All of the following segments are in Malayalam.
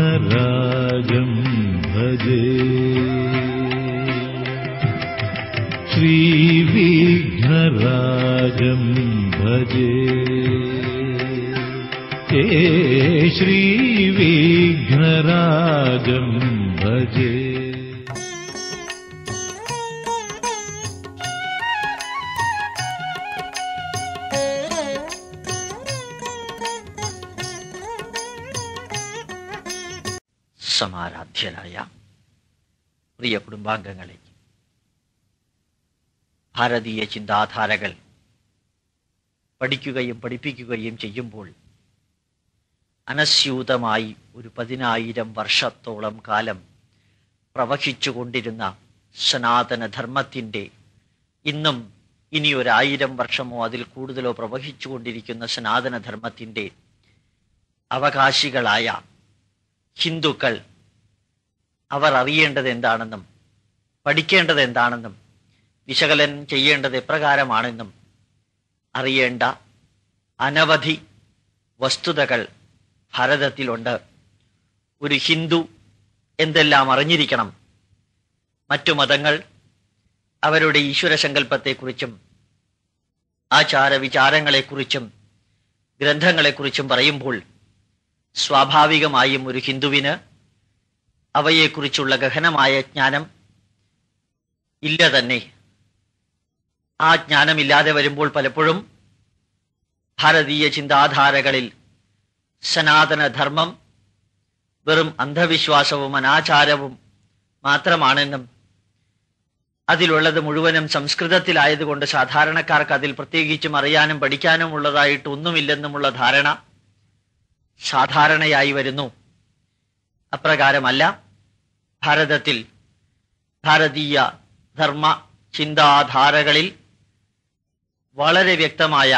ശ്രീവിഘ്നരാജം ഭജേ ശ്രീവിഘ്നരാജം ഭജേ ശ്രീവിഘ്നരാജം ഭജേ. സമാരാധ്യരായ പ്രിയ കുടുംബാംഗങ്ങളെ, ഭാരതീയ ചിന്താധാരകൾ പഠിക്കുകയും പഠിപ്പിക്കുകയും ചെയ്യുമ്പോൾ അനസ്യൂതമായി ഒരു 10,000 വർഷത്തോളം കാലം പ്രവഹിച്ചുകൊണ്ടിരുന്ന സനാതനധർമ്മത്തിൻ്റെ, ഇന്നും ഇനി 1000 വർഷമോ അതിൽ കൂടുതലോ പ്രവഹിച്ചുകൊണ്ടിരിക്കുന്ന സനാതനധർമ്മത്തിൻ്റെ അവകാശികളായ ഹിന്ദുക്കൾ അവർ അറിയേണ്ടത് എന്താണെന്നും പഠിക്കേണ്ടത് എന്താണെന്നും വിശകലനം ചെയ്യേണ്ടത് എപ്രകാരമാണെന്നും അറിയേണ്ട അനവധി വസ്തുതകൾ ഭാരതത്തിലുണ്ട്. ഒരു ഹിന്ദു എന്തെല്ലാം അറിഞ്ഞിരിക്കണം? മറ്റു മതങ്ങൾ അവരുടെ ഈശ്വരസങ്കല്പത്തെക്കുറിച്ചും ആചാരവിചാരങ്ങളെക്കുറിച്ചും ഗ്രന്ഥങ്ങളെക്കുറിച്ചും പറയുമ്പോൾ സ്വാഭാവികമായും ഒരു ഹിന്ദുവിന് അവയെക്കുറിച്ചുള്ള ഗഹനമായ ജ്ഞാനം ഇല്ല തന്നെ. ആ ജ്ഞാനമില്ലാതെ വരുമ്പോൾ പലപ്പോഴും ഭാരതീയ ചിന്താധാരകളിൽ സനാതനധർമ്മം വെറും അന്ധവിശ്വാസവും അനാചാരവും മാത്രമാണെന്നും അതിലുള്ളത് മുഴുവനും സംസ്കൃതത്തിലായതുകൊണ്ട് സാധാരണക്കാർക്ക് അതിൽ പ്രത്യേകിച്ചും അറിയാനും പഠിക്കാനും ഉള്ളതായിട്ട് ഒന്നുമില്ലെന്നുമുള്ള ധാരണ സാധാരണയായി വരുന്നു. അപ്രകാരമല്ല. ഭാരതത്തിൽ ഭാരതീയ ധർമ്മ ചിന്താധാരകളിൽ വളരെ വ്യക്തമായ,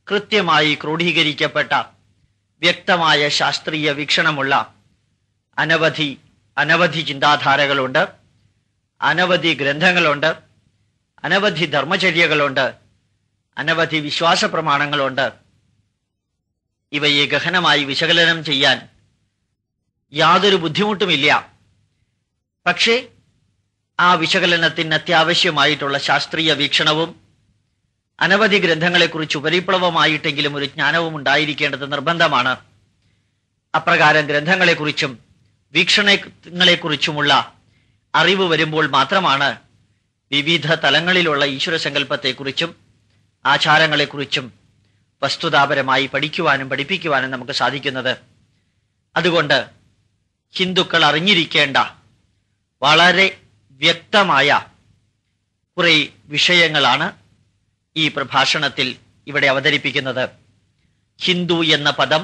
കൃത്യമായി ക്രോഡീകരിക്കപ്പെട്ട വ്യക്തമായ ശാസ്ത്രീയ വീക്ഷണമുള്ള അനവധി ചിന്താധാരകളുണ്ട്, അനവധി ഗ്രന്ഥങ്ങളുണ്ട്, അനവധി ധർമ്മചര്യകളുണ്ട്, അനവധി വിശ്വാസ പ്രമാണങ്ങളുണ്ട്. ഇവയെ ഗഹനമായി വിശകലനം ചെയ്യാൻ യാതൊരു ബുദ്ധിമുട്ടുമില്ല. പക്ഷേ ആ വിശകലനത്തിന് അത്യാവശ്യമായിട്ടുള്ള ശാസ്ത്രീയ വീക്ഷണവും അനവധി ഗ്രന്ഥങ്ങളെക്കുറിച്ച് ഉപരിപ്ലവമായിട്ടെങ്കിലും ഒരു ജ്ഞാനവും ഉണ്ടായിരിക്കേണ്ടത് നിർബന്ധമാണ്. അപ്രകാരം ഗ്രന്ഥങ്ങളെക്കുറിച്ചും വീക്ഷണങ്ങളെക്കുറിച്ചുമുള്ള അറിവ് വരുമ്പോൾ മാത്രമാണ് വിവിധ തലങ്ങളിലുള്ള ഈശ്വരസങ്കല്പത്തെക്കുറിച്ചും ആചാരങ്ങളെക്കുറിച്ചും വസ്തുതാപരമായി പഠിക്കുവാനും പഠിപ്പിക്കുവാനും നമുക്ക് സാധിക്കുന്നത്. അതുകൊണ്ട് ഹിന്ദുക്കൾ അറിഞ്ഞിരിക്കേണ്ട വളരെ വ്യക്തമായ കുറെ വിഷയങ്ങളാണ് ഈ പ്രഭാഷണത്തിൽ ഇവിടെ അവതരിപ്പിക്കുന്നത്. ഹിന്ദു എന്ന പദം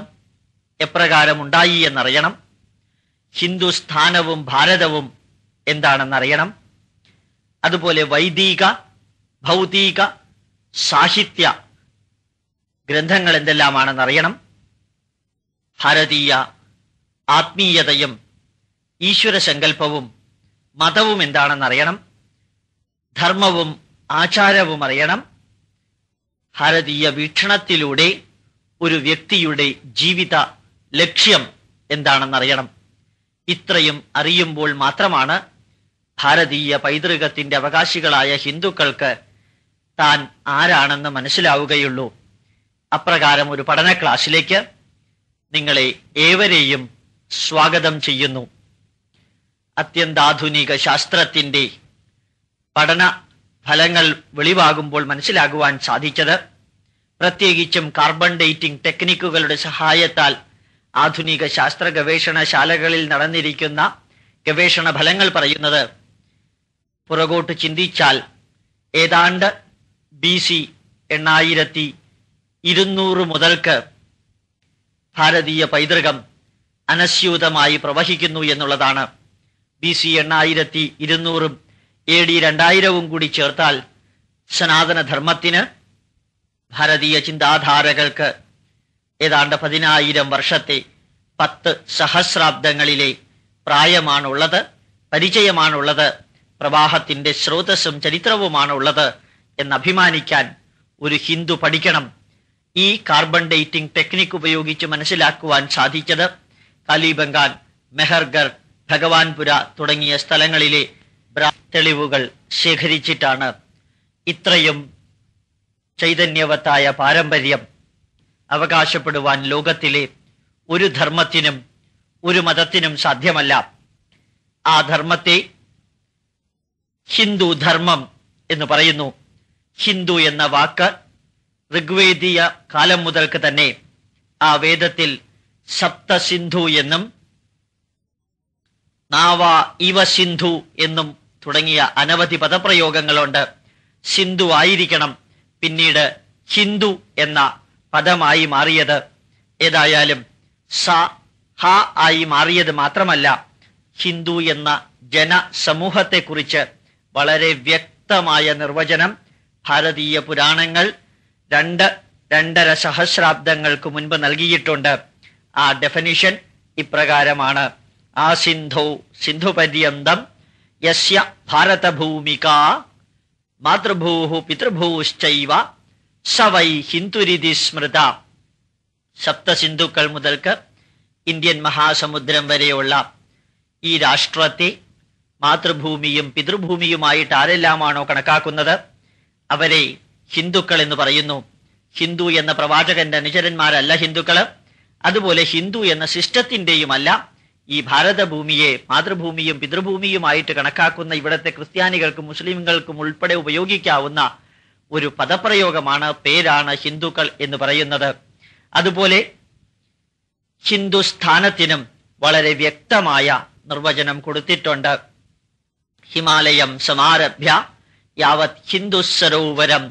എപ്രകാരം ഉണ്ടായി എന്നറിയണം. ഹിന്ദുസ്ഥാനവും ഭാരതവും എന്താണെന്നറിയണം. അതുപോലെ വൈദിക, ഭൗതിക, സാഹിത്യ ഗ്രന്ഥങ്ങൾ എന്തെല്ലാമാണെന്നറിയണം. ഭാരതീയ ആത്മീയതയും ഈശ്വരസങ്കല്പവും മതവും എന്താണെന്നറിയണം. ധർമ്മവും ആചാരവും അറിയണം. ഭാരതീയ വീക്ഷണത്തിലൂടെ ഒരു വ്യക്തിയുടെ ജീവിത ലക്ഷ്യം എന്താണെന്നറിയണം. ഇത്രയും അറിയുമ്പോൾ മാത്രമാണ് ഭാരതീയ പൈതൃകത്തിന്റെ അവകാശികളായ ഹിന്ദുക്കൾക്ക് താൻ ആരാണെന്ന് മനസ്സിലാവുകയുള്ളൂ. അപ്രകാരം ഒരു പഠന ക്ലാസ്സിലേക്ക് നിങ്ങളെ ഏവരെയും സ്വാഗതം ചെയ്യുന്നു. അത്യന്താധുനിക ശാസ്ത്രത്തിന്റെ പഠന ഫലങ്ങൾ വെളിവാകുമ്പോൾ മനസ്സിലാകുവാൻ സാധിച്ചത്, പ്രത്യേകിച്ചും കാർബൺ ഡേറ്റിംഗ് ടെക്നിക്കുകളുടെ സഹായത്താൽ ആധുനിക ശാസ്ത്ര ഗവേഷണശാലകളിൽ നടന്നിരിക്കുന്ന ഗവേഷണ ഫലങ്ങൾ പറയുന്നത്, പുറകോട്ട് ചിന്തിച്ചാൽ ഏതാണ്ട് BC 8200 മുതൽക്ക് ഭാരതീയ പൈതൃകം അനസ്യൂതമായി പ്രവഹിക്കുന്നു എന്നുള്ളതാണ്. BC 8200 AD 2000 കൂടി ചേർത്താൽ സനാതനധർമ്മത്തിന്, ഭാരതീയ ചിന്താധാരകൾക്ക് ഏതാണ്ട് 10,000 വർഷത്തെ 10 സഹസ്രാബ്ദങ്ങളിലെ പ്രായമാണുള്ളത്, പരിചയമാണുള്ളത്, പ്രവാഹത്തിന്റെ സ്രോതസ്സും ചരിത്രവുമാണുള്ളത് എന്നഭിമാനിക്കാൻ ഒരു ഹിന്ദു പഠിക്കണം. ഈ കാർബൺ ഡേറ്റിംഗ് ടെക്നിക് ഉപയോഗിച്ച് മനസ്സിലാക്കുവാൻ സാധിച്ചത് കാലിബംഗാൻ, മെഹർഗർ, ഭഗവാൻപുര തുടങ്ങിയ സ്ഥലങ്ങളിലെ തെളിവുകൾ ശേഖരിച്ചിട്ടാണ്. ഇത്രയും ചൈതന്യവത്തായ പാരമ്പര്യം അവകാശപ്പെടുവാൻ ലോകത്തിലെ ഒരു ധർമ്മത്തിനും ഒരു മതത്തിനും സാധ്യമല്ല. ആ ധർമ്മത്തെ ഹിന്ദു ധർമ്മം എന്ന് പറയുന്നു. ഹിന്ദു എന്ന വാക്ക് ഋഗ്വേദീയ കാലം മുതൽക്ക് തന്നെ ആ വേദത്തിൽ സപ്തസിന്ധു എന്നും നാവ ഇവ സിന്ധു എന്നും തുടങ്ങിയ അനവധി പദപ്രയോഗങ്ങളുണ്ട്. സിന്ധു ആയിരിക്കണം പിന്നീട് ഹിന്ദു എന്ന പദമായി മാറിയത്. ഏതായാലും സ ഹ ആയി മാറിയത് മാത്രമല്ല, ഹിന്ദു എന്ന ജനസമൂഹത്തെക്കുറിച്ച് വളരെ വ്യക്തമായ നിർവചനം ഭാരതീയ പുരാണങ്ങൾ 2-2.5 സഹസ്രാബ്ദങ്ങൾക്ക് മുൻപ് നൽകിയിട്ടുണ്ട്. ആ ഡെഫിനിഷൻ ഇപ്രകാരമാണ്: ആ സിന്ധു സിന്ധുപര്യന്തം യസ്യ ഭാരതഭൂമിക മാതൃഭൂഹു പിതൃഭൂശ്ചൈവ സ വൈ ഹിന്ദുരിതി സ്മൃത. സപ്തസിന്ധുക്കൾ മുതൽക്ക് ഇന്ത്യൻ മഹാസമുദ്രം വരെയുള്ള ഈ രാഷ്ട്രത്തെ മാതൃഭൂമിയും പിതൃഭൂമിയുമായിട്ട് ആരെല്ലാമാണോ കണക്കാക്കുന്നത് അവരെ ഹിന്ദുക്കൾ എന്ന് പറയുന്നു. ഹിന്ദു എന്ന പ്രവാചകന്റെ അനുചരന്മാരല്ല ഹിന്ദുക്കള്. അതുപോലെ ഹിന്ദു എന്ന സിസ്റ്റത്തിന്റെയുമല്ല ഈ ഭാരതഭൂമിയെ മാതൃഭൂമിയും പിതൃഭൂമിയുമായിട്ട് കണക്കാക്കുന്ന ഇവിടത്തെ ക്രിസ്ത്യാനികൾക്കും മുസ്ലിംകൾക്കും ഉൾപ്പെടെ ഉപയോഗിക്കാവുന്ന ഒരു പദപ്രയോഗമാണ്, പേരാണ് ഹിന്ദുക്കൾ എന്ന് പറയുന്നത്. അതുപോലെ ഹിന്ദുസ്ഥാനത്തിനും വളരെ വ്യക്തമായ നിർവചനം കൊടുത്തിട്ടുണ്ട്. ഹിമാലയം സമാരഭ്യ യാവത് ഹിന്ദുസരോവരം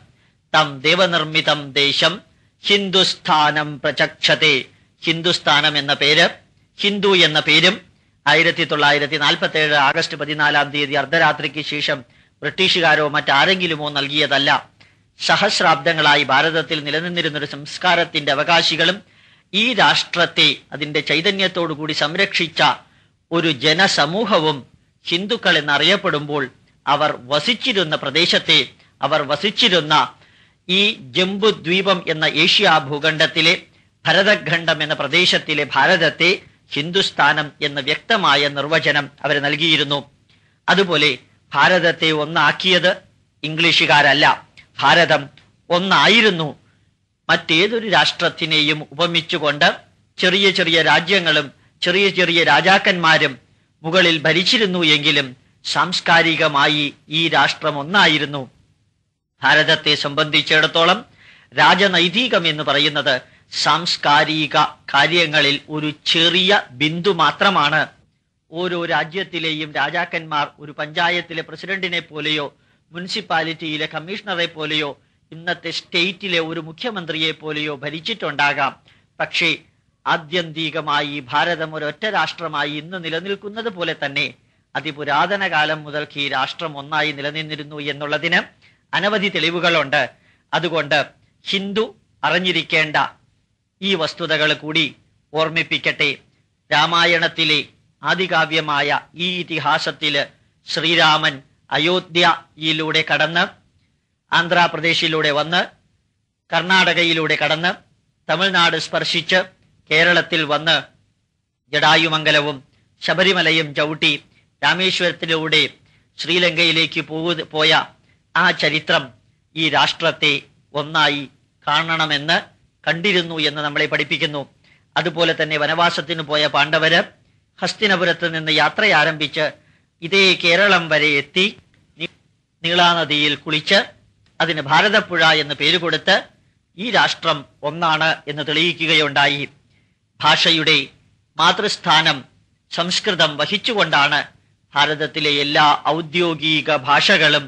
തം ദേവനിർമ്മിതം ദേശം ഹിന്ദുസ്ഥാനം പ്രചക്ഷത്തെ. ഹിന്ദുസ്ഥാനം എന്ന പേര്, ഹിന്ദു എന്ന പേരും 1947 ആഗസ്റ്റ് 14 അർദ്ധരാത്രിക്ക് ശേഷം ബ്രിട്ടീഷുകാരോ മറ്റാരെങ്കിലുമോ നൽകിയതല്ല. സഹസ്രാബ്ദങ്ങളായി ഭാരതത്തിൽ നിലനിന്നിരുന്നൊരു സംസ്കാരത്തിന്റെ അവകാശികളും ഈ രാഷ്ട്രത്തെ അതിന്റെ ചൈതന്യത്തോടുകൂടി സംരക്ഷിച്ച ഒരു ജനസമൂഹവും ഹിന്ദുക്കൾ എന്നറിയപ്പെടുമ്പോൾ അവർ വസിച്ചിരുന്ന പ്രദേശത്തെ, അവർ വസിച്ചിരുന്ന ഈ ജംബുദ്വീപം എന്ന ഏഷ്യ ഭൂഖണ്ഡത്തിലെ ഭരതഖണ്ഡം എന്ന പ്രദേശത്തിലെ ഭാരതത്തെ ഹിന്ദുസ്ഥാനം എന്ന വ്യക്തമായ നിർവചനം അവർ നൽകിയിരുന്നു. അതുപോലെ ഭാരതത്തെ ഒന്നാക്കിയത് ഇംഗ്ലീഷുകാരല്ല. ഭാരതം ഒന്നായിരുന്നു. മറ്റേതൊരു രാഷ്ട്രത്തിനെയും ഉപമിച്ചുകൊണ്ട് ചെറിയ ചെറിയ രാജ്യങ്ങളും ചെറിയ ചെറിയ രാജാക്കന്മാരും മുകളിൽ ഭരിച്ചിരുന്നു എങ്കിലും സാംസ്കാരികമായി ഈ രാഷ്ട്രം ഒന്നായിരുന്നു. ഭാരതത്തെ സംബന്ധിച്ചിടത്തോളം രാജനൈതികം എന്ന് പറയുന്നത് സാംസ്കാരിക കാര്യങ്ങളിൽ ഒരു ചെറിയ ബിന്ദു മാത്രമാണ്. ഓരോ രാജ്യത്തിലെയും രാജാക്കന്മാർ ഒരു പഞ്ചായത്തിലെ പ്രസിഡന്റിനെ പോലെയോ മുനിസിപ്പാലിറ്റിയിലെ കമ്മീഷണറെ പോലെയോ ഇന്നത്തെ സ്റ്റേറ്റിലെ ഒരു മുഖ്യമന്ത്രിയെ പോലെയോ ഭരിച്ചിട്ടുണ്ടാകാം. പക്ഷേ ആത്യന്തികമായി ഭാരതം ഒരൊറ്റ രാഷ്ട്രമായി ഇന്ന് നിലനിൽക്കുന്നത് പോലെ തന്നെ അതിപുരാതന കാലം മുതൽക്ക് ഈ രാഷ്ട്രം ഒന്നായി നിലനിന്നിരുന്നു എന്നുള്ളതിന് അനവധി തെളിവുകളുണ്ട്. അതുകൊണ്ട് ഹിന്ദു അറിഞ്ഞിരിക്കേണ്ട ഈ വസ്തുതകൾ കൂടി ഓർമ്മിപ്പിക്കട്ടെ. രാമായണത്തിലെ ആദികാവ്യമായ ഈ ഇതിഹാസത്തില് ശ്രീരാമൻ അയോധ്യയിലൂടെ കടന്ന് ആന്ധ്രാപ്രദേശിലൂടെ വന്ന് കർണാടകയിലൂടെ കടന്ന് തമിഴ്നാട് സ്പർശിച്ച് കേരളത്തിൽ വന്ന് ജടായുമംഗലവും ശബരിമലയും ചവിട്ടി രാമേശ്വരത്തിലൂടെ ശ്രീലങ്കയിലേക്ക് പോയ ആ ചരിത്രം ഈ രാഷ്ട്രത്തെ ഒന്നായി കാണണമെന്ന് കണ്ടിരുന്നു എന്ന് നമ്മളെ പഠിപ്പിക്കുന്നു. അതുപോലെ തന്നെ വനവാസത്തിന് പോയ പാണ്ഡവര് ഹസ്തിനപുരത്ത് നിന്ന് യാത്ര ആരംഭിച്ച് ഇതേ കേരളം വരെ എത്തി നീളാനദിയിൽ കുളിച്ച് അതിന് ഭാരതപ്പുഴ എന്ന് പേര് കൊടുത്ത് ഈ രാഷ്ട്രം ഒന്നാണ് എന്ന് തെളിയിക്കുകയുണ്ടായി. ഭാഷയുടെ മാതൃസ്ഥാനം സംസ്കൃതം വഹിച്ചുകൊണ്ടാണ് ഭാരതത്തിലെ എല്ലാ ഔദ്യോഗിക ഭാഷകളും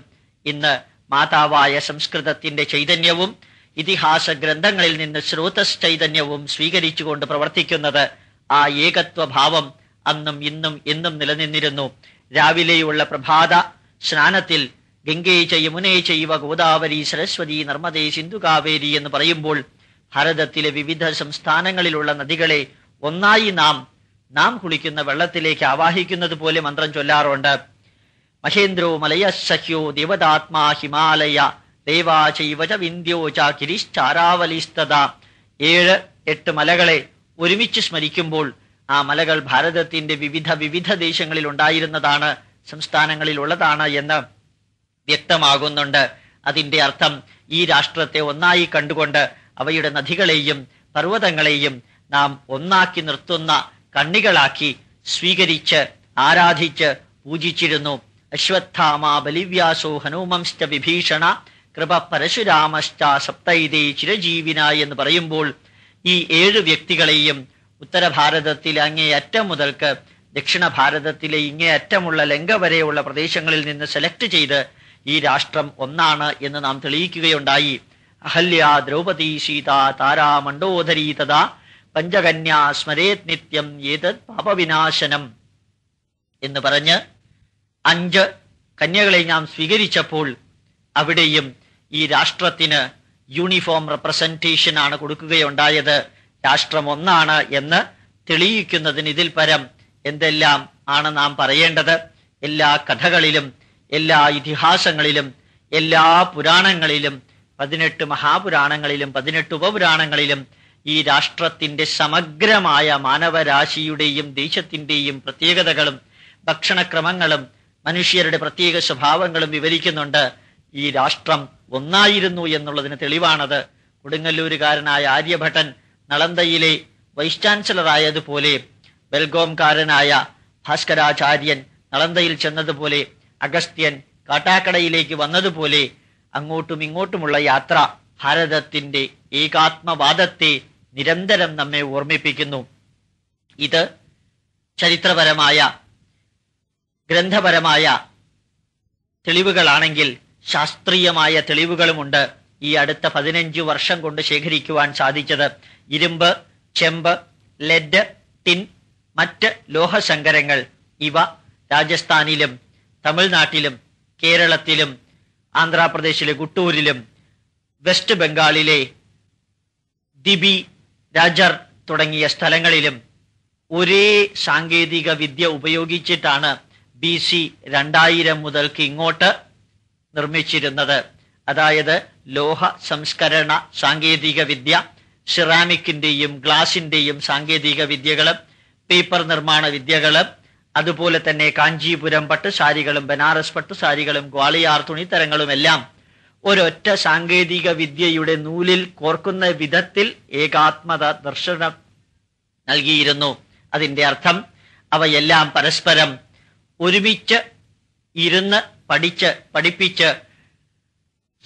ഇന്ന് മാതാവായ സംസ്കൃതത്തിന്റെ ചൈതന്യവും ഇതിഹാസ ഗ്രന്ഥങ്ങളിൽ നിന്ന് സ്രോതസ് ചൈതന്യവും സ്വീകരിച്ചുകൊണ്ട് പ്രവർത്തിക്കുന്നത്. ആ ഏകത്വഭാവം അന്നും ഇന്നും എന്നും നിലനിന്നിരുന്നു. രാവിലെയുള്ള പ്രഭാത സ്നാനത്തിൽ ഗംഗേ ച യമുനേ ചൈവ ഗോദാവരി സരസ്വതി നർമ്മദേ സിന്ധു കാവേരി എന്ന് പറയുമ്പോൾ ഭാരതത്തിലെ വിവിധ സംസ്ഥാനങ്ങളിലുള്ള നദികളെ ഒന്നായി നാം കുളിക്കുന്ന വെള്ളത്തിലേക്ക് ആവാഹിക്കുന്നത് പോലെ മന്ത്രം ചൊല്ലാറുണ്ട്. മഹേന്ദ്രോ മലയ സഹ്യോ ദേവതാത്മാ ഹിമാലയ ദേവാ ചൈവ ച വിന്ധ്യോ ച കിരിശ്ചാരാവലിസ്തത. 7-8 മലകളെ ഒരുമിച്ച് സ്മരിക്കുമ്പോൾ ആ മലകൾ ഭാരതത്തിന്റെ വിവിധ ദേശങ്ങളിൽ ഉണ്ടായിരുന്നതാണ്, സംസ്ഥാനങ്ങളിലുള്ളതാണ് എന്ന് വ്യക്തമാകുന്നുണ്ട്. അതിന്റെ അർത്ഥം ഈ രാഷ്ട്രത്തെ ഒന്നായി കണ്ടുകൊണ്ട് അവയുടെ നദികളെയും പർവ്വതങ്ങളെയും നാം ഒന്നാക്കി നിർത്തുന്ന കണ്ണികളാക്കി സ്വീകരിച്ച് ആരാധിച്ച് പൂജിച്ചിരുന്നു. അശ്വത്ഥാമ ബലിവ്യാസോ ഹനുമംശ്ച വിഭീഷണ കൃപ പരശുരാമശ്ച സപ്തൈതേ ചിരജീവിന എന്ന് പറയുമ്പോൾ ഈ 7 വ്യക്തികളെയും ഉത്തരഭാരതത്തിലെ അങ്ങേയറ്റം മുതൽക്ക് ദക്ഷിണ ഭാരതത്തിലെ ഇങ്ങേയറ്റമുള്ള ലങ്ക വരെയുള്ള പ്രദേശങ്ങളിൽ നിന്ന് സെലക്ട് ചെയ്ത് ഈ രാഷ്ട്രം ഒന്നാണ് എന്ന് നാം തെളിയിക്കുകയുണ്ടായി. അഹല്യ ദ്രൗപദി സീത താരാ മണ്ഡോദരീ തഥാ പഞ്ചകന്യാ സ്മരേത് നിത്യം ഏതത് പാപവിനാശനം എന്ന് പറഞ്ഞ് 5 കന്യകളെ നാം സ്വീകരിച്ചപ്പോൾ അവിടെയും ഈ രാഷ്ട്രത്തിന് യൂണിഫോം റെപ്രസെന്റേഷൻ ആണ് കൊടുക്കുകയുണ്ടായത്. രാഷ്ട്രം ഒന്നാണ് എന്ന് തെളിയിക്കുന്നതിന് ഇതിൽ പരം എന്തെല്ലാം ആണ് നാം പറയേണ്ടത്? എല്ലാ കഥകളിലും എല്ലാ ഇതിഹാസങ്ങളിലും എല്ലാ പുരാണങ്ങളിലും 18 മഹാപുരാണങ്ങളിലും 18 ഉപപുരാണങ്ങളിലും ഈ രാഷ്ട്രത്തിന്റെ സമഗ്രമായ മാനവരാശിയുടെയും ദേശത്തിന്റെയും പ്രത്യേകതകളും ഭക്ഷണക്രമങ്ങളും മനുഷ്യരുടെ പ്രത്യേക സ്വഭാവങ്ങളും വിവരിക്കുന്നുണ്ട്. ഈ രാഷ്ട്രം ഒന്നായിരുന്നു എന്നുള്ളതിന് തെളിവാണത്. കൊടുങ്ങല്ലൂരുകാരനായ ആര്യഭട്ടൻ നളന്ദയിലെ വൈസ് ചാൻസലർ ആയതുപോലെ ബെൽഗോംകാരനായ ഭാസ്കരാചാര്യൻ നളന്ദയിൽ ചെന്നതുപോലെ അഗസ്ത്യൻ കാട്ടാക്കടയിലേക്ക് വന്നതുപോലെ അങ്ങോട്ടും ഇങ്ങോട്ടുമുള്ള യാത്ര ഭാരതത്തിന്റെ ഏകാത്മവാദത്തെ നിരന്തരം നമ്മെ ഓർമ്മിപ്പിക്കുന്നു. ഇത് ചരിത്രപരമായ ഗ്രന്ഥപരമായ തെളിവുകളാണെങ്കിൽ ശാസ്ത്രീയമായ തെളിവുകളുമുണ്ട്. ഈ അടുത്ത 15 വർഷം കൊണ്ട് ശേഖരിക്കുവാൻ സാധിച്ചത് ഇരുമ്പ്, ചെമ്പ്, ലെഡ്, ടിൻ, മറ്റ് ലോഹസങ്കരങ്ങൾ ഇവ രാജസ്ഥാനിലും തമിഴ്നാട്ടിലും കേരളത്തിലും ആന്ധ്രാപ്രദേശിലെ ഗുട്ടൂരിലും വെസ്റ്റ് ബംഗാളിലെ ദിബി, രാജർ തുടങ്ങിയ സ്ഥലങ്ങളിലും ഒരേ സാങ്കേതിക വിദ്യ ഉപയോഗിച്ചിട്ടാണ് BC 2000 മുതൽക്ക് ഇങ്ങോട്ട് നിർമ്മിച്ചിരുന്നത്. അതായത് ലോഹ സംസ്കരണ സാങ്കേതിക വിദ്യ, സിറാമിക്കിന്റെയും ഗ്ലാസിന്റെയും സാങ്കേതിക വിദ്യകളും പേപ്പർ നിർമ്മാണ വിദ്യകളും അതുപോലെ തന്നെ കാഞ്ചീപുരം പട്ടുസാരികളും ബനാറസ് പട്ടുസാരികളും ഗ്വാളിയാർ തുണിത്തരങ്ങളുമെല്ലാം ഒരൊറ്റ സാങ്കേതിക വിദ്യയുടെ നൂലിൽ കോർക്കുന്ന വിധത്തിൽ ഏകാത്മത ദർശനം നൽകിയിരുന്നു. അതിന്റെ അർത്ഥം അവയെല്ലാം പരസ്പരം ഒരുമിച്ച് ഇരുന്ന് പഠിപ്പിച്ച്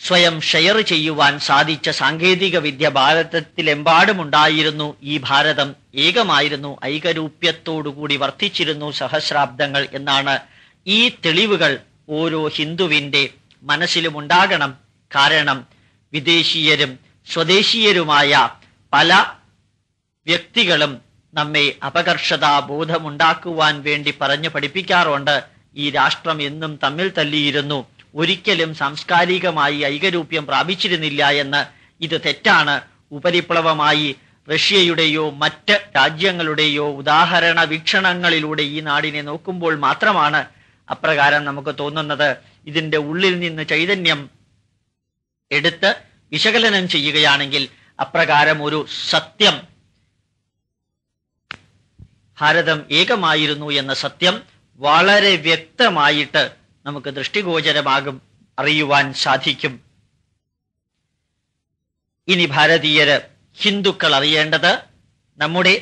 സ്വയം ഷെയർ ചെയ്യുവാൻ സാധിച്ച സാങ്കേതിക വിദ്യ ഭാരതത്തിലെമ്പാടുമുണ്ടായിരുന്നു. ഈ ഭാരതം ഏകമായിരുന്നു, ഐകരൂപ്യത്തോടുകൂടി വർദ്ധിച്ചിരുന്നു സഹസ്രാബ്ദങ്ങൾ എന്നാണ്. ഈ തെളിവുകൾ ഓരോ ഹിന്ദുവിന്റെ മനസ്സിലുമുണ്ടാകണം. കാരണം വിദേശീയരും സ്വദേശീയരുമായ പല വ്യക്തികളും നമ്മെ അപകർഷതാ ബോധമുണ്ടാക്കുവാൻ വേണ്ടി പറഞ്ഞു പഠിപ്പിക്കാറുണ്ട്. ഈ രാഷ്ട്രം എന്നും തമ്മിൽ തല്ലിയിരുന്നു, ഒരിക്കലും സാംസ്കാരികമായി ഐകരൂപ്യം പ്രാപിച്ചിരുന്നില്ല എന്ന്. ഇത് തെറ്റാണ്. ഉപരിപ്ലവമായി റഷ്യയുടെയോ മറ്റ് രാജ്യങ്ങളുടെയോ ഉദാഹരണ വീക്ഷണങ്ങളിലൂടെ ഈ നാടിനെ നോക്കുമ്പോൾ മാത്രമാണ് അപ്രകാരം നമുക്ക് തോന്നുന്നത്. ഇതിന്റെ ഉള്ളിൽ നിന്ന് ചൈതന്യം എടുത്ത് വിശകലനം ചെയ്യുകയാണെങ്കിൽ അപ്രകാരം ഒരു സത്യം, ഭാരതം ഏകമായിരുന്നു എന്ന സത്യം വളരെ വ്യക്തമായിട്ട് നമുക്ക് ദൃഷ്ടിഗോചരമാകും, അറിയുവാൻ സാധിക്കും. ഇനി ഭാരതീയര്, ഹിന്ദുക്കൾ അറിയേണ്ടത് നമ്മുടെ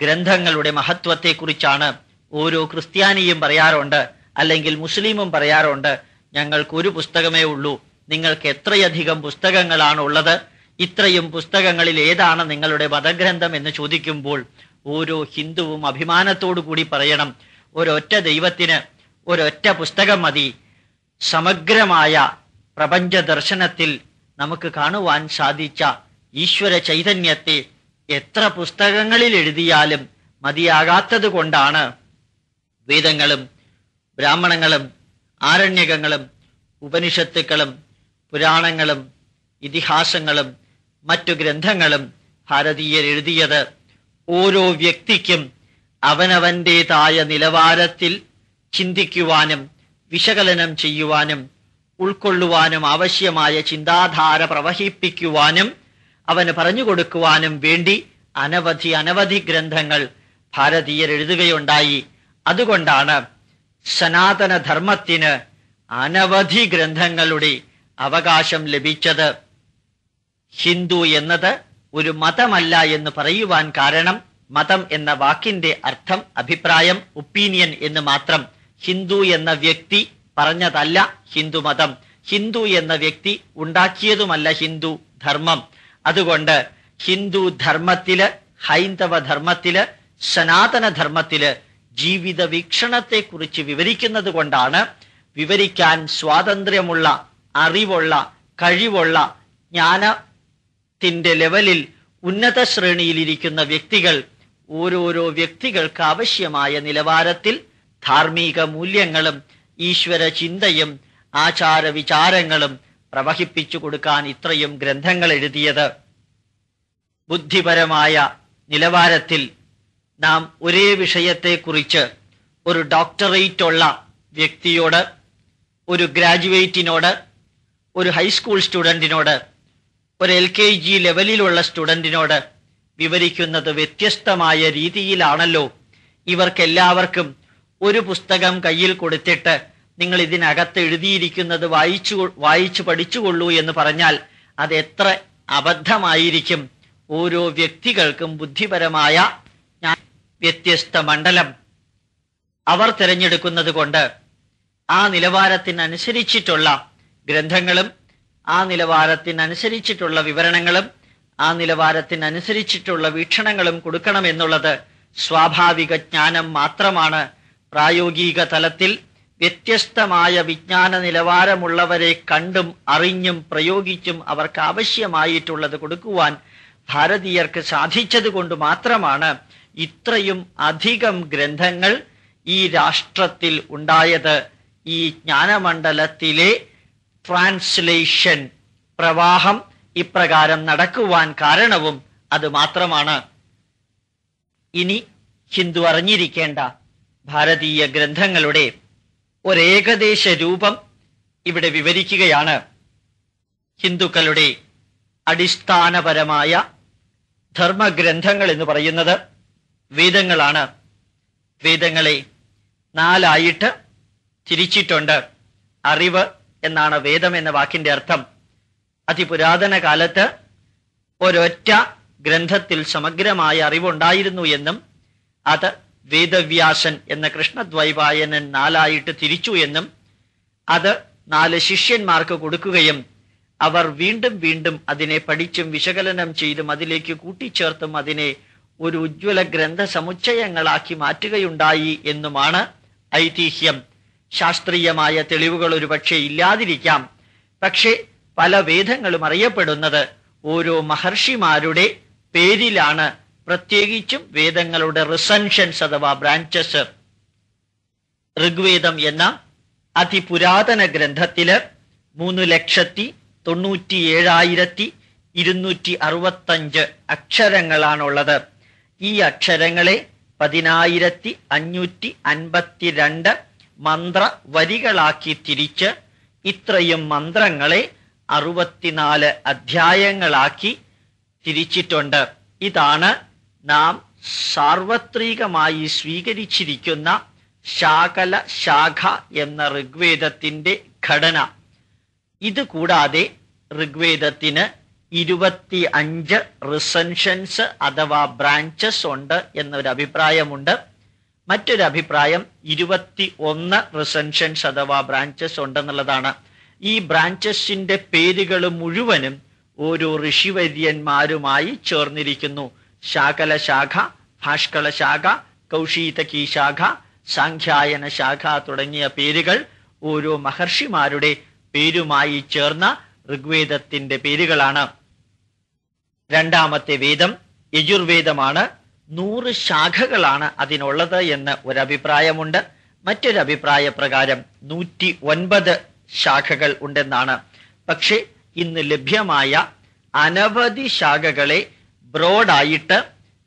ഗ്രന്ഥങ്ങളുടെ മഹത്വത്തെക്കുറിച്ചാണ്. ഓരോ ക്രിസ്ത്യാനിയും പറയാറുണ്ട്, അല്ലെങ്കിൽ മുസ്ലിമും പറയാറുണ്ട്, ഞങ്ങൾക്ക് ഒരു പുസ്തകമേ ഉള്ളൂ, നിങ്ങൾക്ക് എത്രയധികം പുസ്തകങ്ങളാണ് ഉള്ളത്, ഇത്രയും പുസ്തകങ്ങളിൽ ഏതാണ് നിങ്ങളുടെ മതഗ്രന്ഥം എന്ന് ചോദിക്കുമ്പോൾ ഓരോ ഹിന്ദുവും അഭിമാനത്തോടു കൂടി പറയണം, ഒരൊറ്റ ദൈവത്തിന് ഒരൊറ്റ പുസ്തകം മതി. സമഗ്രമായ പ്രപഞ്ച ദർശനത്തിൽ നമുക്ക് കാണുവാൻ സാധിച്ച ഈശ്വര ചൈതന്യത്തെ എത്ര പുസ്തകങ്ങളിൽ എഴുതിയാലും മതിയാകാത്തത് കൊണ്ടാണ് വേദങ്ങളും ബ്രാഹ്മണങ്ങളും ആരണ്യകങ്ങളും ഉപനിഷത്തുക്കളും പുരാണങ്ങളും ഇതിഹാസങ്ങളും മറ്റു ഗ്രന്ഥങ്ങളും ഭാരതീയർ എഴുതിയത് ഓരോ വ്യക്തിക്കും അവനവൻ്റെതായ നിലവാരത്തിൽ ചിന്തിക്കുവാനും വിശകലനം ചെയ്യുവാനും ഉൾക്കൊള്ളുവാനും ആവശ്യമായ ചിന്താധാര പ്രവഹിപ്പിക്കുവാനും അവന് പറഞ്ഞുകൊടുക്കുവാനും വേണ്ടി അനവധി ഗ്രന്ഥങ്ങൾ ഭാരതീയർ എഴുതുകയുണ്ടായി. അതുകൊണ്ടാണ് സനാതനധർമ്മത്തിന് അനവധി ഗ്രന്ഥങ്ങളുടെ അവകാശം ലഭിച്ചത്. ഹിന്ദു എന്നത് ഒരു മതമല്ല എന്ന് പറയുവാൻ കാരണം, മതം എന്ന വാക്കിന്റെ അർത്ഥം അഭിപ്രായം, ഒപ്പീനിയൻ എന്ന് മാത്രം. ഹിന്ദു എന്ന വ്യക്തി പറഞ്ഞതല്ല ഹിന്ദു മതം, ഹിന്ദു എന്ന വ്യക്തി ഉണ്ടാക്കിയതുമല്ല ഹിന്ദു ധർമ്മം. അതുകൊണ്ട് ഹിന്ദു ധർമ്മത്തില്, ഹൈന്ദവ ധർമ്മത്തില്, സനാതന ധർമ്മത്തില് ജീവിത വീക്ഷണത്തെ കുറിച്ച് വിവരിക്കുന്നത് കൊണ്ടാണ് വിവരിക്കാൻ സ്വാതന്ത്ര്യമുള്ള, അറിവുള്ള, കഴിവുള്ള, ജ്ഞാനത്തിന്റെ ലെവലിൽ ഉന്നത ശ്രേണിയിലിരിക്കുന്ന വ്യക്തികൾ ഓരോരോ വ്യക്തികൾക്ക് ആവശ്യമായ നിലവാരത്തിൽ ധാർമ്മിക മൂല്യങ്ങളും ഈശ്വര ചിന്തയും ആചാര വിചാരങ്ങളും പ്രവഹിപ്പിച്ചു കൊടുക്കാൻ ഇത്രയും ഗ്രന്ഥങ്ങൾ എഴുതിയത്. ബുദ്ധിപരമായ നിലവാരത്തിൽ നാം ഒരേ വിഷയത്തെക്കുറിച്ച് ഒരു ഡോക്ടറേറ്റ് ഉള്ള വ്യക്തിയോട്, ഒരു ഗ്രാജുവേറ്റിനോട്, ഒരു ഹൈസ്കൂൾ സ്റ്റുഡന്റിനോട്, ഒരു LKG ലെവലിലുള്ള സ്റ്റുഡന്റിനോട് വിവരിക്കുന്നത് വ്യത്യസ്തമായ രീതിയിലാണല്ലോ. ഇവർക്കെല്ലാവർക്കും ഒരു പുസ്തകം കയ്യിൽ കൊടുത്തിട്ട് നിങ്ങൾ ഇതിനകത്ത് എഴുതിയിരിക്കുന്നത് വായിച്ചു പഠിച്ചുകൊള്ളൂ എന്ന് പറഞ്ഞാൽ അത് എത്ര അബദ്ധമായിരിക്കും. ഓരോ വ്യക്തികൾക്കും ബുദ്ധിപരമായ വ്യത്യസ്ത മണ്ഡലം അവർ തിരഞ്ഞെടുക്കുന്നത് കൊണ്ട് ആ നിലവാരത്തിനനുസരിച്ചിട്ടുള്ള ഗ്രന്ഥങ്ങളും ആ നിലവാരത്തിനനുസരിച്ചിട്ടുള്ള വിവരണങ്ങളും ആ നിലവാരത്തിനനുസരിച്ചിട്ടുള്ള വീക്ഷണങ്ങളും കൊടുക്കണമെന്നുള്ളത് സ്വാഭാവിക ജ്ഞാനം മാത്രമാണ്. പ്രായോഗിക തലത്തിൽ വ്യത്യസ്തമായ വിജ്ഞാന നിലവാരമുള്ളവരെ കണ്ടും അറിഞ്ഞും പ്രയോഗിച്ചും അവർക്ക് ആവശ്യമായിട്ടുള്ളത് കൊടുക്കുവാൻ ഭാരതീയർക്ക് സാധിച്ചത് കൊണ്ട് മാത്രമാണ് ഇത്രയും അധികം ഗ്രന്ഥങ്ങൾ ഈ രാഷ്ട്രത്തിൽ ഉണ്ടായത്. ഈ ജ്ഞാനമണ്ഡലത്തിലെ ട്രാൻസ്ലേഷൻ പ്രവാഹം ഇപ്രകാരം നടക്കുവാൻ കാരണവും അത് മാത്രമാണ്. ഇനി ഹിന്ദു അറിഞ്ഞിരിക്കേണ്ട ഭാരതീയ ഗ്രന്ഥങ്ങളുടെ ഒരേകദേശ രൂപം ഇവിടെ വിവരിക്കുകയാണ്. ഹിന്ദുക്കളുടെ അടിസ്ഥാനപരമായ ധർമ്മഗ്രന്ഥങ്ങൾ എന്ന് പറയുന്നത് വേദങ്ങളാണ്. വേദങ്ങളെ 4 ആയിട്ട് തിരിച്ചിട്ടുണ്ട്. അറിവ് എന്നാണ് വേദം എന്ന വാക്കിന്റെ അർത്ഥം. അതിപുരാതന കാലത്ത് ഒരൊറ്റ ഗ്രന്ഥത്തിൽ സമഗ്രമായ അറിവുണ്ടായിരുന്നു എന്നും അത് വേദവ്യാസൻ എന്ന കൃഷ്ണദ്വൈപായനൻ 4 ആയിട്ട് തിരിച്ചു എന്നും അത് 4 ശിഷ്യന്മാർക്ക് കൊടുക്കുകയും അവർ വീണ്ടും വീണ്ടും അതിനെ പഠിച്ചും വിശകലനം ചെയ്തും അതിലേക്ക് കൂട്ടിച്ചേർത്തും അതിനെ ഒരു ഉജ്ജ്വല ഗ്രന്ഥ സമുച്ചയങ്ങളാക്കി മാറ്റുകയുണ്ടായി എന്നുമാണ് ഐതിഹ്യം. ശാസ്ത്രീയമായ തെളിവുകൾ ഒരുപക്ഷെ ഇല്ലാതിരിക്കാം. പക്ഷേ പല വേദങ്ങളും അറിയപ്പെടുന്നത് ഓരോ മഹർഷിമാരുടെ പേരിലാണ്. പ്രത്യേകിച്ചും വേദങ്ങളുടെ റിസൻഷൻസ് അഥവാ ബ്രാഞ്ചസ്. ഋഗ്വേദം എന്ന അതിപുരാതന ഗ്രന്ഥത്തില് 3,97,265 അക്ഷരങ്ങളാണുള്ളത്. ഈ അക്ഷരങ്ങളെ 10,552 മന്ത്രവരികളാക്കി തിരിച്ച് ഇത്രയും മന്ത്രങ്ങളെ 64 അധ്യായങ്ങളാക്കി തിരിച്ചിട്ടുണ്ട്. ഇതാണ് നാം സാർവത്രികമായി സ്വീകരിച്ചിരിക്കുന്ന ശാകല ശാഖ എന്ന ഋഗ്വേദത്തിന്റെ ഘടന. ഇത് കൂടാതെ ഋഗ്വേദത്തിന് 25 റിസൻഷൻസ് അഥവാ ബ്രാഞ്ചസ് ഉണ്ട് എന്നൊരു അഭിപ്രായമുണ്ട്. മറ്റൊരു അഭിപ്രായം 21 റിസൻഷൻസ് അഥവാ ബ്രാഞ്ചസ് ഉണ്ടെന്നുള്ളതാണ്. ഈ ബ്രാഞ്ചസിന്റെ പേരുകൾ മുഴുവനും ഓരോ ഋഷിവര്യന്മാരുമായി ചേർന്നിരിക്കുന്നു. ശാകല ശാഖ, ഭാഷ്കള ശാഖ, കൗശീതകി ശാഖ, സാഖ്യായന ശാഖ തുടങ്ങിയ പേരുകൾ ഓരോ മഹർഷിമാരുടെ പേരുമായി ചേർന്ന ഋഗ്വേദത്തിന്റെ പേരുകളാണ്. രണ്ടാമത്തെ വേദം യജുർവേദമാണ്. 100 ശാഖകളാണ് അതിനുള്ളത് എന്ന് ഒരഭിപ്രായമുണ്ട്. മറ്റൊരു അഭിപ്രായ പ്രകാരം 109 ശാഖകൾ ഉണ്ടെന്നാണ്. പക്ഷെ ഇന്ന് ലഭ്യമായ അനവധി ശാഖകളെ ബ്രോഡായിട്ട്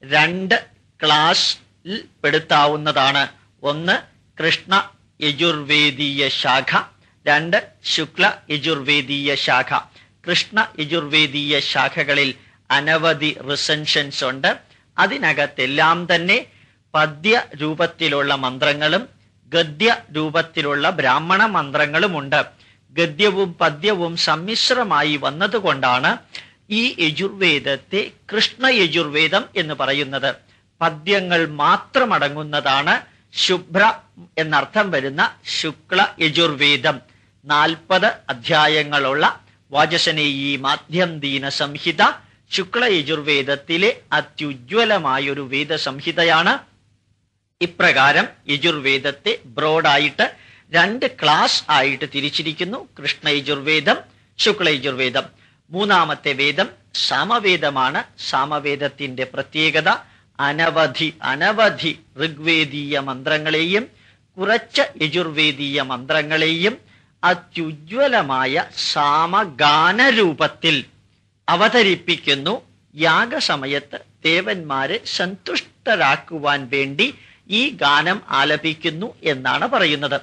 2 ക്ലാസ്സിൽ പെടുത്താവുന്നതാണ്. ഒന്ന് കൃഷ്ണ യജുർവേദീയ ശാഖ, 2 ശുക്ല യജുർവേദീയ ശാഖ. കൃഷ്ണ യജുർവേദീയ ശാഖകളിൽ അനവധി റിസൻഷൻസ് ഉണ്ട്. അതിനകത്തെല്ലാം തന്നെ പദ്യ രൂപത്തിലുള്ള മന്ത്രങ്ങളും ഗദ്യ രൂപത്തിലുള്ള ബ്രാഹ്മണ മന്ത്രങ്ങളുമുണ്ട്. ഗദ്യവും പദ്യവും സമ്മിശ്രമായി വന്നതുകൊണ്ടാണ് ഈ യജുർവേദത്തെ കൃഷ്ണ യജുർവേദം എന്ന് പറയുന്നത്. പദ്യങ്ങൾ മാത്രമടങ്ങുന്നതാണ് ശുഭ്ര എന്നർത്ഥം വരുന്ന ശുക്ല യജുർവേദം. 40 അധ്യായങ്ങളുള്ള വാചസ്പനേയി മാധ്യം ദീന സംഹിത ശുക്ല യജുർവേദത്തിലെ അത്യുജ്വലമായൊരു വേദസംഹിതയാണ്. ഇപ്രകാരം യജുർവേദത്തെ ബ്രോഡായിട്ട് 2 ക്ലാസ് ആയിട്ട് തിരിച്ചിരിക്കുന്നു. കൃഷ്ണ യജുർവേദം, ശുക്ല യജുർവേദം. മൂന്നാമത്തെ വേദം സാമവേദമാണ്. സാമവേദത്തിന്റെ പ്രത്യേകത അനവധി ഋഗ്വേദീയ മന്ത്രങ്ങളെയും കുറച്ച് യജുർവേദീയ മന്ത്രങ്ങളെയും അത്യുജ്വലമായ സാമഗാനരൂപത്തിൽ അവതരിപ്പിക്കുന്നു. യാഗസമയത്ത് ദേവന്മാരെ സന്തുഷ്ടരാക്കുവാൻ വേണ്ടി ഈ ഗാനം ആലപിക്കുന്നു എന്നാണ് പറയുന്നത്.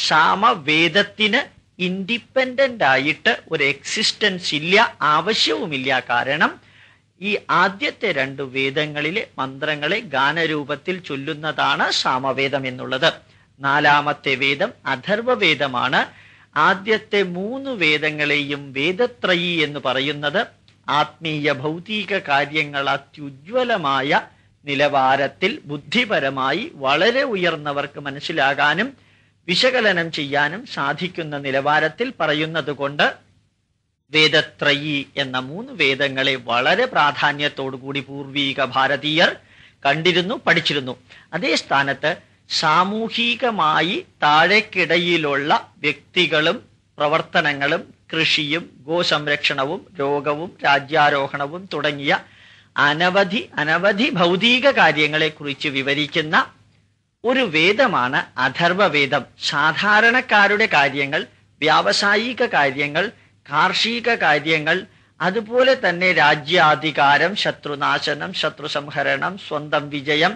സാമവേദത്തിന് ഇൻഡിപെൻഡന്റ് ആയിട്ട് ഒരു എക്സിസ്റ്റൻസ് ഇല്ല, ആവശ്യവുമില്ല. കാരണം ഈ ആദ്യത്തെ 2 വേദങ്ങളിലെ മന്ത്രങ്ങളെ ഗാനരൂപത്തിൽ ചൊല്ലുന്നതാണ് സാമവേദം എന്നുള്ളത്. 4ാമത്തെ വേദം അഥർവവേദമാണ്. ആദ്യത്തെ 3 വേദങ്ങളെയും വേദത്രയി എന്ന് പറയുന്നത് ആത്മീയ ഭൗതിക കാര്യങ്ങൾ അത്യുജ്വലമായ നിലവാരത്തിൽ ബുദ്ധിപരമായി വളരെ ഉയർന്നവർക്ക് മനസ്സിലാകാനും വിശകലനം ചെയ്യാനും സാധിക്കുന്ന നിലവാരത്തിൽ പറയുന്നത് കൊണ്ട് വേദത്രയി എന്ന 3 വേദങ്ങളെ വളരെ പ്രാധാന്യത്തോടുകൂടി പൂർവീക ഭാരതീയർ കണ്ടിരുന്നു, പഠിച്ചിരുന്നു. അതേ സ്ഥാനത്ത് സാമൂഹികമായി താഴേക്കിടയിലുള്ള വ്യക്തികളും പ്രവർത്തനങ്ങളും കൃഷിയും ഗോസംരക്ഷണവും രോഗവും രാജ്യാരോഹണവും തുടങ്ങിയ അനവധി ഭൗതിക കാര്യങ്ങളെ കുറിച്ച് വിവരിക്കുന്ന ഒരു വേദമാണ് അഥർവവേദം. സാധാരണക്കാരുടെ കാര്യങ്ങൾ, വ്യാവസായിക കാര്യങ്ങൾ, കാർഷിക കാര്യങ്ങൾ, അതുപോലെ തന്നെ രാജ്യാധികാരം, ശത്രുനാശനം, ശത്രുസംഹരണം, സ്വന്തം വിജയം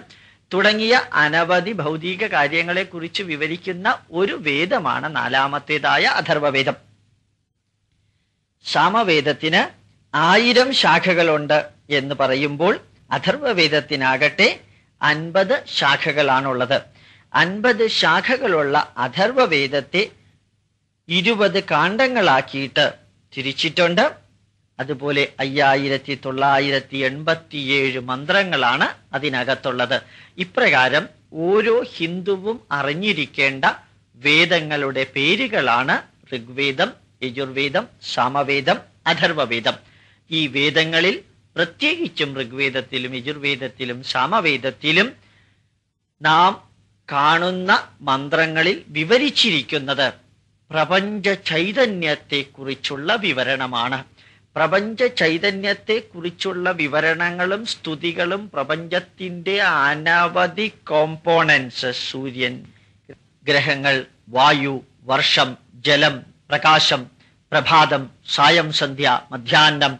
തുടങ്ങിയ അനവധി ഭൗതിക കാര്യങ്ങളെ കുറിച്ച് വിവരിക്കുന്ന ഒരു വേദമാണ് 4ാമത്തേതായ അഥർവവേദം. സാമവേദത്തിന് 1000 ശാഖകളുണ്ട് എന്ന് പറയുമ്പോൾ അഥർവവേദത്തിനാകട്ടെ 50 ശാഖകളാണുള്ളത്. 50 ശാഖകളുള്ള അഥർവവേദത്തെ 20 കാണ്ഡങ്ങളാക്കിയിട്ട് തിരിച്ചിട്ടുണ്ട്. അതുപോലെ 5987 മന്ത്രങ്ങളാണ് അതിനകത്തുള്ളത്. ഇപ്രകാരം ഓരോ ഹിന്ദുവും അറിഞ്ഞിരിക്കേണ്ട വേദങ്ങളുടെ പേരുകളാണ് ഋഗ്വേദം, യജുർവേദം, സാമവേദം, അഥർവവേദം. ഈ വേദങ്ങളിൽ പ്രത്യേകിച്ചും ഋഗ്വേദത്തിലും യജുർവേദത്തിലും സാമവേദത്തിലും നാം കാണുന്ന മന്ത്രങ്ങളിൽ വിവരിച്ചിരിക്കുന്നത് പ്രപഞ്ച ചൈതന്യത്തെക്കുറിച്ചുള്ള വിവരണമാണ്. പ്രപഞ്ച ചൈതന്യത്തെക്കുറിച്ചുള്ള വിവരണങ്ങളും സ്തുതികളും പ്രപഞ്ചത്തിന്റെ അനവധി കോമ്പോണൻസ്, സൂര്യൻ, ഗ്രഹങ്ങൾ, വായു, വർഷം, ജലം, പ്രകാശം, പ്രഭാതം, സായം, സന്ധ്യ, മധ്യാഹ്നം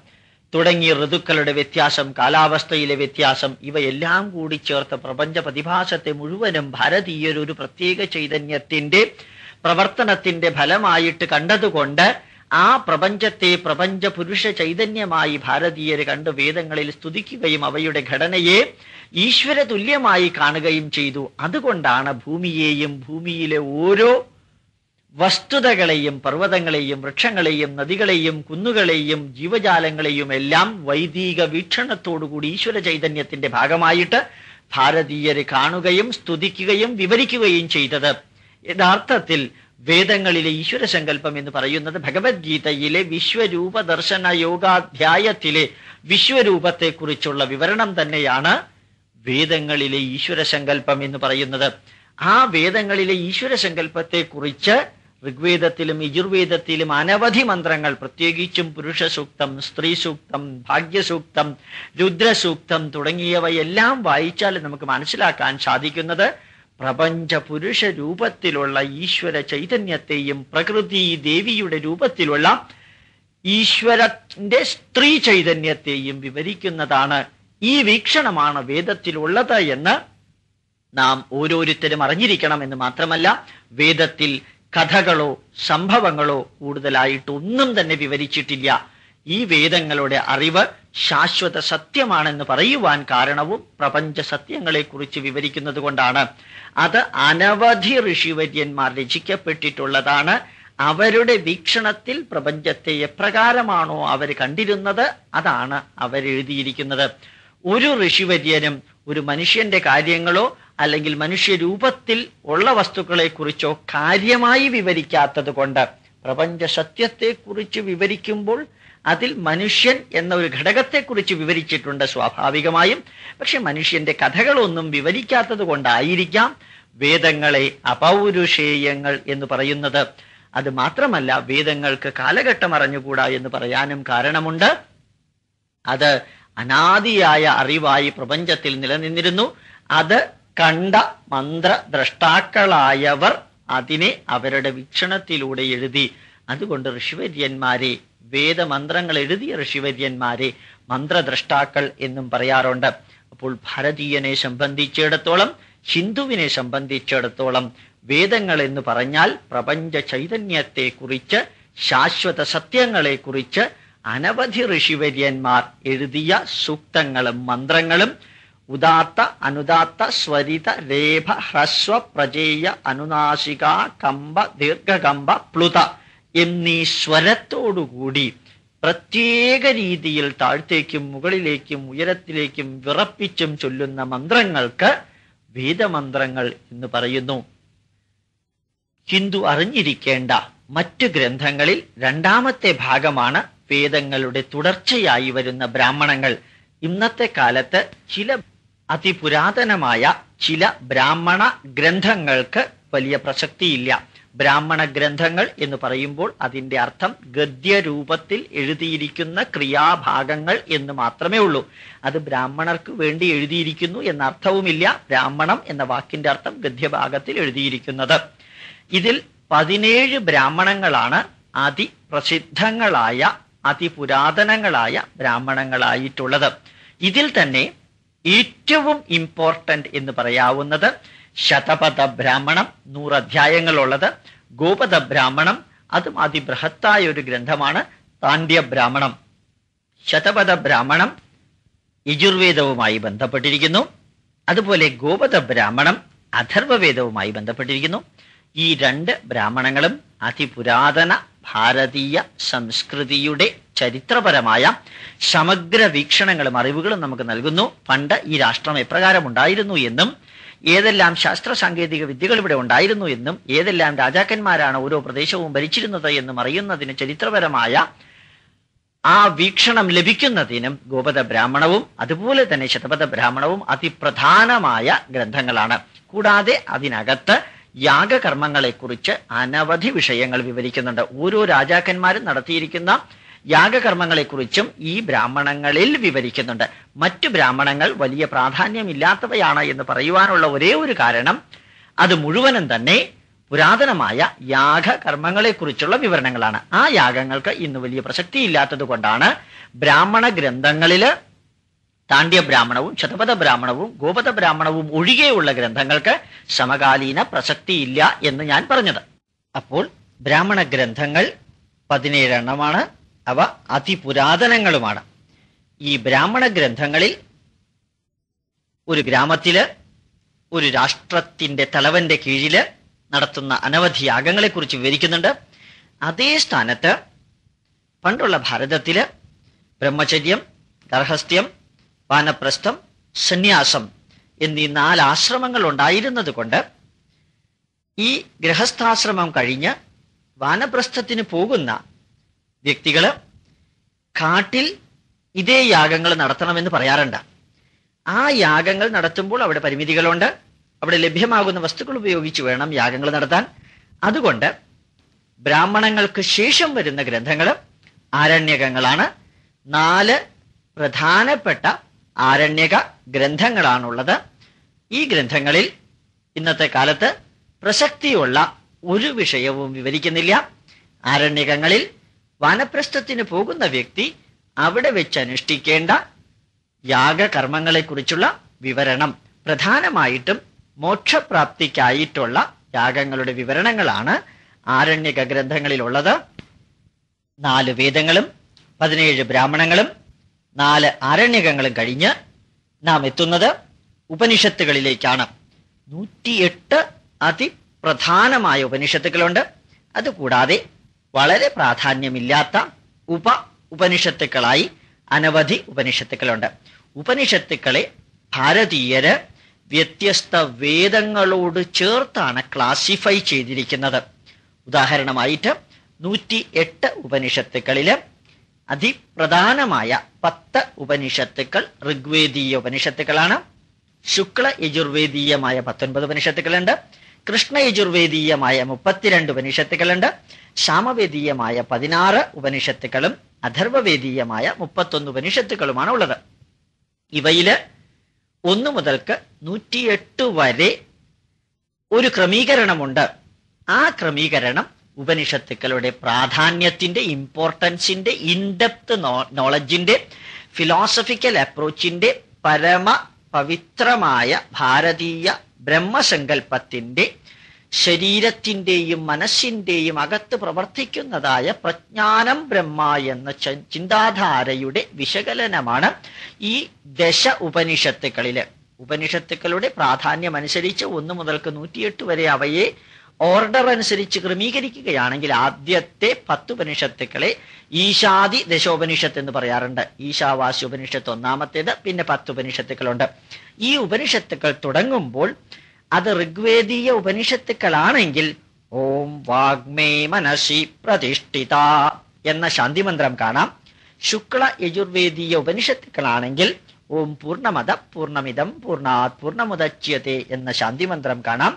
തുടങ്ങിയ ഋതുക്കളുടെ വ്യത്യാസം, കാലാവസ്ഥയിലെ വ്യത്യാസം, ഇവയെല്ലാം കൂടി ചേർത്ത് പ്രപഞ്ച പ്രതിഭാസത്തെ മുഴുവനും ഭാരതീയർ ഒരു പ്രത്യേക ചൈതന്യത്തിന്റെ പ്രവർത്തനത്തിന്റെ ഫലമായിട്ട് കണ്ടതുകൊണ്ട് ആ പ്രപഞ്ചത്തെ പ്രപഞ്ച പുരുഷ ചൈതന്യമായി ഭാരതീയർ കണ്ട് വേദങ്ങളിൽ സ്തുതിക്കുകയും അവയുടെ ഘടനയെ ഈശ്വര തുല്യമായി കാണുകയും ചെയ്തു. അതുകൊണ്ടാണ് ഭൂമിയെയും ഭൂമിയിലെ ഓരോ വസ്തുതകളെയും, പർവ്വതങ്ങളെയും, വൃക്ഷങ്ങളെയും, നദികളെയും, കുന്നുകളെയും, ജീവജാലങ്ങളെയും എല്ലാം വൈദിക വീക്ഷണത്തോടുകൂടി ഈശ്വര ചൈതന്യത്തിന്റെ ഭാഗമായിട്ട് ഭാരതീയര് കാണുകയും സ്തുതിക്കുകയും വിവരിക്കുകയും ചെയ്തത്. യഥാർത്ഥത്തിൽ വേദങ്ങളിലെ ഈശ്വര സങ്കല്പം എന്ന് പറയുന്നത് ഭഗവത്ഗീതയിലെ വിശ്വരൂപ ദർശന യോഗാധ്യായത്തിലെ വിശ്വരൂപത്തെക്കുറിച്ചുള്ള വിവരണം തന്നെയാണ് വേദങ്ങളിലെ ഈശ്വര സങ്കല്പം എന്ന് പറയുന്നത്. ആ വേദങ്ങളിലെ ഈശ്വര സങ്കല്പത്തെക്കുറിച്ച് ഋഗ്വേദത്തിലും യജുർവേദത്തിലും അനവധി മന്ത്രങ്ങൾ, പ്രത്യേകിച്ചും പുരുഷ സൂക്തം, സ്ത്രീ സൂക്തം, ഭാഗ്യസൂക്തം, രുദ്രസൂക്തം തുടങ്ങിയവയെല്ലാം വായിച്ചാൽ നമുക്ക് മനസ്സിലാക്കാൻ സാധിക്കുന്നത് പ്രപഞ്ച പുരുഷ രൂപത്തിലുള്ള ഈശ്വര ചൈതന്യത്തെയും പ്രകൃതി ദേവിയുടെ രൂപത്തിലുള്ള ഈശ്വരന്റെ സ്ത്രീ ചൈതന്യത്തെയും വിവരിക്കുന്നതാണ്. ഈ വീക്ഷണമാണ് വേദത്തിലുള്ളത് എന്ന് നാം ഓരോരുത്തരും അറിഞ്ഞിരിക്കണം. എന്ന് മാത്രമല്ല, വേദത്തിൽ കഥകളോ സംഭവങ്ങളോ കൂടുതലായിട്ടൊന്നും തന്നെ വിവരിച്ചിട്ടില്ല. ഈ വേദങ്ങളുടെ അറിവ് ശാശ്വത സത്യമാണെന്ന് പറയുവാൻ കാരണവും പ്രപഞ്ച സത്യങ്ങളെക്കുറിച്ച് വിവരിക്കുന്നത് കൊണ്ടാണ്. അത് അനവധി ഋഷിവര്യന്മാർ രചിക്കപ്പെട്ടിട്ടുള്ളതാണ്. അവരുടെ വീക്ഷണത്തിൽ പ്രപഞ്ചത്തെ എപ്രകാരമാണോ അവർ കണ്ടിരുന്നത് അതാണ് അവരെഴുതിയിരിക്കുന്നത്. ഒരു ഋഷിവര്യനും ഒരു മനുഷ്യന്റെ കാര്യങ്ങളോ അല്ലെങ്കിൽ മനുഷ്യരൂപത്തിൽ ഉള്ള വസ്തുക്കളെക്കുറിച്ചോ കാര്യമായി വിവരിക്കാത്തത് കൊണ്ട് പ്രപഞ്ച സത്യത്തെക്കുറിച്ച് വിവരിക്കുമ്പോൾ അതിൽ മനുഷ്യൻ എന്ന ഒരു ഘടകത്തെക്കുറിച്ച് വിവരിച്ചിട്ടുണ്ട് സ്വാഭാവികമായും. പക്ഷെ മനുഷ്യന്റെ കഥകളൊന്നും വിവരിക്കാത്തത് കൊണ്ടായിരിക്കാം വേദങ്ങളെ അപൗരുഷേയങ്ങൾ എന്ന് പറയുന്നത്. അത് മാത്രമല്ല, വേദങ്ങൾക്ക് കാലഘട്ടം അറിഞ്ഞുകൂടാ എന്ന് പറയാനും കാരണമുണ്ട്. അത് അനാദിയായ അറിവായി പ്രപഞ്ചത്തിൽ നിലനിന്നിരുന്നു. അത് കണ്ട മന്ത്രദ്രഷ്ടാക്കളായവർ അതിനെ അവരുടെ വീക്ഷണത്തിലൂടെ എഴുതി. അതുകൊണ്ട് ഋഷിവര്യന്മാരെ, വേദമന്ത്രങ്ങൾ എഴുതിയ ഋഷിവര്യന്മാരെ മന്ത്രദ്രഷ്ടാക്കൾ എന്നും പറയാറുണ്ട്. അപ്പോൾ ഭാരതീയനെ സംബന്ധിച്ചിടത്തോളം, ഹിന്ദുവിനെ സംബന്ധിച്ചിടത്തോളം വേദങ്ങൾ എന്ന് പറഞ്ഞാൽ പ്രപഞ്ച ചൈതന്യത്തെക്കുറിച്ച്, ശാശ്വത സത്യങ്ങളെക്കുറിച്ച് അനവധി ഋഷിവര്യന്മാർ എഴുതിയ സൂക്തങ്ങളും മന്ത്രങ്ങളും ഉദാത്ത അനുദാത്ത സ്വരിത രേഭ ഹ്രസ്വ പ്രജേയ അനുനാസിക കമ്പ ദീർഘകമ്പ പ്ലുത എന്നീ സ്വരത്തോടുകൂടി പ്രത്യേക രീതിയിൽ താഴ്ത്തേക്കും മുകളിലേക്കും ഉയരത്തിലേക്കും വിറപ്പിച്ചും ചൊല്ലുന്ന മന്ത്രങ്ങൾക്ക് വേദമന്ത്രങ്ങൾ എന്ന് പറയുന്നു. ഹിന്ദു അറിഞ്ഞിരിക്കേണ്ട മറ്റു ഗ്രന്ഥങ്ങളിൽ രണ്ടാമത്തെ ഭാഗമാണ് വേദങ്ങളുടെ തുടർച്ചയായി വരുന്ന ബ്രാഹ്മണങ്ങൾ. ഇന്നത്തെ കാലത്ത് ചില അതിപുരാതനമായ ചില ബ്രാഹ്മണ ഗ്രന്ഥങ്ങൾക്ക് വലിയ പ്രസക്തിയില്ല. ബ്രാഹ്മണ ഗ്രന്ഥങ്ങൾ എന്ന് പറയുമ്പോൾ അതിൻ്റെ അർത്ഥം ഗദ്യരൂപത്തിൽ എഴുതിയിരിക്കുന്ന ക്രിയാഭാഗങ്ങൾ എന്ന് മാത്രമേ ഉള്ളൂ. അത് ബ്രാഹ്മണർക്ക് വേണ്ടി എഴുതിയിരിക്കുന്നു എന്ന അർത്ഥവുമില്ല. ബ്രാഹ്മണം എന്ന വാക്കിന്റെ അർത്ഥം ഗദ്യഭാഗത്തിൽ എഴുതിയിരിക്കുന്നത്. ഇതിൽ 17 ബ്രാഹ്മണങ്ങളാണ് അതിപ്രസിദ്ധങ്ങളായ അതിപുരാതനങ്ങളായ ബ്രാഹ്മണങ്ങളായിട്ടുള്ളത്. ഇതിൽ തന്നെ ഏറ്റവും ഇമ്പോർട്ടന്റ് എന്ന് പറയാവുന്നത് ശതപഥ ബ്രാഹ്മണം, 100 അധ്യായങ്ങളുള്ളത്. ഗോപദ ബ്രാഹ്മണം, അതും അതിബൃഹത്തായ ഒരു ഗ്രന്ഥമാണ്. താണ്ഡ്യ ബ്രാഹ്മണം. ശതപഥ ബ്രാഹ്മണം യജുർവേദവുമായി ബന്ധപ്പെട്ടിരിക്കുന്നു. അതുപോലെ ഗോപദ ബ്രാഹ്മണം അഥർവവേദവുമായി ബന്ധപ്പെട്ടിരിക്കുന്നു. ഈ 2 ബ്രാഹ്മണങ്ങളും അതിപുരാതന ഭാരതീയ സംസ്കൃതിയുടെ ചരിത്രപരമായ സമഗ്ര വീക്ഷണങ്ങളും അറിവുകളും നമുക്ക് നൽകുന്നു. പണ്ട് ഈ രാഷ്ട്രം എപ്രകാരം ഉണ്ടായിരുന്നു എന്നും, ഏതെല്ലാം ശാസ്ത്ര സാങ്കേതിക വിദ്യകൾ ഇവിടെ ഉണ്ടായിരുന്നു എന്നും, ഏതെല്ലാം രാജാക്കന്മാരാണ് ഓരോ പ്രദേശവും ഭരിച്ചിരുന്നത് എന്നും അറിയുന്നതിന് ചരിത്രപരമായ ആ വീക്ഷണം ലഭിക്കുന്നതിനും ഗോപദ ബ്രാഹ്മണവും അതുപോലെ തന്നെ ശതപഥ ബ്രാഹ്മണവും അതിപ്രധാനമായ ഗ്രന്ഥങ്ങളാണ്. കൂടാതെ അതിനകത്ത് യാഗകർമ്മങ്ങളെക്കുറിച്ച് അനവധി വിഷയങ്ങൾ വിവരിക്കുന്നുണ്ട്. ഓരോ രാജാക്കന്മാരും നടത്തിയിരിക്കുന്ന യാഗകർമ്മങ്ങളെക്കുറിച്ചും ഈ ബ്രാഹ്മണങ്ങളിൽ വിവരിക്കുന്നുണ്ട്. മറ്റു ബ്രാഹ്മണങ്ങൾ വലിയ പ്രാധാന്യമില്ലാത്തവയാണ് എന്ന് പറയുവാനുള്ള ഒരേ ഒരു കാരണം അത് മുഴുവനും തന്നെ പുരാതനമായ യാഗകർമ്മങ്ങളെക്കുറിച്ചുള്ള വിവരണങ്ങളാണ്. ആ യാഗങ്ങൾക്ക് ഇന്ന് വലിയ പ്രസക്തിയില്ലാത്തത് കൊണ്ടാണ് ബ്രാഹ്മണ ഗ്രന്ഥങ്ങളില് താണ്ഡ്യ ബ്രാഹ്മണവും ശതപഥ ബ്രാഹ്മണവും ഗോപദ ബ്രാഹ്മണവും ഒഴികെയുള്ള ഗ്രന്ഥങ്ങൾക്ക് സമകാലീന പ്രസക്തിയില്ല എന്ന് ഞാൻ പറഞ്ഞത്. അപ്പോൾ ബ്രാഹ്മണ ഗ്രന്ഥങ്ങൾ 17 എണ്ണമാണ്. അവ അതിപുരാതനങ്ങളുമാണ്. ഈ ബ്രാഹ്മണ ഗ്രന്ഥങ്ങളിൽ ഒരു ഗ്രാമത്തില് ഒരു രാഷ്ട്രത്തിന്റെ തലവന്റെ കീഴില് നടത്തുന്ന അനവധി യാഗങ്ങളെക്കുറിച്ച് വിവരിക്കുന്നുണ്ട്. അതേ സ്ഥാനത്ത് പണ്ടുള്ള ഭാരതത്തില് ബ്രഹ്മചര്യം, ഗർഹസ്ഥ്യം, വാനപ്രസ്ഥം, സന്യാസം എന്നീ 4 ആശ്രമങ്ങൾ ഉണ്ടായിരുന്നത് കൊണ്ട് ഈ ഗൃഹസ്ഥാശ്രമം കഴിഞ്ഞ് വാനപ്രസ്ഥത്തിന് പോകുന്ന വ്യക്തികള് കാട്ടിൽ ഇതേ യാഗങ്ങൾ നടത്തണമെന്ന് പറയാറുണ്ട്. ആ യാഗങ്ങൾ നടത്തുമ്പോൾ അവിടെ പരിമിതികളുണ്ട്. അവിടെ ലഭ്യമാകുന്ന വസ്തുക്കൾ ഉപയോഗിച്ച് വേണം യാഗങ്ങൾ നടത്താൻ. അതുകൊണ്ട് ബ്രാഹ്മണങ്ങൾക്ക് ശേഷം വരുന്ന ഗ്രന്ഥങ്ങൾ ആരണ്യകങ്ങളാണ്. 4 പ്രധാനപ്പെട്ട ആരണ്യക ഗ്രന്ഥങ്ങളാണുള്ളത്. ഈ ഗ്രന്ഥങ്ങളിൽ ഇന്നത്തെ കാലത്ത് പ്രസക്തിയുള്ള ഒരു വിഷയവും വിവരിക്കുന്നില്ല. ആരണ്യകങ്ങളിൽ വാനപ്രസ്ഥത്തിന് പോകുന്ന വ്യക്തി അവിടെ വെച്ച് അനുഷ്ഠിക്കേണ്ട യാഗകർമ്മങ്ങളെക്കുറിച്ചുള്ള വിവരണം, പ്രധാനമായിട്ടും മോക്ഷപ്രാപ്തിക്കായിട്ടുള്ള യാഗങ്ങളുടെ വിവരണങ്ങളാണ് ആരണ്യക ഗ്രന്ഥങ്ങളിലുള്ളത്. 4 വേദങ്ങളും 17 ബ്രാഹ്മണങ്ങളും 4 ആരണ്യകങ്ങളും കഴിഞ്ഞ് നാം എത്തുന്നത് ഉപനിഷത്തുകളിലേക്കാണ്. 108 അതിപ്രധാനമായ ഉപനിഷത്തുക്കളുണ്ട്. അതുകൂടാതെ വളരെ പ്രാധാന്യമില്ലാത്ത ഉപനിഷത്തുക്കളായി അനവധി ഉപനിഷത്തുക്കളുണ്ട്. ഉപനിഷത്തുക്കളെ ഭാരതീയര് വ്യത്യസ്ത വേദങ്ങളോട് ചേർത്താണ് ക്ലാസിഫൈ ചെയ്തിരിക്കുന്നത്. ഉദാഹരണമായിട്ട് 108 ഉപനിഷത്തുക്കളില് അതിപ്രധാനമായ 10 ഉപനിഷത്തുക്കൾ ഋഗ്വേദീയ ഉപനിഷത്തുക്കളാണ്. ശുക്ല യജുർവേദീയമായ 19 ഉപനിഷത്തുക്കളുണ്ട്. കൃഷ്ണ യജുർവേദീയമായ 32 ഉപനിഷത്തുക്കളുണ്ട്. സാമവേദീയമായ 16 ഉപനിഷത്തുക്കളും അഥർവവേദീയമായ 31 ഉപനിഷത്തുക്കളുമാണ് ഉള്ളത്. ഇവയില് 1 മുതൽക്ക് 108 വരെ ഒരു ക്രമീകരണമുണ്ട്. ആ ക്രമീകരണം ഉപനിഷത്തുക്കളുടെ പ്രാധാന്യത്തിന്റെ, ഇമ്പോർട്ടൻസിന്റെ, ഇൻഡെപ്ത് നോളജിന്റെ, ഫിലോസഫിക്കൽ അപ്രോച്ചിന്റെ, പരമ പവിത്രമായ ഭാരതീയ ബ്രഹ്മസങ്കല്പത്തിന്റെ, ശരീരത്തിന്റെയും മനസ്സിന്റെയും അകത്ത് പ്രവർത്തിക്കുന്നതായ പ്രജ്ഞാനം ബ്രഹ്മ എന്ന ചിന്താധാരയുടെ വിശകലനമാണ് ഈ ഉപനിഷത്തുക്കളില്. ഉപനിഷത്തുക്കളുടെ പ്രാധാന്യം അനുസരിച്ച് 1 മുതൽക്ക് 108 വരെ അവയെ ഓർഡർ അനുസരിച്ച് ക്രമീകരിക്കുകയാണെങ്കിൽ ആദ്യത്തെ 10 ഉപനിഷത്തുക്കളെ ഈശാദി ദശോപനിഷത്ത് എന്ന് പറയാറുണ്ട്. ഈശാവാസ്യ ഉപനിഷത്ത് ഒന്നാമത്തേത്, പിന്നെ 10 ഉപനിഷത്തുക്കളുണ്ട്. ഈ ഉപനിഷത്തുക്കൾ തുടങ്ങുമ്പോൾ അത് ഋഗ്വേദീയ ഉപനിഷത്തുക്കളാണെങ്കിൽ ഓം വാഗ്മേ മനസി പ്രതിഷ്ഠിത എന്ന ശാന്തിമന്ത്രം കാണാം. ശുക്ല യജുർവേദീയ ഉപനിഷത്തുക്കളാണെങ്കിൽ ഓം പൂർണ്ണമദ പൂർണ്ണമിദം പൂർണ്ണാത് പൂർണ്ണമുദച്യത്തെ എന്ന ശാന്തിമന്ത്രം കാണാം.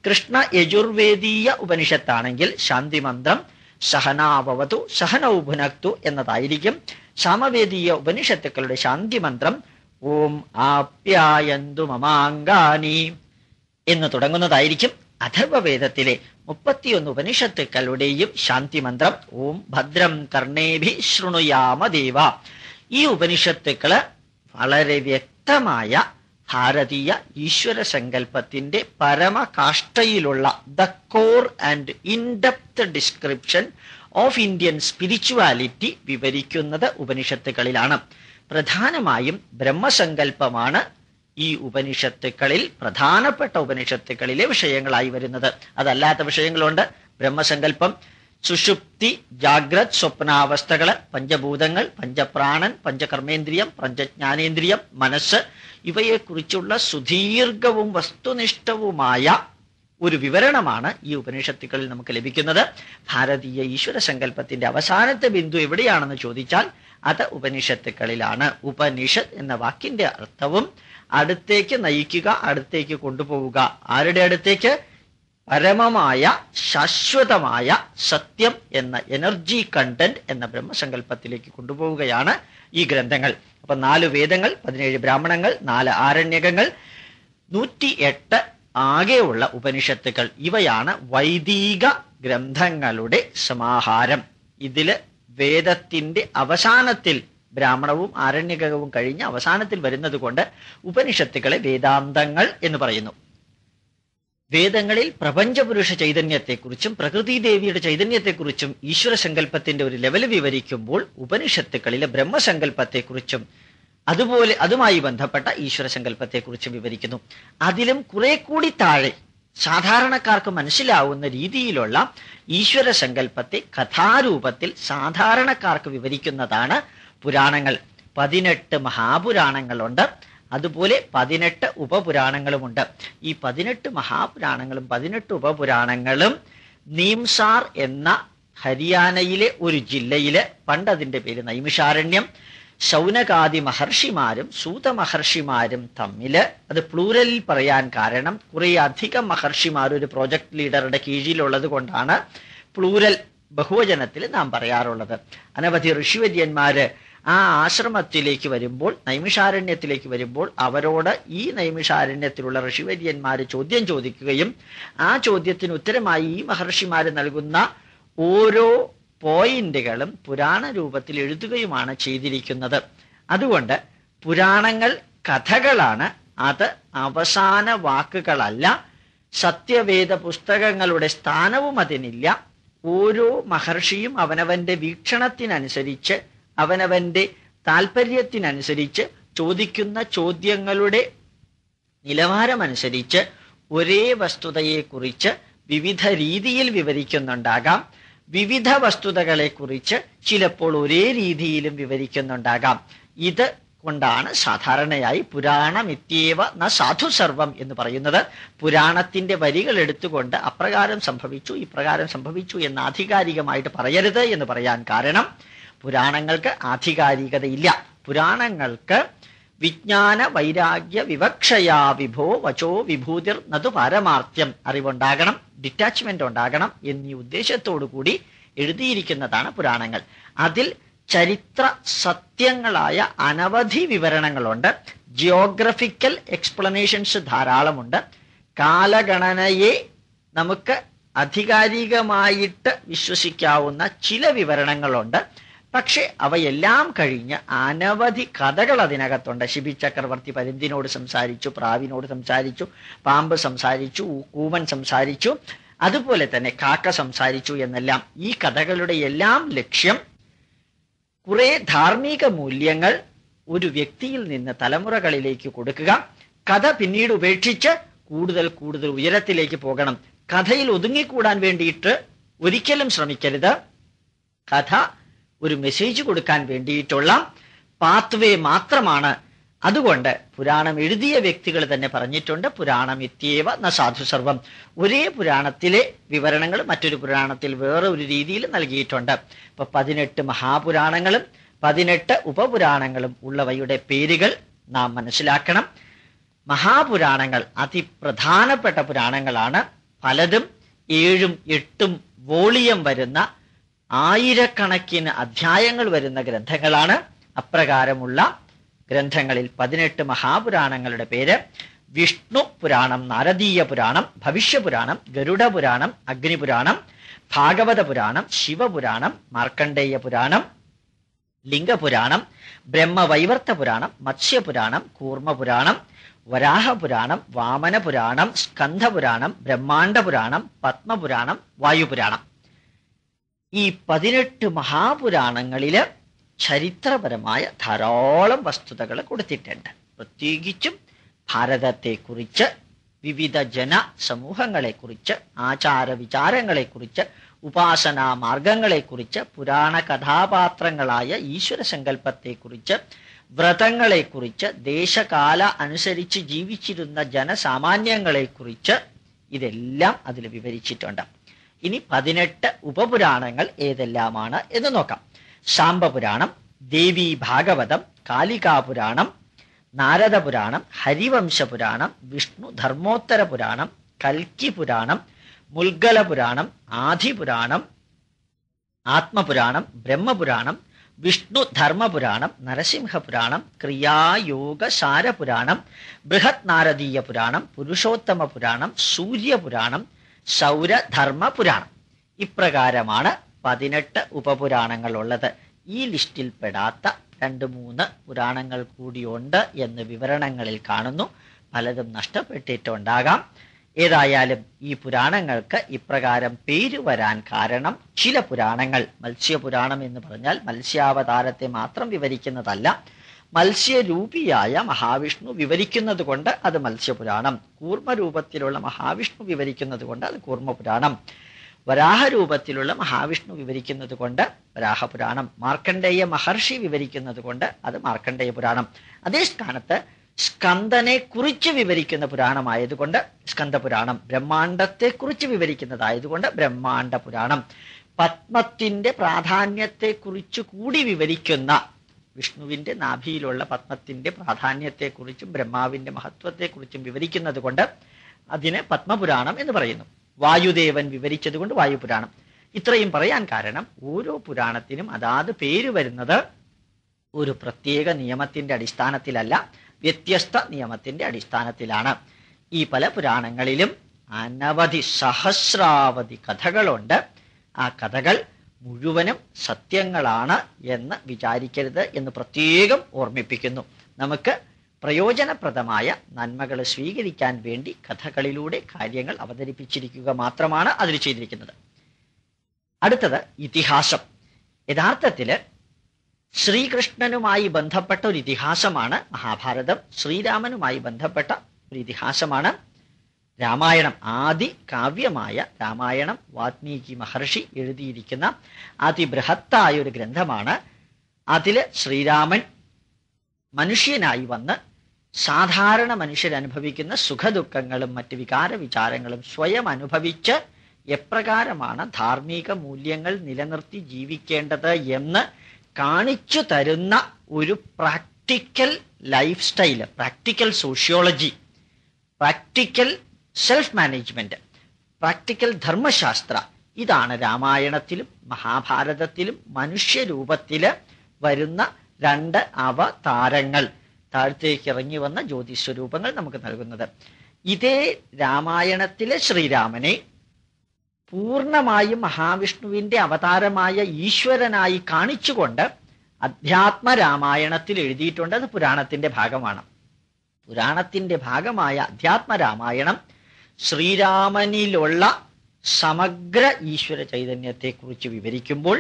കൃഷ്ണ യജുർവേദീയ ഉപനിഷത്താണെങ്കിൽ ശാന്തിമന്ത്രം സഹനാവവതു സഹനൗ ഭുനക്തു എന്നതായിരിക്കും. സാമവേദീയ ഉപനിഷത്തുക്കളുടെ ശാന്തിമന്ത്രം ഓം ആപ്യായന്തു മമാങ്കാനി എന്ന് തുടങ്ങുന്നതായിരിക്കും. അഥർവവേദത്തിലെ 31 ഉപനിഷത്തുക്കളുടെയും ശാന്തിമന്ത്രം ഓം ഭദ്രം കർണേഭി ശൃണുയാമ ദേവ. ഈ ഉപനിഷത്തുക്കള് വളരെ വ്യക്തമായ ഭാരതീയ ഈശ്വര സങ്കല്പത്തിന്റെ പരമകാഷ്ഠയിലുള്ള the core and in depth description of Indian spirituality വിവരിക്കുന്നത് ഉപനിഷത്തുക്കളിലാണ്. പ്രധാനമായും ബ്രഹ്മസങ്കല്പമാണ് ഈ ഉപനിഷത്തുക്കളിൽ പ്രധാനപ്പെട്ട ഉപനിഷത്തുക്കളിലെ വിഷയങ്ങളായി വരുന്നത്. അതല്ലാത്ത വിഷയങ്ങളുണ്ട്. ബ്രഹ്മസങ്കല്പം, സുഷുപ്തി, ജാഗ്രത്, സ്വപ്നാവസ്ഥകള്, പഞ്ചഭൂതങ്ങൾ, പഞ്ചപ്രാണൻ, പഞ്ചകർമ്മേന്ദ്രിയം, പഞ്ചജ്ഞാനേന്ദ്രിയം, മനസ്സ്, ഇവയെക്കുറിച്ചുള്ള സുദീർഘവും വസ്തുനിഷ്ഠവുമായ ഒരു വിവരണമാണ് ഈ ഉപനിഷത്തുക്കളിൽ നമുക്ക് ലഭിക്കുന്നത്. ഭാരതീയ ഈശ്വര സങ്കല്പത്തിന്റെ അവസാനത്തെ ബിന്ദു എവിടെയാണെന്ന് ചോദിച്ചാൽ അത് ഉപനിഷത്തുക്കളിലാണ്. ഉപനിഷത്ത് എന്ന വാക്കിന്റെ അർത്ഥവും അടുത്തേക്ക് നയിക്കുക, അടുത്തേക്ക് കൊണ്ടുപോവുക. ആരുടെ അടുത്തേക്ക്? പരമമായ ശാശ്വതമായ സത്യം എന്ന എനർജി കണ്ടന്റ് എന്ന ബ്രഹ്മസങ്കല്പത്തിലേക്ക് കൊണ്ടുപോവുകയാണ് ഈ ഗ്രന്ഥങ്ങൾ. അപ്പൊ 4 വേദങ്ങൾ, 17 ബ്രാഹ്മണങ്ങൾ, 4 ആരണ്യകങ്ങൾ, 108 ആകെയുള്ള ഉപനിഷത്തുക്കൾ. ഇവയാണ് വൈദിക ഗ്രന്ഥങ്ങളുടെ സമാഹാരം. ഇതില് വേദത്തിന്റെ അവസാനത്തിൽ ബ്രാഹ്മണവും ആരണ്യകവും കഴിഞ്ഞ് അവസാനത്തിൽ വരുന്നത് കൊണ്ട് ഉപനിഷത്തുക്കളെ വേദാന്തങ്ങൾ എന്ന് പറയുന്നു. വേദങ്ങളിൽ പ്രപഞ്ചപുരുഷ ചൈതന്യത്തെക്കുറിച്ചും പ്രകൃതിദേവിയുടെ ചൈതന്യത്തെക്കുറിച്ചും ഈശ്വര സങ്കല്പത്തിന്റെ ഒരു ലെവൽ വിവരിക്കുമ്പോൾ ഉപനിഷത്തുക്കളിലെ ബ്രഹ്മസങ്കല്പത്തെക്കുറിച്ചും അതുപോലെ അതുമായി ബന്ധപ്പെട്ട ഈശ്വര സങ്കല്പത്തെക്കുറിച്ചും വിവരിക്കുന്നു. അതിലും കുറെ കൂടി താഴെ സാധാരണക്കാർക്ക് മനസ്സിലാവുന്ന രീതിയിലുള്ള ഈശ്വര സങ്കല്പത്തെ കഥാരൂപത്തിൽ സാധാരണക്കാർക്ക് വിവരിക്കുന്നതാണ് പുരാണങ്ങൾ. 18 മഹാപുരാണങ്ങളുണ്ട്. അതുപോലെ 18 ഉപപുരാണങ്ങളുമുണ്ട്. ഈ 18 മഹാപുരാണങ്ങളും 18 ഉപപുരാണങ്ങളും നീംസാർ എന്ന ഹരിയാനയിലെ ഒരു ജില്ലയില്, പണ്ട് അതിന്റെ പേര് നൈമിഷാരണ്യം, ശൗനകാദി മഹർഷിമാരും സൂതമഹർഷിമാരും തമ്മില്, അത് പ്ലൂരലിൽ പറയാൻ കാരണം കുറെ അധികം മഹർഷിമാർ ഒരു പ്രോജക്ട് ലീഡറുടെ കീഴിലുള്ളത് കൊണ്ടാണ് പ്ലൂരൽ ബഹുവചനത്തിൽ നാം പറയാറുള്ളത്. അനവധി ഋഷിവര്യന്മാര് ആ ആശ്രമത്തിലേക്ക് വരുമ്പോൾ, നൈമിഷാരണ്യത്തിലേക്ക് വരുമ്പോൾ അവരോട് ഈ നൈമിഷാരണ്യത്തിലുള്ള ഋഷിവര്യന്മാർ ചോദ്യം ചോദിക്കുകയും ആ ചോദ്യത്തിന് ഉത്തരമായി ഈ മഹർഷിമാർ നൽകുന്ന ഓരോ പോയിന്റുകളും പുരാണ രൂപത്തിൽ എഴുതുകയുമാണ് ചെയ്തിരിക്കുന്നത്. അതുകൊണ്ട് പുരാണങ്ങൾ കഥകളാണ്, അത് അവസാന വാക്കുകളല്ല. സത്യവേദ പുസ്തകങ്ങളുടെ സ്ഥാനവും അതിനില്ല. ഓരോ മഹർഷിയും അവനവന്റെ വീക്ഷണത്തിനനുസരിച്ച്, അവനവന്റെ താല്പര്യത്തിനനുസരിച്ച് ചോദിക്കുന്ന ചോദ്യങ്ങളുടെ നിലവാരമനുസരിച്ച് ഒരേ വസ്തുതയെക്കുറിച്ച് വിവിധ രീതിയിൽ വിവരിക്കുന്നുണ്ടാകാം. വിവിധ വസ്തുതകളെക്കുറിച്ച് ചിലപ്പോൾ ഒരേ രീതിയിലും വിവരിക്കുന്നുണ്ടാകാം. ഇത് കൊണ്ടാണ് സാധാരണയായി പുരാണമിത്യേവ ന സാധു സർവം എന്ന് പറയുന്നത്. പുരാണത്തിന്റെ വരികൾ എടുത്തുകൊണ്ട് അപ്രകാരം സംഭവിച്ചു, ഇപ്രകാരം സംഭവിച്ചു എന്ന് ആധികാരികമായിട്ട് പറയരുത് എന്ന് പറയാൻ കാരണം, പുരാണങ്ങൾക്ക് ആധികാരികതയില്ല. പുരാണങ്ങൾക്ക് വിജ്ഞാന വൈരാഗ്യ വിവക്ഷയാ വിഭോ വചോ വിഭൂതിർ നതു പാരമാർത്ഥ്യം, അറിവുണ്ടാകണം, ഡിറ്റാച്ച്മെന്റ് ഉണ്ടാകണം എന്നീ ഉദ്ദേശത്തോടു കൂടി എഴുതിയിരിക്കുന്നതാണ് പുരാണങ്ങൾ. അതിൽ ചരിത്ര സത്യങ്ങളായ അനവധി വിവരണങ്ങളുണ്ട്. ജിയോഗ്രഫിക്കൽ എക്സ്പ്ലനേഷൻസ് ധാരാളമുണ്ട്. കാലഗണനയെ നമുക്ക് ആധികാരികമായിട്ട് വിശ്വസിക്കാവുന്ന ചില വിവരണങ്ങളുണ്ട്. പക്ഷെ അവയെല്ലാം കഴിഞ്ഞ് അനവധി കഥകൾ അതിനകത്തുണ്ട്. ശിബി ചക്രവർത്തി പരുന്തിനോട് സംസാരിച്ചു, പ്രാവിനോട് സംസാരിച്ചു, പാമ്പ് സംസാരിച്ചു, കൂവൻ സംസാരിച്ചു, അതുപോലെ തന്നെ കാക്ക സംസാരിച്ചു എന്നെല്ലാം. ഈ കഥകളുടെ എല്ലാം ലക്ഷ്യം കുറെ ധാർമ്മിക മൂല്യങ്ങൾ ഒരു വ്യക്തിയിൽ നിന്ന് തലമുറകളിലേക്ക് കൊടുക്കുക. കഥ പിന്നീട് ഉപേക്ഷിച്ച് കൂടുതൽ കൂടുതൽ ഉയരത്തിലേക്ക് പോകണം. കഥയിൽ ഒതുങ്ങിക്കൂടാൻ വേണ്ടിയിട്ട് ഒരിക്കലും ശ്രമിക്കരുത്. കഥ ഒരു മെസ്സേജ് കൊടുക്കാൻ വേണ്ടിയിട്ടുള്ള പാത്വേ മാത്രമാണ്. അതുകൊണ്ട് പുരാണം എഴുതിയ വ്യക്തികൾ തന്നെ പറഞ്ഞിട്ടുണ്ട്, പുരാണമിത്യേവ ന സാധു സർവം. ഒരേ പുരാണത്തിലെ വിവരണങ്ങൾ മറ്റൊരു പുരാണത്തിൽ വേറെ ഒരു രീതിയിൽ നൽകിയിട്ടുണ്ട്. ഇപ്പൊ 18 മഹാപുരാണങ്ങളും 18 ഉപപുരാണങ്ങളും ഉള്ളവയുടെ പേരുകൾ നാം മനസ്സിലാക്കണം. മഹാപുരാണങ്ങൾ അതിപ്രധാനപ്പെട്ട പുരാണങ്ങളാണ്. പലതും 7ഉം 8ഉം വോളിയം വരുന്ന, ആയിരക്കണക്കിന് അധ്യായങ്ങൾ വരുന്ന ഗ്രന്ഥങ്ങളാണ്. അപ്രകാരമുള്ള ഗ്രന്ഥങ്ങളിൽ 18 മഹാപുരാണങ്ങളുടെ പേര്: വിഷ്ണു പുരാണം, നാരദീയ പുരാണം, ഭവിഷ്യപുരാണം, ഗരുഡ പുരാണം, അഗ്നിപുരാണം, ഭാഗവത പുരാണം, ശിവപുരാണം, മാർക്കണ്ഡേയ പുരാണം, ലിംഗപുരാണം, ബ്രഹ്മവൈവർത്ത പുരാണം, മത്സ്യപുരാണം, കൂർമ്മപുരാണം, വരാഹപുരാണം, വാമനപുരാണം, സ്കന്ധപുരാണം, ബ്രഹ്മാണ്ഡപുരാണം, പത്മപുരാണം, വായുപുരാണം. ഈ 18 മഹാപുരാണങ്ങളില് ചരിത്രപരമായ ധാരാളം വസ്തുതകൾ കൊടുത്തിട്ടുണ്ട്. പ്രത്യേകിച്ചും ഭാരതത്തെക്കുറിച്ച്, വിവിധ ജനസമൂഹങ്ങളെക്കുറിച്ച്, ആചാരവിചാരങ്ങളെക്കുറിച്ച്, ഉപാസനാ മാർഗങ്ങളെക്കുറിച്ച്, പുരാണ കഥാപാത്രങ്ങളായ ഈശ്വര സങ്കല്പത്തെക്കുറിച്ച്, വ്രതങ്ങളെക്കുറിച്ച്, ദേശകാല അനുസരിച്ച് ജീവിച്ചിരുന്ന ജനസാമാന്യങ്ങളെക്കുറിച്ച് ഇതെല്ലാം അതിൽ വിവരിച്ചിട്ടുണ്ട്. ഇനി 18 ഉപപുരാണങ്ങൾ ഏതെല്ലാമാണ് എന്ന് നോക്കാം. സാംബപുരാണം, ദേവി ഭാഗവതം, കാലികാപുരാണം, നാരദപുരാണം, ഹരിവംശപുരാണം, വിഷ്ണു ധർമ്മോത്തര പുരാണം, കൽക്കി പുരാണം, മുൽഗലപുരാണം, ആദിപുരാണം, ആത്മപുരാണം, ബ്രഹ്മപുരാണം, വിഷ്ണു ധർമ്മപുരാണം, നരസിംഹപുരാണം, ക്രിയായോഗസാരപുരാണം, ബൃഹത് നാരദീയ പുരാണം, പുരുഷോത്തമ പുരാണം, സൂര്യപുരാണം, സൗരധർമ്മ പുരാണം. ഇപ്രകാരമാണ് 18 ഉപപുരാണങ്ങൾ ഉള്ളത്. ഈ ലിസ്റ്റിൽ പെടാത്ത 2-3 പുരാണങ്ങൾ കൂടിയുണ്ട് എന്ന് വിവരണങ്ങളിൽ കാണുന്നു. പലതും നഷ്ടപ്പെട്ടിട്ടുണ്ടാകാം. ഏതായാലും ഈ പുരാണങ്ങൾക്ക് ഇപ്രകാരം പേര് വരാൻ കാരണം, ചില പുരാണങ്ങൾ, മത്സ്യപുരാണം എന്ന് പറഞ്ഞാൽ മത്സ്യാവതാരത്തെ മാത്രം വിവരിക്കുന്നതല്ല, മത്സ്യരൂപിയായ മഹാവിഷ്ണു വിവരിക്കുന്നത് കൊണ്ട് അത് മത്സ്യപുരാണം, കൂർമ്മരൂപത്തിലുള്ള മഹാവിഷ്ണു വിവരിക്കുന്നത് കൊണ്ട് അത് കൂർമ്മപുരാണം, വരാഹരൂപത്തിലുള്ള മഹാവിഷ്ണു വിവരിക്കുന്നത് കൊണ്ട് വരാഹപുരാണം, മാർക്കണ്ഡേയ മഹർഷി വിവരിക്കുന്നത് കൊണ്ട് അത് മാർക്കണ്ഡേയ പുരാണം. അതേ സ്ഥാനത്ത് സ്കന്ദനെ കുറിച്ച് വിവരിക്കുന്ന പുരാണമായതുകൊണ്ട് സ്കന്ദപുരാണം, ബ്രഹ്മാണ്ടത്തെക്കുറിച്ച് വിവരിക്കുന്നതായതുകൊണ്ട് ബ്രഹ്മാണ്ഡ പുരാണം, പത്മത്തിന്റെ പ്രാധാന്യത്തെക്കുറിച്ച് കൂടി വിവരിക്കുന്ന, വിഷ്ണുവിന്റെ നാഭിയിലുള്ള പത്മത്തിന്റെ പ്രാധാന്യത്തെക്കുറിച്ചും ബ്രഹ്മാവിന്റെ മഹത്വത്തെക്കുറിച്ചും വിവരിക്കുന്നത് കൊണ്ട് അതിന് പത്മപുരാണം എന്ന് പറയുന്നു. വായുദേവൻ വിവരിച്ചത് കൊണ്ട് വായുപുരാണം. ഇത്രയും പറയാൻ കാരണം, ഓരോ പുരാണത്തിനും അതാത് പേര് വരുന്നത് ഒരു പ്രത്യേക നിയമത്തിന്റെ അടിസ്ഥാനത്തിലല്ല, വ്യത്യസ്ത നിയമത്തിന്റെ അടിസ്ഥാനത്തിലാണ്. ഈ പല പുരാണങ്ങളിലും അനവധി സഹസ്രാവധി കഥകളുണ്ട്. ആ കഥകൾ മുഴുവനും സത്യങ്ങളാണ് എന്ന് വിചാരിക്കരുത് എന്ന് പ്രത്യേകം ഓർമ്മിപ്പിക്കുന്നു. നമുക്ക് പ്രയോജനപ്രദമായ നന്മകൾ സ്വീകരിക്കാൻ വേണ്ടി കഥകളിലൂടെ കാര്യങ്ങൾ അവതരിപ്പിച്ചിരിക്കുക മാത്രമാണ് അതിൽ ചെയ്തിരിക്കുന്നത്. അടുത്തത് ഇതിഹാസം. യഥാർത്ഥത്തില് ശ്രീകൃഷ്ണനുമായി ബന്ധപ്പെട്ട ഒരു ഇതിഹാസമാണ് മഹാഭാരതം. ശ്രീരാമനുമായി ബന്ധപ്പെട്ട ഒരു ഇതിഹാസമാണ് രാമായണം. ആദി കാവ്യമായ രാമായണം വാൽമീകി മഹർഷി എഴുതിയിരിക്കുന്ന അതിബൃഹത്തായ ഒരു ഗ്രന്ഥമാണ്. അതില് ശ്രീരാമൻ മനുഷ്യനായി വന്ന് സാധാരണ മനുഷ്യരനുഭവിക്കുന്ന സുഖദുഃഖങ്ങളും മറ്റ് വികാര വിചാരങ്ങളും സ്വയം അനുഭവിച്ച് എപ്രകാരമാണ് ധാർമ്മിക മൂല്യങ്ങൾ നിലനിർത്തി ജീവിക്കേണ്ടത് എന്ന് കാണിച്ചു തരുന്ന ഒരു practical life style, practical sociology, practical self management, practical ധർമ്മശാസ്ത്ര, ഇതാണ് രാമായണത്തിലും മഹാഭാരതത്തിലും മനുഷ്യരൂപത്തില് വരുന്ന രണ്ട് അവതാരങ്ങൾ, താഴത്തേക്ക് ഇറങ്ങി വന്ന ജ്യോതിസ്വരൂപങ്ങൾ നമുക്ക് നൽകുന്നത്. ഇതേ രാമായണത്തിലെ ശ്രീരാമനെ പൂർണ്ണമായും മഹാവിഷ്ണുവിന്റെ അവതാരമായ ഈശ്വരനായി കാണിച്ചുകൊണ്ട് അധ്യാത്മ രാമായണത്തിൽ എഴുതിയിട്ടുണ്ട്. അത് പുരാണത്തിന്റെ ഭാഗമാണ്. പുരാണത്തിന്റെ ഭാഗമായ അധ്യാത്മ രാമായണം ശ്രീരാമനിലുള്ള സമഗ്ര ഈശ്വര ചൈതന്യത്തെക്കുറിച്ച് വിവരിക്കുമ്പോൾ,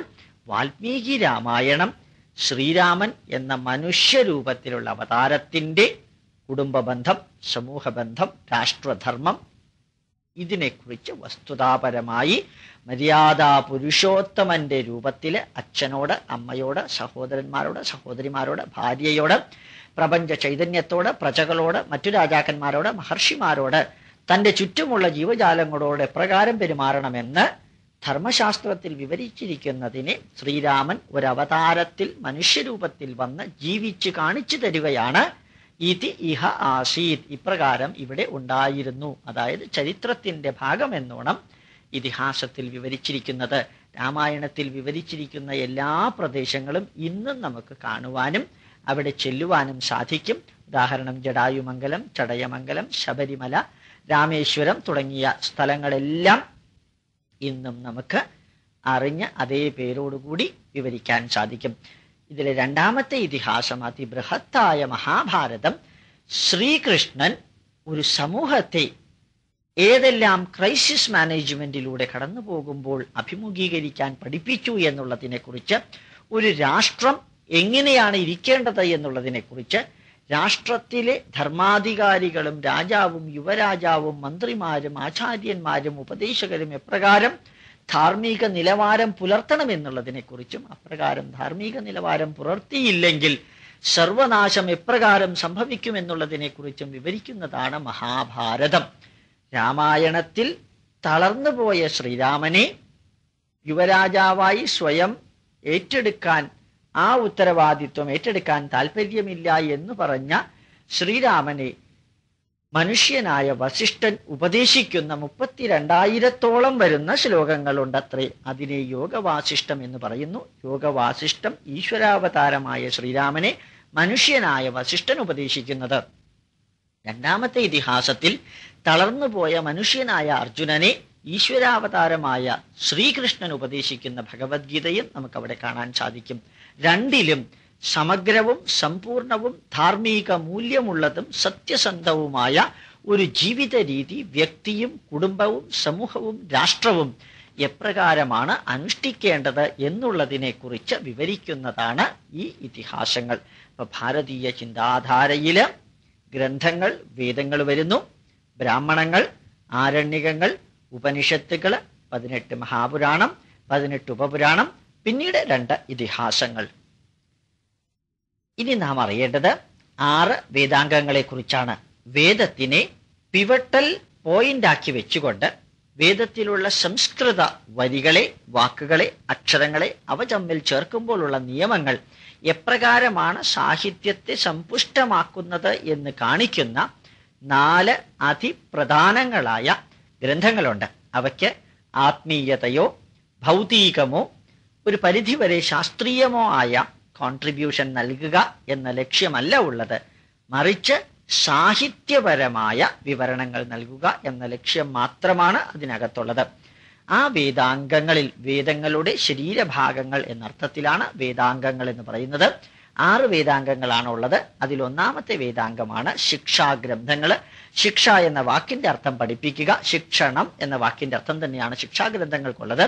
വാൽമീകി രാമായണം ശ്രീരാമൻ എന്ന മനുഷ്യരൂപത്തിലുള്ള അവതാരത്തിന്റെ കുടുംബബന്ധം, സമൂഹബന്ധം, രാഷ്ട്രധർമ്മം, ഇതിനെക്കുറിച്ച് വസ്തുതാപരമായി മര്യാദാ പുരുഷോത്തമന്റെ രൂപത്തില് അച്ഛനോട്, അമ്മയോട്, സഹോദരന്മാരോട്, സഹോദരിമാരോട്, ഭാര്യയോട്, പ്രപഞ്ച ചൈതന്യത്തോട്, പ്രജകളോട്, മറ്റു രാജാക്കന്മാരോട്, മഹർഷിമാരോട്, തന്റെ ചുറ്റുമുള്ള ജീവജാലങ്ങളോട് എപ്രകാരം പെരുമാറണമെന്ന് ധർമ്മശാസ്ത്രത്തിൽ വിവരിച്ചിരിക്കുന്നതിനെ ശ്രീരാമൻ ഒരവതാരത്തിൽ മനുഷ്യരൂപത്തിൽ വന്ന് ജീവിച്ച് കാണിച്ചു തരികയാണ്. ഇതി ഇഹ ആസീത്, ഇപ്രകാരം ഇവിടെ ഉണ്ടായിരുന്നു. അതായത് ചരിത്രത്തിന്റെ ഭാഗമെന്നോണം ഇതിഹാസത്തിൽ വിവരിച്ചിരിക്കുന്നത്. രാമായണത്തിൽ വിവരിച്ചിരിക്കുന്ന എല്ലാ പ്രദേശങ്ങളും ഇന്നും നമുക്ക് കാണുവാനും അവിടെ ചെല്ലുവാനും സാധിക്കും. ഉദാഹരണം ജടായുമംഗലം, ചടയമംഗലം, ശബരിമല, രാമേശ്വരം തുടങ്ങിയ സ്ഥലങ്ങളെല്ലാം ഇന്നും നമുക്ക് അറിഞ്ഞ് അതേ പേരോടുകൂടി വിവരിക്കാൻ സാധിക്കും. ഇതിലെ രണ്ടാമത്തെ ഇതിഹാസം അതിബൃഹത്തായ മഹാഭാരതം. ശ്രീകൃഷ്ണൻ ഒരു സമൂഹത്തെ ഏതെല്ലാം ക്രൈസിസ് മാനേജ്മെന്റിലൂടെ കടന്നു പോകുമ്പോൾ അഭിമുഖീകരിക്കാൻ പഠിപ്പിച്ചു എന്നുള്ളതിനെക്കുറിച്ച്, ഒരു രാഷ്ട്രം എങ്ങനെയാണ് ഇരിക്കേണ്ടത് എന്നുള്ളതിനെക്കുറിച്ച്, രാഷ്ട്രത്തിലെ ധർമാധികാരികളും രാജാവും യുവരാജാവും മന്ത്രിമാരും ആചാര്യന്മാരും ഉപദേശകരും എപ്രകാരം ധാർമ്മിക നിലവാരം പുലർത്തണം എന്നുള്ളതിനെക്കുറിച്ചും, അപ്രകാരം ധാർമ്മിക നിലവാരം പുലർത്തിയില്ലെങ്കിൽ സർവനാശം എപ്രകാരം സംഭവിക്കുമെന്നുള്ളതിനെക്കുറിച്ചും വിവരിക്കുന്നതാണ് മഹാഭാരതം. രാമായണത്തിൽ തളർന്നുപോയ ശ്രീരാമനെ യുവരാജാവായി സ്വയം ഏറ്റെടുക്കാൻ, ആ ഉത്തരവാദിത്വം ഏറ്റെടുക്കാൻ താല്പര്യമില്ല എന്ന് പറഞ്ഞ ശ്രീരാമനെ മനുഷ്യനായ വസിഷ്ഠൻ ഉപദേശിക്കുന്ന 32,000-ഓളം വരുന്ന ശ്ലോകങ്ങളുണ്ടത്രേ. അതിനെ യോഗവാസിഷ്ടം എന്ന് പറയുന്നു. യോഗവാസിഷ്ടം ഈശ്വരാവതാരമായ ശ്രീരാമനെ മനുഷ്യനായ വസിഷ്ഠൻ ഉപദേശിക്കുന്നത്. രണ്ടാമത്തെ ഇതിഹാസത്തിൽ തളർന്നുപോയ മനുഷ്യനായ അർജുനനെ ഈശ്വരാവതാരമായ ശ്രീകൃഷ്ണൻ ഉപദേശിക്കുന്ന ഭഗവത്ഗീതയും നമുക്കവിടെ കാണാൻ സാധിക്കും. രണ്ടിലും സമഗ്രവും സമ്പൂർണവും ധാർമ്മിക മൂല്യമുള്ളതും സത്യസന്ധവുമായ ഒരു ജീവിത രീതി വ്യക്തിയും കുടുംബവും സമൂഹവും രാഷ്ട്രവും എപ്രകാരമാണ് അനുഷ്ഠിക്കേണ്ടത് എന്നുള്ളതിനെക്കുറിച്ച് വിവരിക്കുന്നതാണ് ഈ ഇതിഹാസങ്ങൾ. ഇപ്പൊ ഭാരതീയ ചിന്താധാരയില് ഗ്രന്ഥങ്ങൾ, വേദങ്ങൾ വരുന്നു, ബ്രാഹ്മണങ്ങൾ, ആരണ്യകങ്ങൾ, ഉപനിഷത്തുകൾ, 18 മഹാപുരാണം, 18 ഉപപുരാണം, പിന്നീട് 2 ഇതിഹാസങ്ങൾ. ഇനി നാം അറിയേണ്ടത് 6 വേദാംഗങ്ങളെ കുറിച്ചാണ്. വേദത്തിനെ പിവട്ടൽ പോയിന്റാക്കി വെച്ചുകൊണ്ട് വേദത്തിലുള്ള സംസ്കൃത വരികളെ, വാക്കുകളെ, അക്ഷരങ്ങളെ അവ തമ്മിൽ ചേർക്കുമ്പോഴുള്ള നിയമങ്ങൾ എപ്രകാരമാണ് സാഹിത്യത്തെ സമ്പുഷ്ടമാക്കുന്നത് എന്ന് കാണിക്കുന്ന 4 അതിപ്രധാനങ്ങളായ ഗ്രന്ഥങ്ങളുണ്ട്. അവയ്ക്ക് ആത്മീയതയോ ഭൗതികമോ ഒരു പരിധിവരെ ശാസ്ത്രീയമോ ആയ കോൺട്രിബ്യൂഷൻ നൽകുക എന്ന ലക്ഷ്യമല്ല ഉള്ളത്, മറിച്ച് സാഹിത്യപരമായ വിവരണങ്ങൾ നൽകുക എന്ന ലക്ഷ്യം മാത്രമാണ് അതിനകത്തുള്ളത്. ആ വേദാംഗങ്ങളിൽ, വേദങ്ങളുടെ ശരീരഭാഗങ്ങൾ എന്നർത്ഥത്തിലാണ് വേദാംഗങ്ങൾ എന്ന് പറയുന്നത്. 6 വേദാംഗങ്ങളാണ് ഉള്ളത്. അതിൽ ഒന്നാമത്തെ വേദാംഗമാണ് ശിക്ഷാഗ്രന്ഥങ്ങൾ. ശിക്ഷ എന്ന വാക്കിന്റെ അർത്ഥം പഠിപ്പിക്കുക, ശിക്ഷണം എന്ന വാക്കിന്റെ അർത്ഥം തന്നെയാണ് ശിക്ഷാഗ്രന്ഥങ്ങൾക്കുള്ളത്.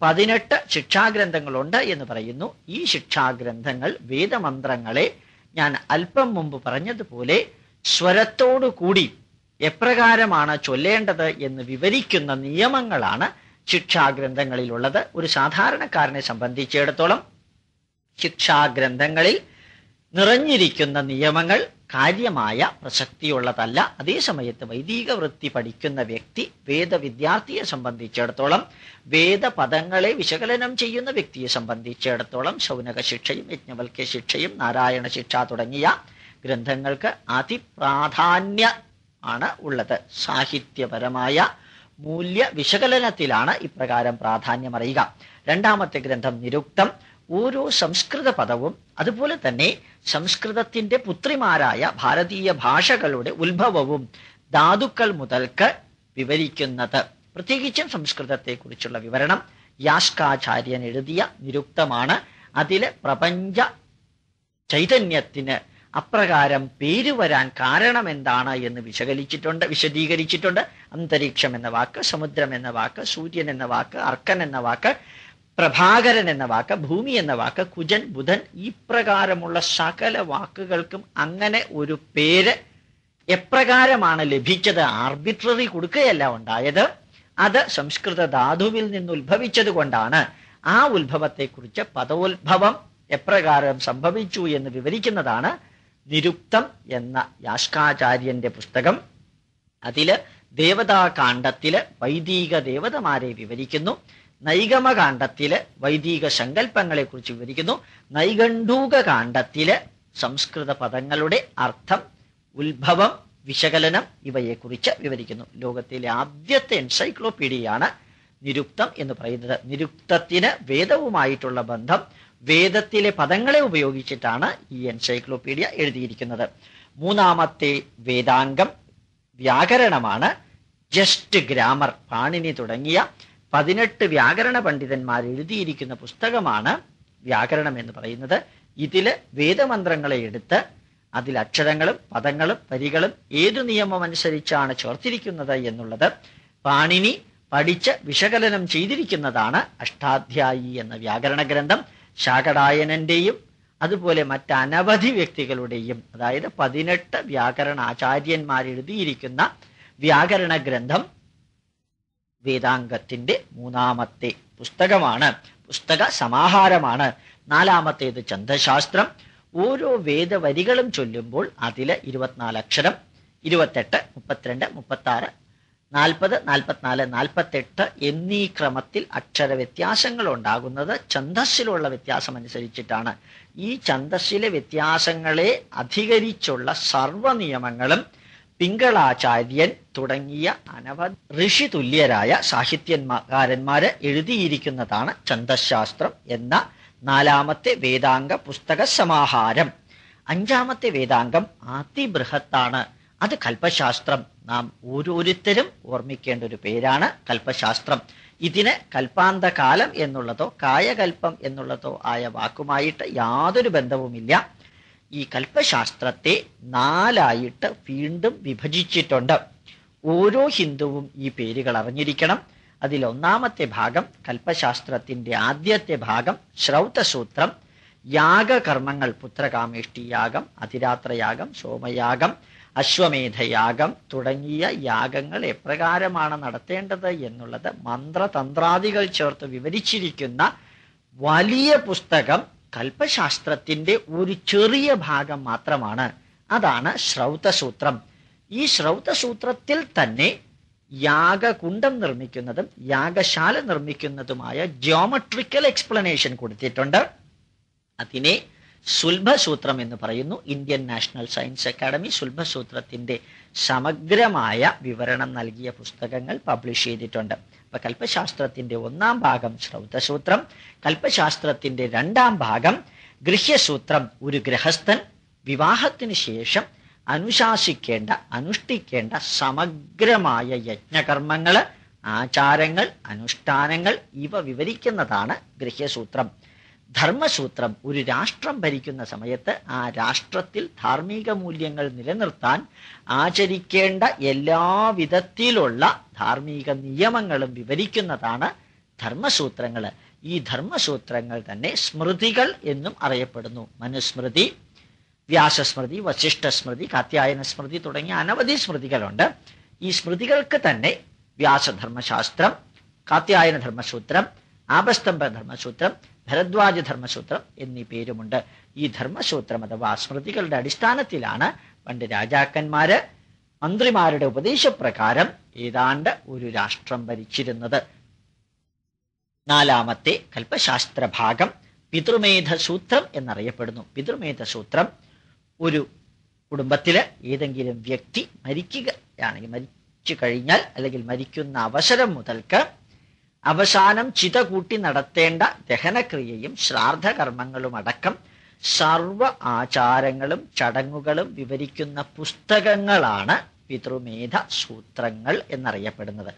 18 ശിക്ഷാഗ്രന്ഥങ്ങളുണ്ട് എന്ന് പറയുന്നു. ഈ ശിക്ഷാഗ്രന്ഥങ്ങൾ വേദമന്ത്രങ്ങളെ ഞാൻ അല്പം മുമ്പ് പറഞ്ഞതുപോലെ സ്വരത്തോടു കൂടി എപ്രകാരമാണ് ചൊല്ലേണ്ടത് എന്ന് വിവരിക്കുന്ന നിയമങ്ങളാണ് ശിക്ഷാഗ്രന്ഥങ്ങളിലുള്ളത്. ഒരു സാധാരണക്കാരനെ സംബന്ധിച്ചിടത്തോളം ശിക്ഷാഗ്രന്ഥങ്ങളിൽ നിറഞ്ഞിരിക്കുന്ന നിയമങ്ങൾ കാര്യമായ പ്രസക്തിയുള്ളതല്ല. അതേസമയത്ത് വൈദിക വൃത്തി പഠിക്കുന്ന വ്യക്തി, വേദവിദ്യാർത്ഥിയെ സംബന്ധിച്ചിടത്തോളം, വേദപദങ്ങളെ വിശകലനം ചെയ്യുന്ന വ്യക്തിയെ സംബന്ധിച്ചിടത്തോളം ശൗനക ശിക്ഷയും യജ്ഞവൽക്യ ശിക്ഷയും നാരായണ ശിക്ഷ തുടങ്ങിയ ഗ്രന്ഥങ്ങൾക്ക് അതിപ്രാധാന്യ ആണ് ഉള്ളത്. സാഹിത്യപരമായ മൂല്യ വിശകലനത്തിലാണ് ഇപ്രകാരം പ്രാധാന്യം അറിയുക. രണ്ടാമത്തെ ഗ്രന്ഥം നിരുക്തം. ഓരോ സംസ്കൃത പദവും അതുപോലെ തന്നെ സംസ്കൃതത്തിന്റെ പുത്രിമാരായ ഭാരതീയ ഭാഷകളുടെ ഉത്ഭവവും ധാതുക്കൾ മുതൽക്ക് വിവരിക്കുന്നത്. പ്രത്യേകിച്ചും സംസ്കൃതത്തെക്കുറിച്ചുള്ള വിവരണം യാസ്കാചാര്യൻ എഴുതിയ നിരുക്തമാണ്. അതില് പ്രപഞ്ച ചൈതന്യത്തിന് അപ്രകാരം പേര് വരാൻ കാരണം എന്താണ് എന്ന് വിശദീകരിച്ചിട്ടുണ്ട്. അന്തരീക്ഷം എന്ന വാക്ക്, സമുദ്രം എന്ന വാക്ക്, സൂര്യൻ എന്ന വാക്ക്, അർക്കൻ എന്ന വാക്ക്, പ്രഭാകരൻ എന്ന വാക്ക്, ഭൂമി എന്ന വാക്ക്, കുജൻ, ബുധൻ, ഈ പ്രകാരമുള്ള സകല വാക്കുകൾക്കും അങ്ങനെ ഒരു പേര് എപ്രകാരമാണ് ലഭിച്ചത്? ആർബിട്രറി കൊടുക്കുകയല്ല ഉണ്ടായത്. അത് സംസ്കൃത ധാതുവിൽ നിന്ന് ഉത്ഭവിച്ചത് കൊണ്ടാണ്. ആ ഉത്ഭവത്തെക്കുറിച്ച് പദോത്ഭവം എപ്രകാരം സംഭവിച്ചു എന്ന് വിവരിക്കുന്നതാണ് നിരുക്തം എന്ന യാസ്കാചാര്യന്റെ പുസ്തകം. അതില് ദേവതാകാന്ഡത്തില് വൈദിക ദേവതമാരെ വിവരിക്കുന്നു. നൈഗമകാന്ഡത്തില് വൈദിക സങ്കല്പങ്ങളെ കുറിച്ച് വിവരിക്കുന്നു. നൈഗണ്ഡൂക കാണ്ഡത്തില് സംസ്കൃത പദങ്ങളുടെ അർത്ഥം, ഉത്ഭവം, വിശകലനം ഇവയെക്കുറിച്ച് വിവരിക്കുന്നു. ലോകത്തിലെ ആദ്യത്തെ എൻസൈക്ലോപീഡിയയാണ് നിരുക്തം എന്ന് പറയുന്നത്. നിരുക്തത്തിന് വേദവുമായിട്ടുള്ള ബന്ധം, വേദത്തിലെ പദങ്ങളെ ഉപയോഗിച്ചിട്ടാണ് ഈ എൻസൈക്ലോപീഡിയ എഴുതിയിരിക്കുന്നത്. മൂന്നാമത്തെ വേദാംഗം വ്യാകരണമാണ്. ജസ്റ്റ് ഗ്രാമർ, പാണിനി തുടങ്ങിയ 18 വ്യാകരണ പണ്ഡിതന്മാർ എഴുതിയിരിക്കുന്ന പുസ്തകമാണ് വ്യാകരണം എന്ന് പറയുന്നത്. ഇതില് വേദമന്ത്രങ്ങളെ എടുത്ത് അതിൽ അക്ഷരങ്ങളും പദങ്ങളും വരികളും ഏതു നിയമം അനുസരിച്ചാണ് ചേർത്തിരിക്കുന്നത് എന്നുള്ളത് പാണിനി പഠിച്ച് വിശകലനം ചെയ്തിരിക്കുന്നതാണ് അഷ്ടാധ്യായി എന്ന വ്യാകരണ ഗ്രന്ഥം. ശാകടായനന്റെയും അതുപോലെ മറ്റനവധി വ്യക്തികളുടെയും, അതായത് 18 വ്യാകരണ ആചാര്യന്മാർ എഴുതിയിരിക്കുന്ന വ്യാകരണ ഗ്രന്ഥം വേദാംഗത്തിന്റെ മൂന്നാമത്തെ പുസ്തകമാണ്, പുസ്തക സമാഹാരമാണ്. നാലാമത്തേത് ഛന്ദശാസ്ത്രം. ഓരോ വേദവരികളും ചൊല്ലുമ്പോൾ അതില് 24 അക്ഷരം, 28, 32, 36, 40, 44, 48 എന്നീ ക്രമത്തിൽ അക്ഷര വ്യത്യാസങ്ങൾ ഉണ്ടാകുന്നത് ഛന്ദസ്സിലുള്ള വ്യത്യാസം അനുസരിച്ചിട്ടാണ്. ഈ ഛന്ദസ്സിലെ വ്യത്യാസങ്ങളെ അധികരിച്ചുള്ള സർവ നിയമങ്ങളും പിങ്കളാചാര്യൻ തുടങ്ങിയ അനവധി ഋഷി തുല്യരായ സാഹിത്യകാരന്മാര് എഴുതിയിരിക്കുന്നതാണ് ഛന്ദശാസ്ത്രം എന്ന നാലാമത്തെ വേദാംഗ പുസ്തക സമാഹാരം. അഞ്ചാമത്തെ വേദാംഗം അതിബൃഹത്താണ്. അത് കൽപ്പശാസ്ത്രം. നാം ഓരോരുത്തരും ഓർമ്മിക്കേണ്ട ഒരു പേരാണ് കൽപ്പശാസ്ത്രം. ഇതിന് കൽപ്പാന്തകാലം എന്നുള്ളതോ കായകൽപ്പം എന്നുള്ളതോ ആയ വാക്കുമായിട്ട് യാതൊരു ബന്ധവുമില്ല. ഈ കൽപ്പശാസ്ത്രത്തെ 4ആയിട്ട് വീണ്ടും വിഭജിച്ചിട്ടുണ്ട്. ഓരോ ഹിന്ദുവും ഈ പേരുകൾ അറിഞ്ഞിരിക്കണം. അതിൽ ഒന്നാമത്തെ ഭാഗം, കൽപ്പശാസ്ത്രത്തിന്റെ ആദ്യത്തെ ഭാഗം ശ്രൗതസൂത്രം. യാഗകർമ്മങ്ങൾ, പുത്രകാമേഷ്ടി യാഗം, അതിരാത്രയാഗം, സോമയാഗം, അശ്വമേധയാഗം തുടങ്ങിയ യാഗങ്ങൾ എപ്രകാരമാണ് നടത്തേണ്ടത് എന്നുള്ളത് മന്ത്രതന്ത്രാദികൾ ചേർത്ത് വിവരിച്ചിരിക്കുന്ന വലിയ പുസ്തകം കൽപ്പശാസ്ത്രത്തിന്റെ ഒരു ചെറിയ ഭാഗം മാത്രമാണ്. അതാണ് ശ്രൗതസൂത്രം. ഈ ശ്രൗതസൂത്രത്തിൽ തന്നെ യാഗകുണ്ഡം നിർമ്മിക്കുന്നതും യാഗശാല നിർമ്മിക്കുന്നതുമായ ജിയോമെട്രിക്കൽ എക്സ്പ്ലനേഷൻ കൊടുത്തിട്ടുണ്ട്. അതിനെ സുൽഭസൂത്രം എന്ന് പറയുന്നു. ഇന്ത്യൻ നാഷണൽ സയൻസ് അക്കാഡമി സുൽഭസൂത്രത്തിന്റെ സമഗ്രമായ വിവരണം നൽകിയ പുസ്തകങ്ങൾ പബ്ലിഷ് ചെയ്തിട്ടുണ്ട്. അപ്പൊ കൽപ്പശാസ്ത്രത്തിന്റെ 1-ാം ഭാഗം ശ്രൗതസൂത്രം, കൽപ്പശാസ്ത്രത്തിന്റെ 2-ാം ഭാഗം ഗൃഹ്യസൂത്രം ഒരു ഗൃഹസ്ഥൻ വിവാഹത്തിന് ശേഷം അനുശാസിക്കേണ്ട അനുഷ്ഠിക്കേണ്ട സമഗ്രമായ യജ്ഞകർമ്മങ്ങള്, ആചാരങ്ങൾ, അനുഷ്ഠാനങ്ങൾ ഇവ വിവരിക്കുന്നതാണ് ഗൃഹ്യസൂത്രം. ധർമ്മസൂത്രം ഒരു രാഷ്ട്രം ഭരിക്കുന്ന സമയത്ത് ആ രാഷ്ട്രത്തിൽ ധാർമ്മിക മൂല്യങ്ങൾ നിലനിർത്താൻ ആചരിക്കേണ്ട എല്ലാവിധത്തിലുള്ള ധാർമ്മിക നിയമങ്ങളും വിവരിക്കുന്നതാണ് ധർമ്മസൂത്രങ്ങൾ. ഈ ധർമ്മസൂത്രങ്ങൾ തന്നെ സ്മൃതികൾ എന്നും അറിയപ്പെടുന്നു. മനുസ്മൃതി, വ്യാസസ്മൃതി, വസിഷ്ഠസ്മൃതി, കാത്യായന സ്മൃതി തുടങ്ങിയ അനവധി സ്മൃതികളുണ്ട്. ഈ സ്മൃതികൾക്ക് തന്നെ വ്യാസധർമ്മശാസ്ത്രം, കാത്യായന ധർമ്മസൂത്രം, ആപസ്തംഭ ധർമ്മസൂത്രം, ഭരദ്വാജ ധർമ്മസൂത്രം എന്നീ പേരുമുണ്ട്. ഈ ധർമ്മസൂത്രം അഥവാ സ്മൃതികളുടെ അടിസ്ഥാനത്തിലാണ് പണ്ട് രാജാക്കന്മാര് മന്ത്രിമാരുടെ ഉപദേശപ്രകാരം ഏതാണ്ട് ഒരു രാഷ്ട്രം ഭരിച്ചിരുന്നത്. നാലാമത്തെ കൽപ്പശാസ്ത്ര ഭാഗം പിതൃമേധസൂത്രം എന്നറിയപ്പെടുന്നു. പിതൃമേധസൂത്രം ഒരു കുടുംബത്തില് ഏതെങ്കിലും വ്യക്തി മരിക്കുകയാണെങ്കിൽ, മരിച്ചു കഴിഞ്ഞാൽ അല്ലെങ്കിൽ മരിക്കുന്ന അവസരം മുതൽക്ക് അവസാനം ചിത കൂട്ടി നടത്തേണ്ട ദഹനക്രിയയും ശ്രാദ്ധകർമ്മങ്ങളും അടക്കം സർവ ആചാരങ്ങളും ചടങ്ങുകളും വിവരിക്കുന്ന പുസ്തകങ്ങളാണ് പിതൃമേധ സൂത്രങ്ങൾ എന്നറിയപ്പെടുന്നത്.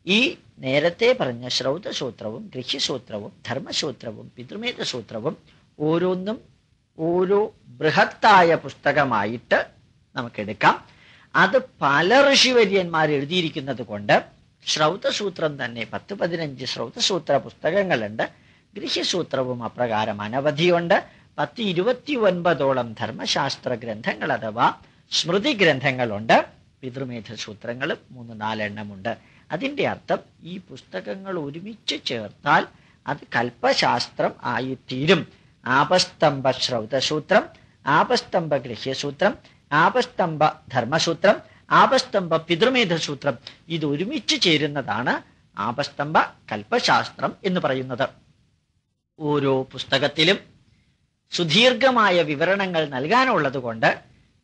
ഈ നേരത്തെ പറഞ്ഞ ശ്രൗതസൂത്രവും ഗൃഹ്യസൂത്രവും ധർമ്മസൂത്രവും പിതൃമേധസൂത്രവും ഓരോന്നും ഓരോ ബൃഹത്തായ പുസ്തകമായിട്ട് നമുക്കെടുക്കാം. അത് പല ഋഷിവര്യന്മാർ എഴുതിയിരിക്കുന്നത് കൊണ്ട് ശ്രൗതസൂത്രം തന്നെ 10-15 ശ്രൗതസൂത്ര പുസ്തകങ്ങളുണ്ട്. ഗൃഹ്യസൂത്രവും അപ്രകാരം അനവധിയുണ്ട്. 10-29ഓളം ധർമ്മശാസ്ത്ര ഗ്രന്ഥങ്ങൾ അഥവാ സ്മൃതി ഗ്രന്ഥങ്ങളുണ്ട്. പിതൃമേധസൂത്രങ്ങളും 3-4 എണ്ണമുണ്ട്. അതിൻ്റെ അർത്ഥം ഈ പുസ്തകങ്ങൾ ഒരുമിച്ച് ചേർത്താൽ അത് കൽപ്പശാസ്ത്രം ആയിത്തീരും. ആപസ്തംഭ ശ്രൗതസൂത്രം, ആപസ്തംഭ ഗൃഹ്യസൂത്രം, ആപസ്തംഭ ധർമ്മസൂത്രം, ആപസ്തംഭ പിതൃമേധസൂത്രം ഇത് ഒരുമിച്ച് ചേരുന്നതാണ് ആപസ്തംഭ കൽപ്പശാസ്ത്രം എന്ന് പറയുന്നത്. ഓരോ പുസ്തകത്തിലും സുദീർഘമായ വിവരണങ്ങൾ നൽകാനുള്ളത് കൊണ്ട്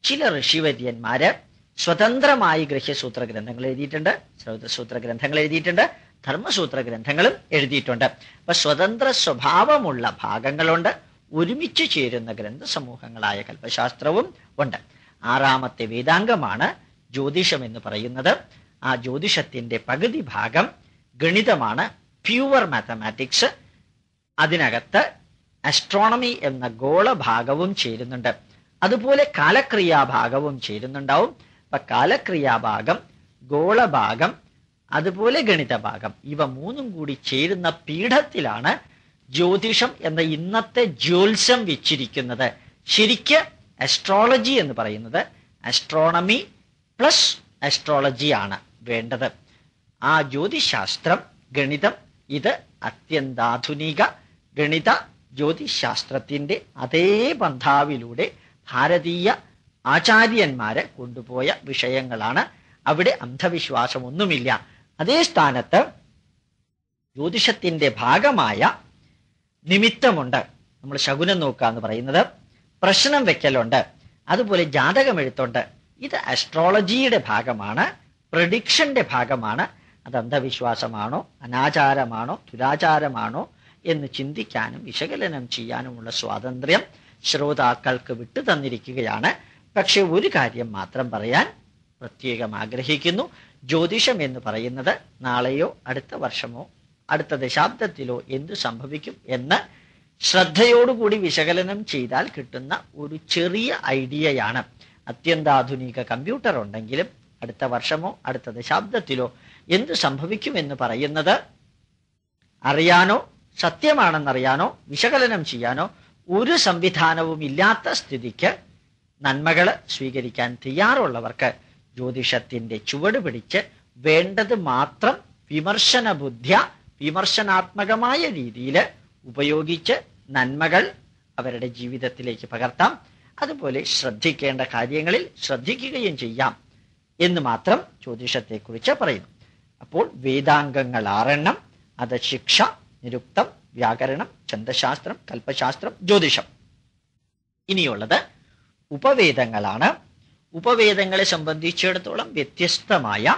ചില ഋഷിവര്യന്മാര് സ്വതന്ത്രമായി ഗൃഹ്യസൂത്ര ഗ്രന്ഥങ്ങൾ എഴുതിയിട്ടുണ്ട്, ശ്രൗതസൂത്ര ഗ്രന്ഥങ്ങൾ എഴുതിയിട്ടുണ്ട്, ധർമ്മസൂത്ര ഗ്രന്ഥങ്ങളും എഴുതിയിട്ടുണ്ട്. അപ്പൊ സ്വതന്ത്ര സ്വഭാവമുള്ള ഭാഗങ്ങളുണ്ട്, ഒരുമിച്ച് ചേരുന്ന ഗ്രന്ഥസമൂഹങ്ങളായ കൽപ്പശാസ്ത്രവും ഉണ്ട്. ആറാമത്തെ വേദാംഗമാണ് ജ്യോതിഷം എന്ന് പറയുന്നത്. ആ ജ്യോതിഷത്തിന്റെ പകുതി ഭാഗം ഗണിതമാണ്, പ്യൂവർ മാത്തമാറ്റിക്സ്. അതിനകത്ത് ആസ്ട്രോണമി എന്ന ഗോളഭാഗവും ചേരുന്നുണ്ട്. അതുപോലെ കാലക്രിയാഭാഗവും ചേരുന്നുണ്ടാവും. അപ്പൊ കാലക്രിയാഭാഗം, ഗോളഭാഗം, അതുപോലെ ഗണിതഭാഗം ഇവ മൂന്നും കൂടി ചേരുന്ന പീഠത്തിലാണ് ജ്യോതിഷം എന്ന ഇന്നത്തെ ജ്യോത്സ്യം വെച്ചിരിക്കുന്നത്. ശരിക്ക് അസ്ട്രോളജി എന്ന് പറയുന്നത് ആസ്ട്രോണമി പ്ലസ് അസ്ട്രോളജി ആണ് വേണ്ടത്. ആ ജ്യോതിശാസ്ത്രം, ഗണിതം ഇത് അത്യന്താധുനിക ഗണിത ജ്യോതിശാസ്ത്രത്തിന്റെ അതേ പന്ഥാവിലൂടെ ഭാരതീയ ആചാര്യന്മാരെ കൊണ്ടുപോയ വിഷയങ്ങളാണ്. അവിടെ അന്ധവിശ്വാസമൊന്നുമില്ല. അതേ സ്ഥാനത്ത് ജ്യോതിഷത്തിന്റെ ഭാഗമായ നിമിത്തമുണ്ട്. നമ്മൾ ശകുനം നോക്കുക എന്ന് പറയുന്നത്, പ്രശ്നം വെക്കലുണ്ട്, അതുപോലെ ജാതകമെഴുത്തുണ്ട്. ഇത് അസ്ട്രോളജിയുടെ ഭാഗമാണ്, പ്രഡിക്ഷന്റെ ഭാഗമാണ്. അത് അന്ധവിശ്വാസമാണോ അനാചാരമാണോ ദുരാചാരമാണോ എന്ന് ചിന്തിക്കാനും വിശകലനം ചെയ്യാനുമുള്ള സ്വാതന്ത്ര്യം ശ്രോതാക്കൾക്ക് വിട്ടു തന്നിരിക്കുകയാണ്. പക്ഷെ ഒരു കാര്യം മാത്രം പറയാൻ പ്രത്യേകം ആഗ്രഹിക്കുന്നു. ജ്യോതിഷം എന്ന് പറയുന്നത് നാളെയോ അടുത്ത വർഷമോ അടുത്ത ദശാബ്ദത്തിലോ എന്തു സംഭവിക്കും എന്ന് ശ്രദ്ധയോടുകൂടി വിശകലനം ചെയ്താൽ കിട്ടുന്ന ഒരു ചെറിയ ഐഡിയയാണ്. അത്യന്താധുനിക കമ്പ്യൂട്ടർ ഉണ്ടെങ്കിലും അടുത്ത വർഷമോ അടുത്ത ദശാബ്ദത്തിലോ എന്തു സംഭവിക്കും എന്ന് പറയുന്നത് അറിയാനോ സത്യമാണെന്നറിയാനോ വിശകലനം ചെയ്യാനോ ഒരു സംവിധാനവും ഇല്ലാത്ത സ്ഥിതിക്ക് നന്മകൾ സ്വീകരിക്കാൻ തയ്യാറുള്ളവർക്ക് ജ്യോതിഷത്തിന്റെ ചുവട് പിടിച്ച് വേണ്ടത് മാത്രം വിമർശന ബുദ്ധ്യ വിമർശനാത്മകമായ രീതിയിൽ ഉപയോഗിച്ച് നന്മകൾ അവരുടെ ജീവിതത്തിലേക്ക് പകർത്താം. അതുപോലെ ശ്രദ്ധിക്കേണ്ട കാര്യങ്ങളിൽ ശ്രദ്ധിക്കുകയും ചെയ്യാം എന്ന് മാത്രം ജ്യോതിഷത്തെക്കുറിച്ച് പറയുന്നു. അപ്പോൾ വേദാംഗങ്ങൾ 6 അത് ശിക്ഷ, നിരുക്തം, വ്യാകരണം, ഛന്ദശാസ്ത്രം, കൽപ്പശാസ്ത്രം, ജ്യോതിഷം. ഇനിയുള്ളത് ഉപവേദങ്ങളാണ്. ഉപവേദങ്ങളെ സംബന്ധിച്ചിടത്തോളം വ്യത്യസ്തമായ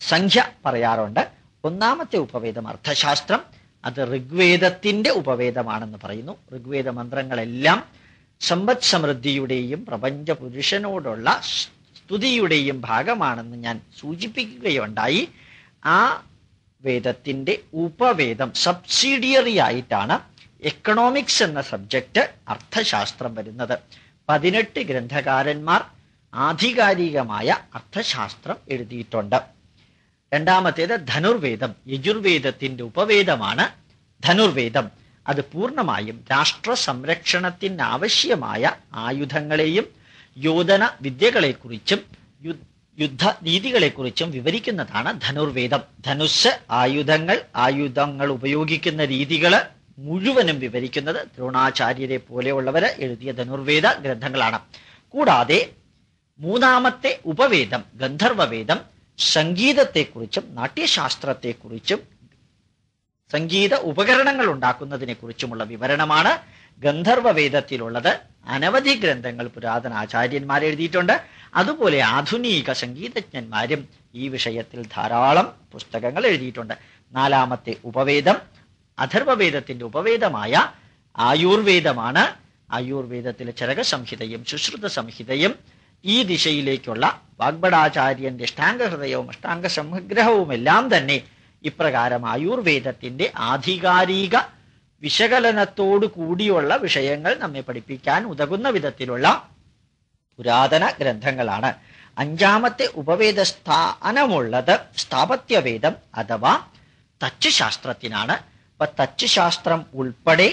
സംഖ്യ പറയാറുണ്ട്. ഒന്നാമത്തെ ഉപവേദം അർത്ഥശാസ്ത്രം, അത് ഋഗ്വേദത്തിന്റെ ഉപവേദമാണെന്ന് പറയുന്നു. ഋഗ്വേദ മന്ത്രങ്ങളെല്ലാം സമ്പദ് സമൃദ്ധിയുടെയും പ്രപഞ്ച പുരുഷനോടുള്ള സ്തുതിയുടെയും ഭാഗമാണെന്ന് ഞാൻ സൂചിപ്പിക്കുകയുണ്ടായി. ആ വേദത്തിന്റെ ഉപവേദം സബ്സിഡിയറി ആയിട്ടാണ് എക്കണോമിക്സ് എന്ന സബ്ജക്റ്റ് അർത്ഥശാസ്ത്രം വരുന്നത്. 18 ഗ്രന്ഥകാരന്മാർ ആധികാരികമായ അർത്ഥശാസ്ത്രം എഴുതിയിട്ടുണ്ട്. രണ്ടാമത്തേത് ധനുർവേദം. യജുർവേദത്തിന്റെ ഉപവേദമാണ് ധനുർവേദം. അത് പൂർണ്ണമായും രാഷ്ട്ര സംരക്ഷണത്തിനാവശ്യമായ ആയുധങ്ങളെയും യോധന വിദ്യകളെക്കുറിച്ചും യുദ്ധ രീതികളെക്കുറിച്ചും വിവരിക്കുന്നതാണ് ധനുർവേദം. ധനുസ്, ആയുധങ്ങൾ ഉപയോഗിക്കുന്ന രീതികള് മുഴുവനും വിവരിക്കുന്നത് ദ്രോണാചാര്യരെ പോലെയുള്ളവര് എഴുതിയ ധനുർവേദ ഗ്രന്ഥങ്ങളാണ്. കൂടാതെ മൂന്നാമത്തെ ഉപവേദം ഗന്ധർവവേദം സംഗീതത്തെക്കുറിച്ചും നാട്യശാസ്ത്രത്തെക്കുറിച്ചും സംഗീത ഉപകരണങ്ങൾ ഉണ്ടാക്കുന്നതിനെ കുറിച്ചുമുള്ള വിവരണമാണ്. ഗന്ധർവവേദത്തിലുള്ളത് അനവധി ഗ്രന്ഥങ്ങൾ പുരാതന ആചാര്യന്മാർ എഴുതിയിട്ടുണ്ട്. അതുപോലെ ആധുനിക സംഗീതജ്ഞന്മാരും ഈ വിഷയത്തിൽ ധാരാളം പുസ്തകങ്ങൾ എഴുതിയിട്ടുണ്ട്. നാലാമത്തെ ഉപവേദം അഥർവവേദത്തിന്റെ ഉപവേദമായ ആയുർവേദമാണ്. ആയുർവേദത്തിലെ ചരക സംഹിതയും സുശ്രുത സംഹിതയും ഈ ദിശയിലേക്കുള്ള വാഗ്ഭടാചാര്യന്റെ അഷ്ടാംഗഹൃദയവും അഷ്ടാംഗ സംഗ്രഹവും എല്ലാം തന്നെ ഇപ്രകാരം ആയുർവേദത്തിന്റെ ആധികാരിക വിശകലനത്തോടു കൂടിയുള്ള വിഷയങ്ങൾ നമ്മെ പഠിപ്പിക്കാൻ ഉതകുന്ന വിധത്തിലുള്ള പുരാതന ഗ്രന്ഥങ്ങളാണ്. അഞ്ചാമത്തെ ഉപവേദ സ്ഥാനമുള്ളത് സ്ഥാപത്യവേദം അഥവാ തച്ചുശാസ്ത്രത്തിനാണ്. അപ്പൊ തച്ചുശാസ്ത്രം ഉൾപ്പെടെ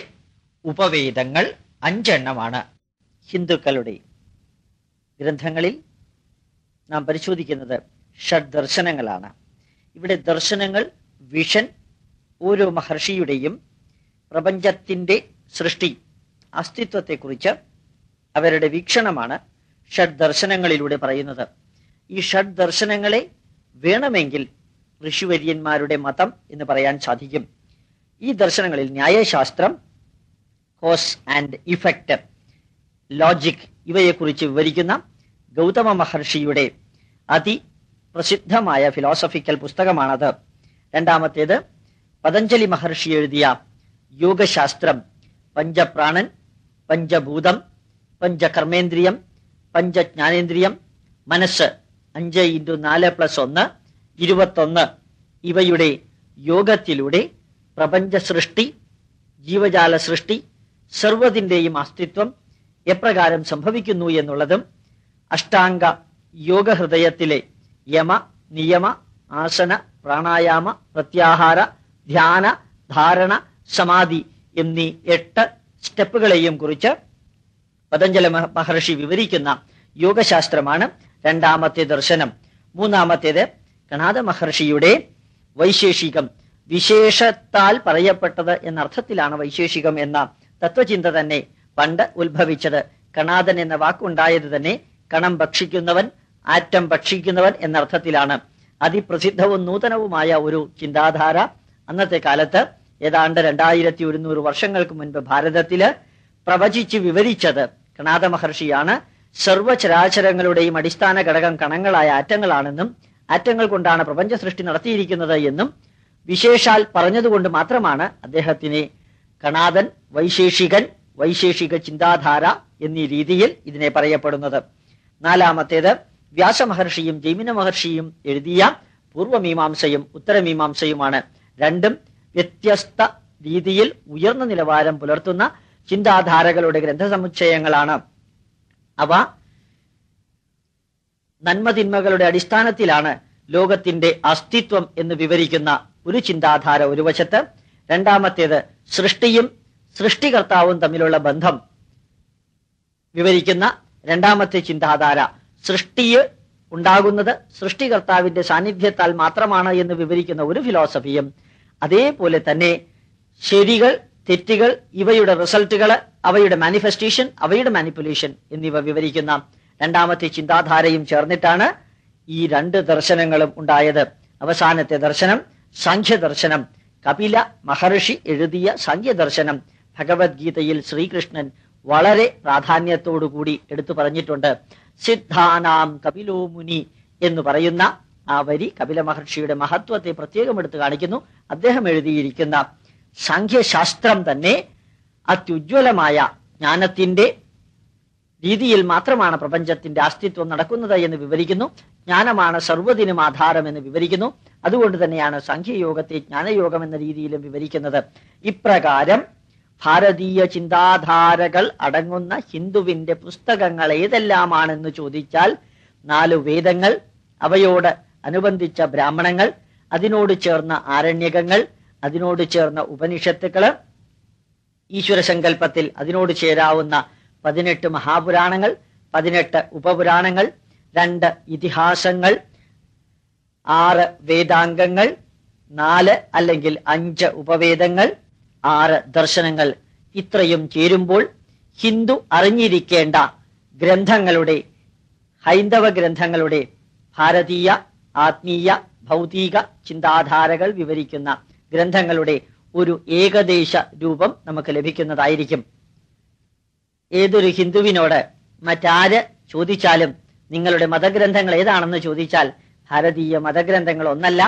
ഉപവേദങ്ങൾ 5 എണ്ണമാണ്. ഹിന്ദുക്കളുടെ ഗ്രന്ഥങ്ങളിൽ നാം പരിശോധിക്കുന്നത് ഷഡ്ദർശനങ്ങളാണ്. ഇവിടെ ദർശനങ്ങൾ, വിഷൻ, ഓരോ മഹർഷിയുടെയും പ്രപഞ്ചത്തിന്റെ സൃഷ്ടി, അസ്തിത്വത്തെക്കുറിച്ച് അവരുടെ വീക്ഷണമാണ് ഷഡ്ദർശനങ്ങളിലൂടെ പറയുന്നത്. ഈ ഷഡ്ദർശനങ്ങളെ വേണമെങ്കിൽ ഋഷിവര്യന്മാരുടെ മതം എന്ന് പറയാൻ സാധിക്കും. ഈ ദർശനങ്ങളിൽ ന്യായശാസ്ത്രം, കോസ് ആൻഡ് ഇഫക്റ്റ്, ലോജിക് ഇവയെക്കുറിച്ച് വിവരിക്കുന്ന ഗൗതമ മഹർഷിയുടെ അതിപ്രസിദ്ധമായ ഫിലോസഫിക്കൽ പുസ്തകമാണത്. രണ്ടാമത്തേത് പതഞ്ജലി മഹർഷി എഴുതിയ യോഗശാസ്ത്രം. പഞ്ചപ്രാണൻ, പഞ്ചഭൂതം, പഞ്ചകർമ്മേന്ദ്രിയം, പഞ്ചജ്ഞാനേന്ദ്രിയം, മനസ്സ് 5x4+1 21 ഇവയുടെ യോഗത്തിലൂടെ പ്രപഞ്ച സൃഷ്ടി, ജീവജാല സൃഷ്ടി, സർവ്വതിന്റെയും അസ്തിത്വം എപ്രകാരം സംഭവിക്കുന്നു എന്നുള്ളതും അഷ്ടാംഗ യോഗഹൃദയത്തിലെ യമ, നിയമ, ആസന, പ്രാണായാമ, പ്രത്യാഹാര, ധ്യാന, ധാരണ, സമാധി എന്നീ 8 സ്റ്റെപ്പുകളെയും കുറിച്ച് പതഞ്ജലി മഹർഷി വിവരിക്കുന്ന യോഗശാസ്ത്രമാണ് രണ്ടാമത്തെ ദർശനം. മൂന്നാമത്തേത് കണാദ മഹർഷിയുടെ വൈശേഷികം. വിശേഷത്താൽ പറയപ്പെട്ടത് എന്നർത്ഥത്തിലാണ് വൈശേഷികം എന്ന തത്വചിന്ത തന്നെ പണ്ട് ഉത്ഭവിച്ചത്. കണാദൻ എന്ന വാക്കുണ്ടായത് തന്നെ കണം ഭക്ഷിക്കുന്നവൻ, ആറ്റം ഭക്ഷിക്കുന്നവൻ എന്നർത്ഥത്തിലാണ്. അതിപ്രസിദ്ധവും നൂതനവുമായ ഒരു ചിന്താധാര അന്നത്തെ കാലത്ത് ഏതാണ്ട് 2100 വർഷങ്ങൾക്ക് മുൻപ് ഭാരതത്തില് പ്രവചിച്ച് വിവരിച്ചത് കണാദ മഹർഷിയാണ്. സർവചരാചരങ്ങളുടെയും അടിസ്ഥാന ഘടകം കണങ്ങളായ ആറ്റങ്ങളാണെന്നും ആറ്റങ്ങൾ കൊണ്ടാണ് പ്രപഞ്ച സൃഷ്ടി നടത്തിയിരിക്കുന്നത് എന്നും വിശേഷാൽ പറഞ്ഞതുകൊണ്ട് മാത്രമാണ് അദ്ദേഹത്തിനെ കണാദൻ, വൈശേഷികൻ, വൈശേഷിക ചിന്താധാര എന്നീ രീതിയിൽ ഇതിനെ പറയപ്പെടുന്നത്. നാലാമത്തേത് വ്യാസമഹർഷിയും ജൈമിന മഹർഷിയും എഴുതിയ പൂർവമീമാംസയും ഉത്തരമീമാംസയുമാണ്. രണ്ടും വ്യത്യസ്ത രീതിയിൽ ഉയർന്ന നിലവാരം പുലർത്തുന്ന ചിന്താധാരകളുടെ ഗ്രന്ഥസമുച്ചയങ്ങളാണ്. അവ നന്മതിന്മകളുടെ അടിസ്ഥാനത്തിലാണ് ലോകത്തിന്റെ അസ്തിത്വം എന്ന് വിവരിക്കുന്ന ഒരു ചിന്താധാര ഒരു വശത്ത്, രണ്ടാമത്തേത് സൃഷ്ടിയും സൃഷ്ടികർത്താവും തമ്മിലുള്ള ബന്ധം വിവരിക്കുന്ന രണ്ടാമത്തെ ചിന്താധാര, സൃഷ്ടിയെ ഉണ്ടാകുന്നത് സൃഷ്ടികർത്താവിന്റെ സാന്നിധ്യത്താൽ മാത്രമാണ് എന്ന് വിവരിക്കുന്ന ഒരു ഫിലോസഫിയും, അതേപോലെ തന്നെ ശരികൾ, തെറ്റുകൾ, ഇവയുടെ റിസൾട്ടുകൾ, അവയുടെ മാനിഫെസ്റ്റേഷൻ, അവയുടെ മാനിപ്പുലേഷൻ എന്നിവ വിവരിക്കുന്ന രണ്ടാമത്തെ ചിന്താധാരയും ചേർന്നിട്ടാണ് ഈ 2 ദർശനങ്ങളും ഉണ്ടായത്. അവസാനത്തെ ദർശനം സാഖ്യദർശനം. കപില മഹർഷി എഴുതിയ സാഖ്യദർശനം ഭഗവത്ഗീതയിൽ ശ്രീകൃഷ്ണൻ വളരെ പ്രാധാന്യത്തോടുകൂടി എടുത്തു പറഞ്ഞിട്ടുണ്ട്. സിദ്ധാനാം കപിലോ മുനി എന്ന് പറയുന്ന ആ വരി കപില മഹർഷിയുടെ മഹത്വത്തെ പ്രത്യേകം എടുത്തു കാണിക്കുന്നു. അദ്ദേഹം എഴുതിയിരിക്കുന്ന സാഖ്യശാസ്ത്രം തന്നെ അത്യുജ്വലമായ ജ്ഞാനത്തിന്റെ രീതിയിൽ മാത്രമാണ് പ്രപഞ്ചത്തിന്റെ അസ്തിത്വം നടക്കുന്നത് എന്ന് വിവരിക്കുന്നു. ജ്ഞാനമാണ് സർവ്വതിനും ആധാരം എന്ന് വിവരിക്കുന്നു. അതുകൊണ്ട് തന്നെയാണ് സാഖ്യയോഗത്തെ ജ്ഞാനയോഗം എന്ന രീതിയിലും വിവരിക്കുന്നത്. ഇപ്രകാരം ഭാരതീയ ചിന്താധാരകൾ അടങ്ങുന്ന ഹിന്ദുവിന്റെ പുസ്തകങ്ങൾ ഏതെല്ലാമാണെന്ന് ചോദിച്ചാൽ 4 വേദങ്ങൾ, അവയോട് അനുബന്ധിച്ച ബ്രാഹ്മണങ്ങൾ, അതിനോട് ചേർന്ന ആരണ്യകങ്ങൾ, അതിനോട് ചേർന്ന ഉപനിഷത്തുക്കള്, ഈശ്വരസങ്കല്പത്തിൽ അതിനോട് ചേരാവുന്ന 18 മഹാപുരാണങ്ങൾ, 18 ഉപപുരാണങ്ങൾ, 2 ഇതിഹാസങ്ങൾ, 6 വേദാംഗങ്ങൾ, 4 അല്ലെങ്കിൽ 5 ഉപവേദങ്ങൾ, 6 ദർശനങ്ങൾ, ഇത്രയും ചേരുമ്പോൾ ഹിന്ദു അറിഞ്ഞിരിക്കേണ്ട ഗ്രന്ഥങ്ങളുടെ, ഹൈന്ദവ ഗ്രന്ഥങ്ങളുടെ ഭാരതീയ ആത്മീയ ഭൗതിക ചിന്താധാരകൾ വിവരിക്കുന്ന ഗ്രന്ഥങ്ങളുടെ ഒരു ഏകദേശ രൂപം നമുക്ക് ലഭിക്കുന്നതായിരിക്കും. ഏതൊരു ഹിന്ദുവിനോട് മറ്റാര് ചോദിച്ചാലും നിങ്ങളുടെ മതഗ്രന്ഥങ്ങൾ ഏതാണെന്ന് ചോദിച്ചാൽ ഭാരതീയ മതഗ്രന്ഥങ്ങൾ ഒന്നല്ല,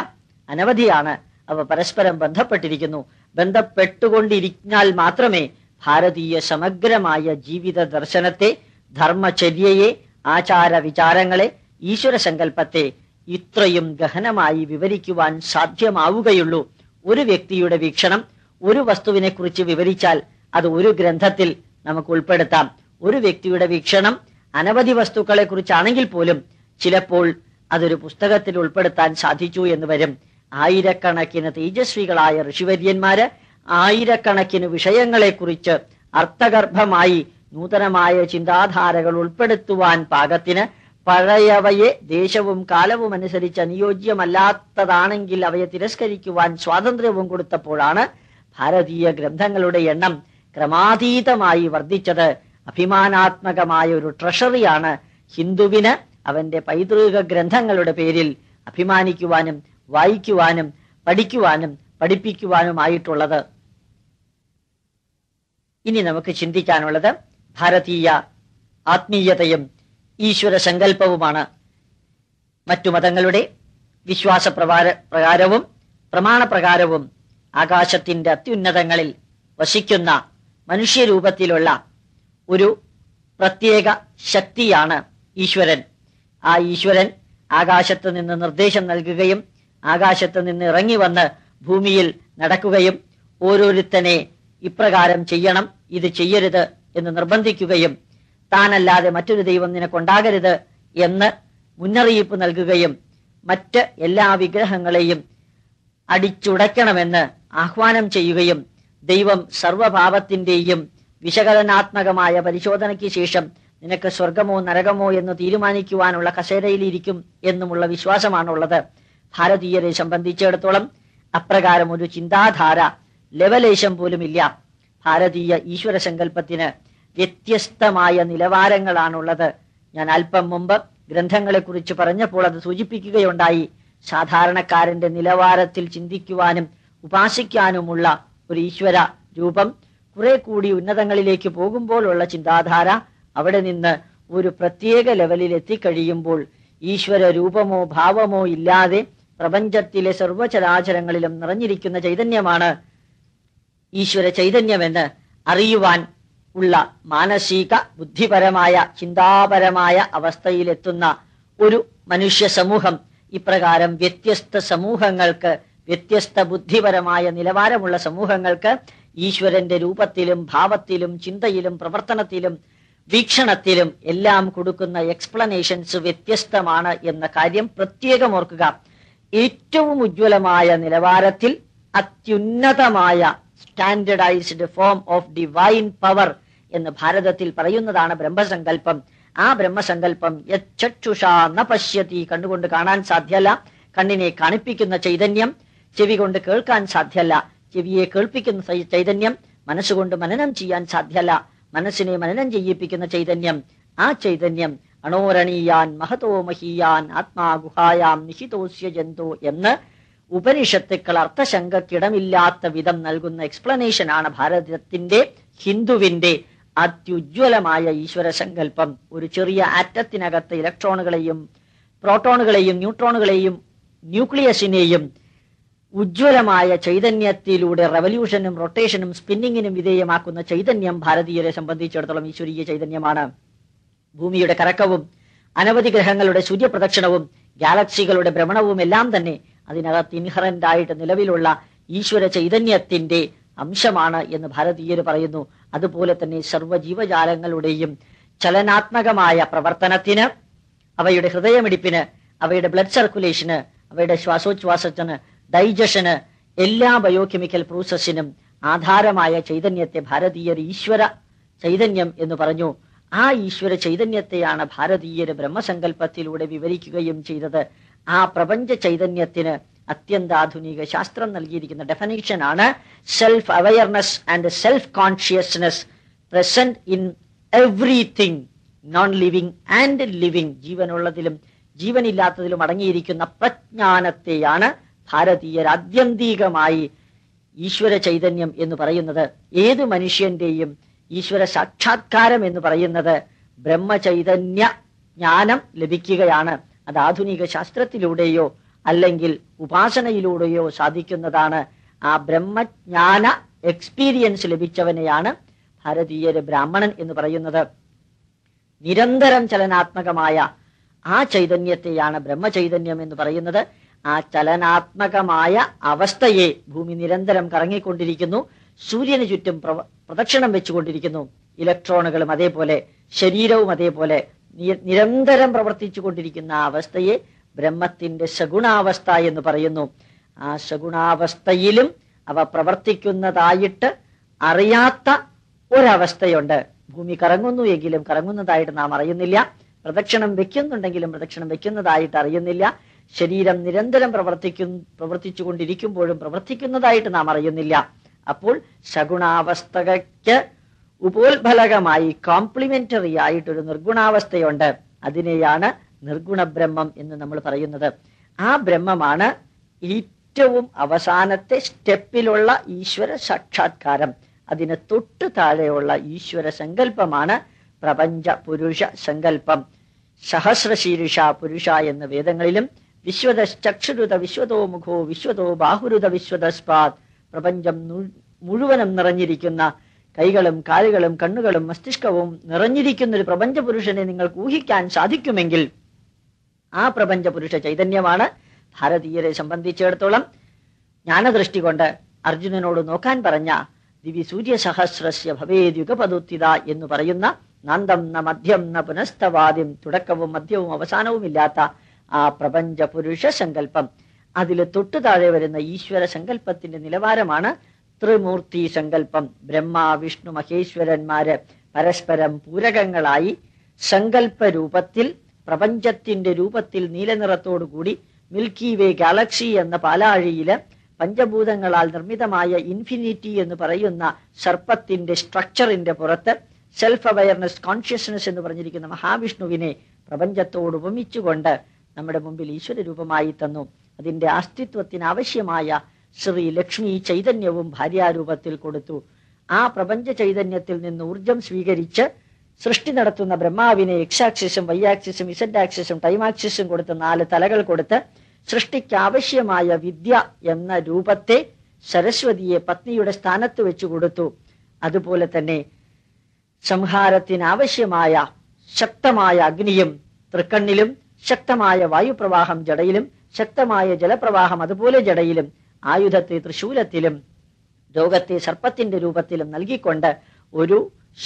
അനവധിയാണ്. അവ പരസ്പരം ബന്ധപ്പെട്ടിരിക്കുന്നു. ബന്ധപ്പെട്ടുകൊണ്ടിരിഞ്ഞാൽ മാത്രമേ ഭാരതീയ സമഗ്രമായ ജീവിത ദർശനത്തെ, ധർമ്മചര്യയെ, ആചാര വിചാരങ്ങളെ, ഈശ്വര സങ്കല്പത്തെ ഇത്രയും ഗഹനമായി വിവരിക്കുവാൻ സാധ്യമാവുകയുള്ളൂ. ഒരു വ്യക്തിയുടെ വീക്ഷണം ഒരു വസ്തുവിനെ കുറിച്ച് വിവരിച്ചാൽ അത് ഒരു ഗ്രന്ഥത്തിൽ നമുക്ക് ഉൾപ്പെടുത്താം. ഒരു വ്യക്തിയുടെ വീക്ഷണം അനവധി വസ്തുക്കളെ കുറിച്ചാണെങ്കിൽ പോലും ചിലപ്പോൾ അതൊരു പുസ്തകത്തിൽ ഉൾപ്പെടുത്താൻ സാധിച്ചു എന്ന് വരും. ആയിരക്കണക്കിന് തേജസ്വികളായ ഋഷിവര്യന്മാര് ആയിരക്കണക്കിന് വിഷയങ്ങളെ കുറിച്ച് അർത്ഥഗർഭമായി നൂതനമായ ചിന്താധാരകൾ ഉൾപ്പെടുത്തുവാൻ പാകത്തിന് പഴയവയെ ദേശവും കാലവും അനുസരിച്ച് അനുയോജ്യമല്ലാത്തതാണെങ്കിൽ അവയെ തിരസ്കരിക്കുവാൻ സ്വാതന്ത്ര്യവും കൊടുത്തപ്പോഴാണ് ഭാരതീയ ഗ്രന്ഥങ്ങളുടെ എണ്ണം ക്രമാതീതമായി വർദ്ധിച്ചത്. അഭിമാനാത്മകമായ ഒരു ട്രഷറിയാണ് ഹിന്ദുവിന് അവന്റെ പൈതൃക ഗ്രന്ഥങ്ങളുടെ പേരിൽ അഭിമാനിക്കുവാനും വായിക്കുവാനും പഠിക്കുവാനും പഠിപ്പിക്കുവാനുമായിട്ടുള്ളത്. ഇനി നമുക്ക് ചിന്തിക്കാനുള്ളത് ഭാരതീയ ആത്മീയതയും ഈശ്വര സങ്കല്പവുമാണ്. മറ്റു മതങ്ങളുടെ വിശ്വാസ പ്രകാരവും പ്രമാണപ്രകാരവും ആകാശത്തിന്റെ അത്യുന്നതങ്ങളിൽ വസിക്കുന്ന മനുഷ്യരൂപത്തിലുള്ള ഒരു പ്രത്യേക ശക്തിയാണ് ഈശ്വരൻ. ആ ഈശ്വരൻ ആകാശത്ത് നിന്ന് നിർദ്ദേശം നൽകുകയും ആകാശത്ത് നിന്ന് ഇറങ്ങി വന്ന് ഭൂമിയിൽ നടക്കുകയും ഓരോരുത്തനെ ഇപ്രകാരം ചെയ്യണം, ഇത് ചെയ്യരുത് എന്ന് നിർബന്ധിക്കുകയും താനല്ലാതെ മറ്റൊരു ദൈവം നിനക്കുണ്ടാകരുത് എന്ന് മുന്നറിയിപ്പ് നൽകുകയും മറ്റ് എല്ലാ വിഗ്രഹങ്ങളെയും അടിച്ചുടയ്ക്കണമെന്ന് ആഹ്വാനം ചെയ്യുകയും ദൈവം സർവഭാവത്തിന്റെയും വിശകലനാത്മകമായ പരിശോധനയ്ക്ക് ശേഷം നിനക്ക് സ്വർഗമോ നരകമോ എന്ന് തീരുമാനിക്കുവാനുള്ള കസേരയിലിരിക്കും എന്നുമുള്ള വിശ്വാസമാണുള്ളത്. ഭാരതീയരെ സംബന്ധിച്ചിടത്തോളം അപ്രകാരം ഒരു ചിന്താധാര ലവലേശം പോലുമില്ല. ഭാരതീയ ഈശ്വര സങ്കല്പത്തിന് വ്യത്യസ്തമായ നിലവാരങ്ങളാണുള്ളത്. ഞാൻ അല്പം മുമ്പ് ഗ്രന്ഥങ്ങളെ കുറിച്ച് പറഞ്ഞപ്പോൾ അത് സൂചിപ്പിക്കുകയുണ്ടായി. സാധാരണക്കാരന്റെ നിലവാരത്തിൽ ചിന്തിക്കുവാനും ഉപാസിക്കാനുമുള്ള ഒരു ഈശ്വര രൂപം, കുറെ കൂടി ഉന്നതങ്ങളിലേക്ക് പോകുമ്പോഴുള്ള ചിന്താധാര, അവിടെ നിന്ന് ഒരു പ്രത്യേക ലെവലിൽ എത്തിക്കഴിയുമ്പോൾ ഈശ്വര രൂപമോ ഭാവമോ ഇല്ലാതെ പ്രപഞ്ചത്തിലെ സർവചരാചരങ്ങളിലും നിറഞ്ഞിരിക്കുന്ന ചൈതന്യമാണ് ഈശ്വര ചൈതന്യമെന്ന് അറിയുവാൻ ഉള്ള മാനസിക ബുദ്ധിപരമായ ചിന്താപരമായ അവസ്ഥയിലെത്തുന്ന ഒരു മനുഷ്യ സമൂഹം. ഇപ്രകാരം വ്യത്യസ്ത സമൂഹങ്ങൾക്ക്, വ്യത്യസ്ത ബുദ്ധിപരമായ നിലവാരമുള്ള സമൂഹങ്ങൾക്ക് ഈശ്വരന്റെ രൂപത്തിലും ഭാവത്തിലും ചിന്തയിലും പ്രവർത്തനത്തിലും വീക്ഷണത്തിലും എല്ലാം കൊടുക്കുന്ന എക്സ്പ്ലനേഷൻസ് വ്യത്യസ്തമാണ് എന്ന കാര്യം പ്രത്യേകം ഓർക്കുക. ഏറ്റവും ഉജ്ജ്വലമായ നിലവാരത്തിൽ അത്യുന്നതമായ standardised form of divine power എന്ന് ഭാരതത്തിൽ പറയുന്നതാണ് ബ്രഹ്മസങ്കല്പം. ആ ബ്രഹ്മസങ്കല്പം യച്ചക്ഷുഷാ ന പശ്യതി, കണ്ണുകൊണ്ട് കാണാൻ സാധ്യല്ല. കണ്ണിനെ കാണിപ്പിക്കുന്ന ചൈതന്യം ചെവി കൊണ്ട് കേൾക്കാൻ സാധ്യല്ല. ചെവിയെ കേൾപ്പിക്കുന്ന ചൈതന്യം മനസ്സുകൊണ്ട് മനനം ചെയ്യാൻ സാധ്യല്ല. മനസ്സിനെ മനനം ചെയ്യിപ്പിക്കുന്ന ചൈതന്യം, ആ ചൈതന്യം അണോരണീയാൻ മഹതോ മഹീയാൻ ആത്മാ ഗുഹായാം നിഹിതോസ്യ ജന്തോ എന്ന് ഉപനിഷത്തുക്കൾ അർത്ഥശങ്കക്കിടമില്ലാത്ത വിധം നൽകുന്ന എക്സ്പ്ലനേഷൻ ആണ് ഭാരതത്തിന്റെ, ഹിന്ദുവിന്റെ അത്യുജ്വലമായ ഈശ്വര സങ്കല്പം. ഒരു ചെറിയ ആറ്റത്തിനകത്ത് ഇലക്ട്രോണുകളെയും പ്രോട്ടോണുകളെയും ന്യൂട്രോണുകളെയും ന്യൂക്ലിയസിനെയും ഉജ്ജ്വലമായ ചൈതന്യത്തിലൂടെ റവല്യൂഷനും റൊട്ടേഷനും സ്പിന്നിങ്ങിനും വിധേയമാക്കുന്ന ചൈതന്യം ഭാരതീയരെ സംബന്ധിച്ചിടത്തോളം ഈശ്വരീയ ചൈതന്യമാണ്. ഭൂമിയുടെ കറക്കവും അനവധി ഗ്രഹങ്ങളുടെ സൂര്യപ്രദക്ഷിണവും ഗാലക്സികളുടെ ഭ്രമണവും എല്ലാം തന്നെ അതിനകത്ത് ഇൻഹറന്റ് ആയിട്ട് നിലവിലുള്ള ഈശ്വര ചൈതന്യത്തിന്റെ അംശമാണ് എന്ന് ഭാരതീയർ പറയുന്നു. അതുപോലെ തന്നെ സർവ്വജീവജാലങ്ങളുടെയും ചലനാത്മകമായ പ്രവർത്തനത്തിന്, അവയുടെ ഹൃദയമിടിപ്പിന്, അവയുടെ ബ്ലഡ് സർക്കുലേഷന്, അവയുടെ ശ്വാസോച്ഛ്വാസത്തിന്, ഡൈജഷന്, എല്ലാ ബയോകെമിക്കൽ പ്രോസസ്സിനും ആധാരമായ ചൈതന്യത്തെ ഭാരതീയർ ഈശ്വര ചൈതന്യം എന്ന് പറഞ്ഞു. ആ ഈശ്വര ചൈതന്യത്തെയാണ് ഭാരതീയര് ബ്രഹ്മസങ്കല്പത്തിലൂടെ വിവരിക്കുകയും ചെയ്തത്. ആ പ്രപഞ്ച ചൈതന്യത്തിന് അത്യന്താധുനിക ശാസ്ത്രം നൽകിയിരിക്കുന്ന ഡെഫിനിഷൻ ആണ് self awareness and self consciousness present in everything non living and living. ജീവനുള്ളതിലും ജീവനില്ലാത്തതിലും അടങ്ങിയിരിക്കുന്ന പ്രജ്ഞാനത്തെയാണ് ഭാരതീയർ ആത്യന്തികമായി ഈശ്വര ചൈതന്യം എന്ന് പറയുന്നത്. ഏത് മനുഷ്യന്റെയും ഈശ്വര സാക്ഷാത്കാരം എന്ന് പറയുന്നത് ബ്രഹ്മചൈതന്യ ജ്ഞാനം ലഭിക്കുകയാണ്. അത് ആധുനിക ശാസ്ത്രത്തിലൂടെയോ അല്ലെങ്കിൽ ഉപാസനയിലൂടെയോ സാധിക്കുന്നതാണ്. ആ ബ്രഹ്മജ്ഞാന എക്സ്പീരിയൻസ് ലഭിച്ചവനെയാണ് ഭാരതീയര് ബ്രാഹ്മണൻ എന്ന് പറയുന്നത്. നിരന്തരം ചലനാത്മകമായ ആ ചൈതന്യത്തെയാണ് ബ്രഹ്മചൈതന്യം എന്ന് പറയുന്നത്. ആ ചലനാത്മകമായ അവസ്ഥയെ ഭൂമി നിരന്തരം കറങ്ങിക്കൊണ്ടിരിക്കുന്നു, സൂര്യന് ചുറ്റും പ്രദക്ഷിണം വെച്ചുകൊണ്ടിരിക്കുന്നു. ഇലക്ട്രോണുകളും അതേപോലെ, ശരീരവും അതേപോലെ നിരന്തരം പ്രവർത്തിച്ചു കൊണ്ടിരിക്കുന്ന ആ അവസ്ഥയെ ബ്രഹ്മത്തിന്റെ സഗുണാവസ്ഥ എന്ന് പറയുന്നു. ആ സഗുണാവസ്ഥയിലും അവ പ്രവർത്തിക്കുന്നതായിട്ട് അറിയാത്ത ഒരവസ്ഥയുണ്ട്. ഭൂമി കറങ്ങുന്നു എങ്കിലും കറങ്ങുന്നതായിട്ട് നാം അറിയുന്നില്ല. പ്രദക്ഷിണം വെക്കുന്നുണ്ടെങ്കിലും പ്രദക്ഷിണം വെക്കുന്നതായിട്ട് അറിയുന്നില്ല. ശരീരം നിരന്തരം പ്രവർത്തിച്ചു കൊണ്ടിരിക്കുമ്പോഴും പ്രവർത്തിക്കുന്നതായിട്ട് നാം അറിയുന്നില്ല. അപ്പോൾ സഗുണാവസ്ഥയ്ക്ക് ഉപോത്ഫലകമായി കോംപ്ലിമെന്ററി ആയിട്ടൊരു നിർഗുണാവസ്ഥയുണ്ട്. അതിനെയാണ് നിർഗുണബ്രഹ്മം എന്ന് നമ്മൾ പറയുന്നത്. ആ ബ്രഹ്മമാണ് ഏറ്റവും അവസാനത്തെ സ്റ്റെപ്പിലുള്ള ഈശ്വര സാക്ഷാത്കാരം. അതിന് തൊട്ടു താഴെയുള്ള ഈശ്വര സങ്കല്പമാണ് പ്രപഞ്ച പുരുഷ സങ്കല്പം. സഹസ്രശീരുഷ പുരുഷ എന്ന വേദങ്ങളിലും വിശ്വതശ്ചക്ഷുരുത വിശ്വതോ മുഖോ വിശ്വതോ ബാഹുരുത വിശ്വതസ്പാത്, പ്രപഞ്ചം മുഴുവനും നിറഞ്ഞിരിക്കുന്ന, കൈകളും കാലുകളും കണ്ണുകളും മസ്തിഷ്കവും നിറഞ്ഞിരിക്കുന്ന ഒരു പ്രപഞ്ച പുരുഷനെ നിങ്ങൾക്ക് ഊഹിക്കാൻ സാധിക്കുമെങ്കിൽ ആ പ്രപഞ്ച പുരുഷ ചൈതന്യമാണ് ഭാരതീയരെ സംബന്ധിച്ചിടത്തോളം ജ്ഞാനദൃഷ്ടി കൊണ്ട് അർജുനനോട് നോക്കാൻ പറഞ്ഞ ദിവി സൂര്യ സഹസ്രസ്യ ഭവേദ്യുഗപദുത്തിത എന്ന് പറയുന്ന നാന്തം ന മധ്യം ന പുനസ്തവാദ്യം, തുടക്കവും മധ്യവും അവസാനവും ഇല്ലാത്ത ആ പ്രപഞ്ച പുരുഷ സങ്കല്പം. അതിൽ തൊട്ടു താഴെ വരുന്ന ഈശ്വര സങ്കല്പത്തിന്റെ നിലവാരമാണ് ത്രിമൂർത്തി സങ്കല്പം. ബ്രഹ്മ വിഷ്ണു മഹേശ്വരന്മാര് പരസ്പരം പൂരകങ്ങളായി സങ്കല്പ രൂപത്തിൽ, പ്രപഞ്ചത്തിന്റെ രൂപത്തിൽ നീലനിറത്തോടുകൂടി മിൽക്കി വേ ഗാലക്സി എന്ന പാലാഴിയില് പഞ്ചഭൂതങ്ങളാൽ നിർമ്മിതമായ ഇൻഫിനിറ്റി എന്ന് പറയുന്ന സർപ്പത്തിന്റെ സ്ട്രക്ചറിന്റെ പുറത്ത് സെൽഫ് അവയർനെസ് കോൺഷ്യസ്നെസ് എന്ന് പറഞ്ഞിരിക്കുന്ന മഹാവിഷ്ണുവിനെ പ്രപഞ്ചത്തോട് ഉപമിച്ചുകൊണ്ട് നമ്മുടെ മുമ്പിൽ ഈശ്വര രൂപമായി തന്നു. അതിന്റെ അസ്തിത്വത്തിന് ആവശ്യമായ ശ്രീ ലക്ഷ്മി ചൈതന്യവും ഭാര്യാരൂപത്തിൽ കൊടുത്തു. ആ പ്രപഞ്ച ചൈതന്യത്തിൽ നിന്ന് ഊർജം സ്വീകരിച്ച് സൃഷ്ടി നടത്തുന്ന ബ്രഹ്മാവിനെ എക്സ് ആക്സിസും വൈ ആക്സിസും ഇസഡ് ആക്സിസും ടൈം ആക്സിസും കൊടുത്ത് 4 തലകൾ കൊടുത്ത് സൃഷ്ടിക്ക് ആവശ്യമായ വിദ്യ എന്ന രൂപത്തെ സരസ്വതിയെ പത്നിയുടെ സ്ഥാനത്ത് വെച്ചു കൊടുത്തു. അതുപോലെ തന്നെ സംഹാരത്തിന് ആവശ്യമായ ശക്തമായ അഗ്നിയും തൃക്കണ്ണിലും, ശക്തമായ വായുപ്രവാഹം ജടയിലും, ശക്തമായ ജലപ്രവാഹം അതുപോലെ ജടയിലും, ആയുധത്തെ തൃശൂലത്തിലും, രോഗത്തെ സർപ്പത്തിന്റെ രൂപത്തിലും നൽകിക്കൊണ്ട് ഒരു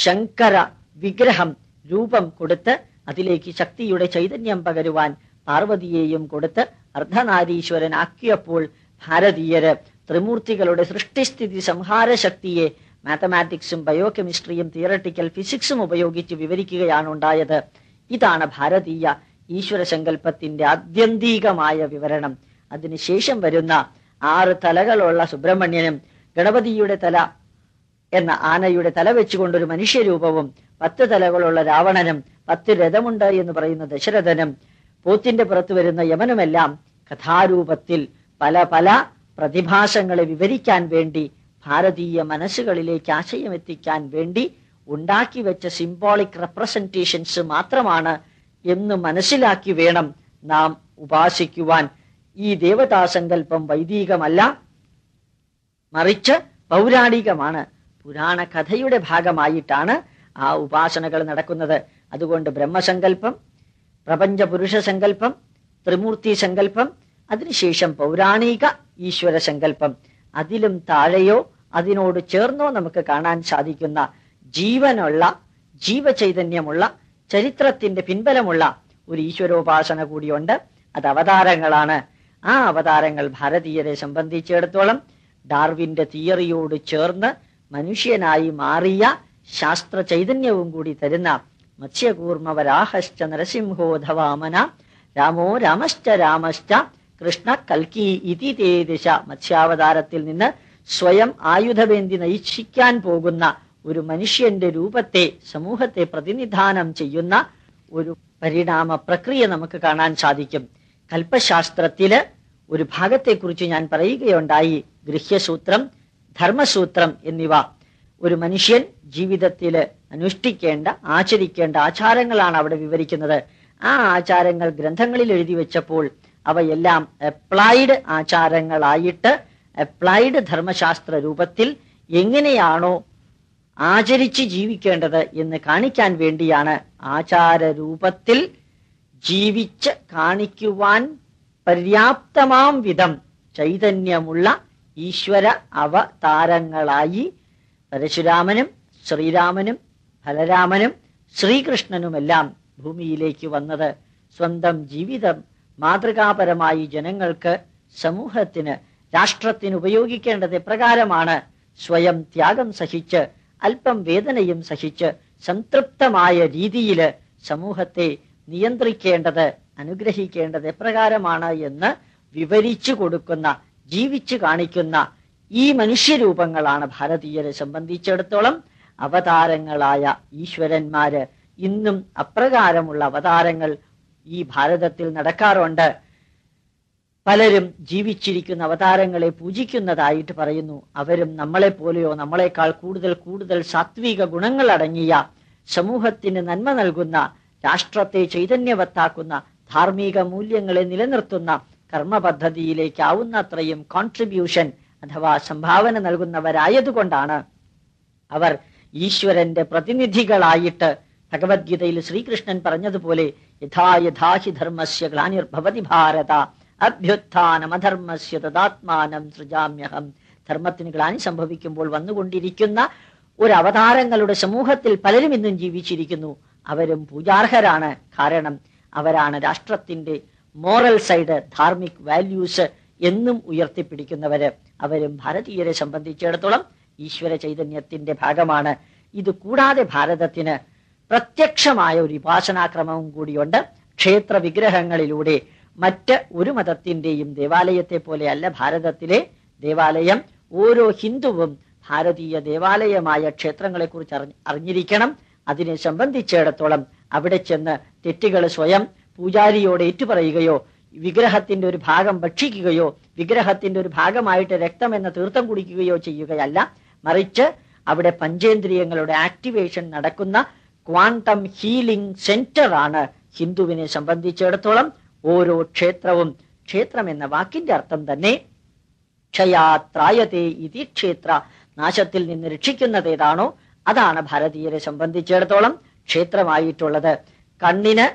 ശങ്കര വിഗ്രഹം രൂപം കൊടുത്ത് അതിലേക്ക് ശക്തിയുടെ ചൈതന്യം പകരുവാൻ പാർവതിയെയും കൊടുത്ത് അർദ്ധനാരീശ്വരനാക്കിയപ്പോൾ ഭാരതീയര് ത്രിമൂർത്തികളുടെ സൃഷ്ടിസ്ഥിതി സംഹാര ശക്തിയെ മാത്തമാറ്റിക്സും ബയോകെമിസ്ട്രിയും തിയറട്ടിക്കൽ ഫിസിക്സും ഉപയോഗിച്ച് വിവരിക്കുകയാണ് ഉണ്ടായത്. ഇതാണ് ഭാരതീയ ഈശ്വര സങ്കല്പത്തിന്റെ ആത്യന്തികമായ വിവരണം. അതിനുശേഷം വരുന്ന 6 തലകളുള്ള സുബ്രഹ്മണ്യനും, ഗണപതിയുടെ തല എന്ന ആനയുടെ തല വെച്ചുകൊണ്ടൊരു മനുഷ്യരൂപവും, 10 തലകളുള്ള രാവണനും, 10 രഥമുണ്ട് എന്ന് പറയുന്ന ദശരഥനും, പോത്തിന്റെ പുറത്ത് വരുന്ന യമനുമെല്ലാം കഥാരൂപത്തിൽ പല പല പ്രതിഭാസങ്ങളെ വിവരിക്കാൻ വേണ്ടി, ഭാരതീയ മനസ്സുകളിലേക്ക് ആശയം എത്തിക്കാൻ വേണ്ടി ഉണ്ടാക്കി വെച്ച സിംബോളിക് റെപ്രസെന്റേഷൻസ് മാത്രമാണ് എന്ന് മനസ്സിലാക്കി വേണം നാം ഉപാസിക്കുവാൻ. ഈ ദേവതാസങ്കല്പം വൈദികമല്ല, മറിച്ച് പൗരാണികമാണ്. പുരാണ കഥയുടെ ഭാഗമായിട്ടാണ് ആ ഉപാസനകൾ നടക്കുന്നത്. അതുകൊണ്ട് ബ്രഹ്മസങ്കല്പം, പ്രപഞ്ച പുരുഷ സങ്കല്പം, ത്രിമൂർത്തി സങ്കല്പം, അതിനുശേഷം പൗരാണിക ഈശ്വര സങ്കല്പം, അതിലും താഴെയോ അതിനോട് ചേർന്നോ നമുക്ക് കാണാൻ സാധിക്കുന്ന ജീവനുള്ള, ജീവചൈതന്യമുള്ള, ചരിത്രത്തിന്റെ പിൻബലമുള്ള ഒരു ഈശ്വരോപാസന കൂടിയുണ്ട്. അത് അവതാരങ്ങളാണ്. ആ അവതാരങ്ങൾ ഭാരതീയരെ സംബന്ധിച്ചിടത്തോളം ഡാർവിന്റെ തിയറിയോട് ചേർന്ന് മനുഷ്യനായി മാറിയ ശാസ്ത്ര ചൈതന്യവും കൂടി തരുന്ന മത്സ്യകൂർമ്മവരാഹശ്ച നരസിംഹോധവാമന രാമോ രാമശ്ച രാമശ്ച കൃഷ്ണ കൽക്കി ഇതി തേ ദിശ. മത്സ്യാവതാരത്തിൽ നിന്ന് സ്വയം ആയുധവേന്തി നയിക്കാൻ പോകുന്ന ഒരു മനുഷ്യന്റെ രൂപത്തെ, സമൂഹത്തെ പ്രതിനിധാനം ചെയ്യുന്ന ഒരു പരിണാമ പ്രക്രിയ നമുക്ക് കാണാൻ സാധിക്കും. കൽപ്പശാസ്ത്രത്തില് ഒരു ഭാഗത്തെക്കുറിച്ച് ഞാൻ പറയുകയുണ്ടായി. ഗൃഹ്യസൂത്രം, ധർമ്മസൂത്രം എന്നിവ ഒരു മനുഷ്യൻ ജീവിതത്തിൽ അനുഷ്ഠിക്കേണ്ട, ആചരിക്കേണ്ട ആചാരങ്ങളാണ് അവിടെ വിവരിക്കുന്നത്. ആ ആചാരങ്ങൾ ഗ്രന്ഥങ്ങളിൽ എഴുതി വെച്ചപ്പോൾ അവയെല്ലാം അപ്ലൈഡ് ആചാരങ്ങളായിട്ട്, അപ്ലൈഡ് ധർമ്മശാസ്ത്ര രൂപത്തിൽ എങ്ങനെയാണോ ആചരിച്ച് ജീവിക്കേണ്ടത് എന്ന് കാണിക്കാൻ വേണ്ടിയാണ് ആചാര രൂപത്തിൽ ജീവിച്ച് കാണിക്കുവാൻ പര്യാപ്തമാം വിധം ചൈതന്യമുള്ള ഈശ്വര അവതാരങ്ങളായി പരശുരാമനും ശ്രീരാമനും ബലരാമനും ശ്രീകൃഷ്ണനുമെല്ലാം ഭൂമിയിലേക്ക് വന്നത്. സ്വന്തം ജീവിതം മാതൃകാപരമായി ജനങ്ങൾക്ക്, സമൂഹത്തിന്, രാഷ്ട്രത്തിന് ഉപയോഗിക്കേണ്ടത് എപ്രകാരമാണ്? സ്വയം ത്യാഗം സഹിച്ച്, അല്പം വേദനയും സഹിച്ച്, സംതൃപ്തമായ രീതിയിൽ സമൂഹത്തെ നിയന്ത്രിക്കേണ്ടത്, അനുഗ്രഹിക്കേണ്ടത് എപ്രകാരമാണ് എന്ന് വിവരിച്ചു കൊടുക്കുന്ന, ജീവിച്ചു കാണിക്കുന്ന ഈ മനുഷ്യരൂപങ്ങളാണ് ഭാരതീയരെ സംബന്ധിച്ചിടത്തോളം അവതാരങ്ങളായ ഈശ്വരന്മാര്. ഇന്നും അപ്രകാരമുള്ള അവതാരങ്ങൾ ഈ ഭാരതത്തിൽ നടക്കാറുണ്ട്. പലരും ജീവിച്ചിരിക്കുന്ന അവതാരങ്ങളെ പൂജിക്കുന്നതായിട്ട് പറയുന്നു. അവരും നമ്മളെ പോലെയോ നമ്മളെക്കാൾ കൂടുതൽ സാത്വിക ഗുണങ്ങൾ അടങ്ങിയ, സമൂഹത്തിന് നന്മ നൽകുന്ന, രാഷ്ട്രത്തെ ചൈതന്യവത്താക്കുന്ന, ധാർമ്മിക മൂല്യങ്ങളെ നിലനിർത്തുന്ന കർമ്മ പദ്ധതിയിലേക്ക് ആവുന്നത്രയും കോൺട്രിബ്യൂഷൻ അഥവാ സംഭാവന നൽകുന്നവരായതുകൊണ്ടാണ് അവർ ഈശ്വരന്റെ പ്രതിനിധികളായിട്ട്, ഭഗവത്ഗീതയിൽ ശ്രീകൃഷ്ണൻ പറഞ്ഞതുപോലെ യഥാ യഥാഹി ധർമ്മസ്യ ഗ്ലാനിർഭവതി ഭാരത അഭ്യുത്ഥാനമധർമ്മസ്യ തദാത്മാനം സൃജാമ്യഹം. ധർമ്മത്തിന് ഗ്ലാനി സംഭവിക്കുമ്പോൾ വന്നുകൊണ്ടിരിക്കുന്ന ഒരു അവതാരങ്ങളുടെ സമൂഹത്തിൽ പലരും ഇന്നും ജീവിച്ചിരിക്കുന്നു. അവരും പൂജാർഹരാണ്. കാരണം അവരാണ് രാഷ്ട്രത്തിന്റെ മോറൽ സൈഡ്, ധാർമ്മിക് വാല്യൂസ് എന്നും ഉയർത്തിപ്പിടിക്കുന്നവര്. അവരും ഭാരതീയരെ സംബന്ധിച്ചിടത്തോളം ഈശ്വര ചൈതന്യത്തിന്റെ ഭാഗമാണ്. ഇത് കൂടാതെ ഭാരതത്തിന് പ്രത്യക്ഷമായ ഒരു ഉപാസനാക്രമവും കൂടിയുണ്ട്. ക്ഷേത്ര വിഗ്രഹങ്ങളിലൂടെ, മറ്റ് ഒരു മതത്തിന്റെയും ദേവാലയത്തെ പോലെയല്ല ഭാരതത്തിലെ ദേവാലയം. ഓരോ ഹിന്ദുവും ഭാരതീയ ദേവാലയമായ ക്ഷേത്രങ്ങളെ കുറിച്ച് അറിഞ്ഞിരിക്കണം. അതിനെ സംബന്ധിച്ചിടത്തോളം അവിടെ ചെന്ന് തെറ്റുകൾ സ്വയം പൂജാരിയോട് ഏറ്റുപറയുകയോ, വിഗ്രഹത്തിന്റെ ഒരു ഭാഗം ഭക്ഷിക്കുകയോ, വിഗ്രഹത്തിന്റെ ഒരു ഭാഗമായിട്ട് രക്തം എന്ന തീർത്ഥം കുടിക്കുകയോ ചെയ്യുകയല്ല. മറിച്ച് അവിടെ പഞ്ചേന്ദ്രിയങ്ങളുടെ ആക്ടിവേഷൻ നടക്കുന്ന ക്വാണ്ടം ഹീലിംഗ് സെന്റർ ആണ് ഹിന്ദുവിനെ സംബന്ധിച്ചിടത്തോളം ഓരോ ക്ഷേത്രവും. ക്ഷേത്രം എന്ന വാക്കിന്റെ അർത്ഥം തന്നെ ക്ഷയാത്രായതേ ഇതി ക്ഷേത്ര, നാശത്തിൽ നിന്ന് രക്ഷിക്കുന്നത് ഏതാണോ അതാണ് ഭാരതീയരെ സംബന്ധിച്ചിടത്തോളം ക്ഷേത്രമായിട്ടുള്ളത്. കണ്ണിന്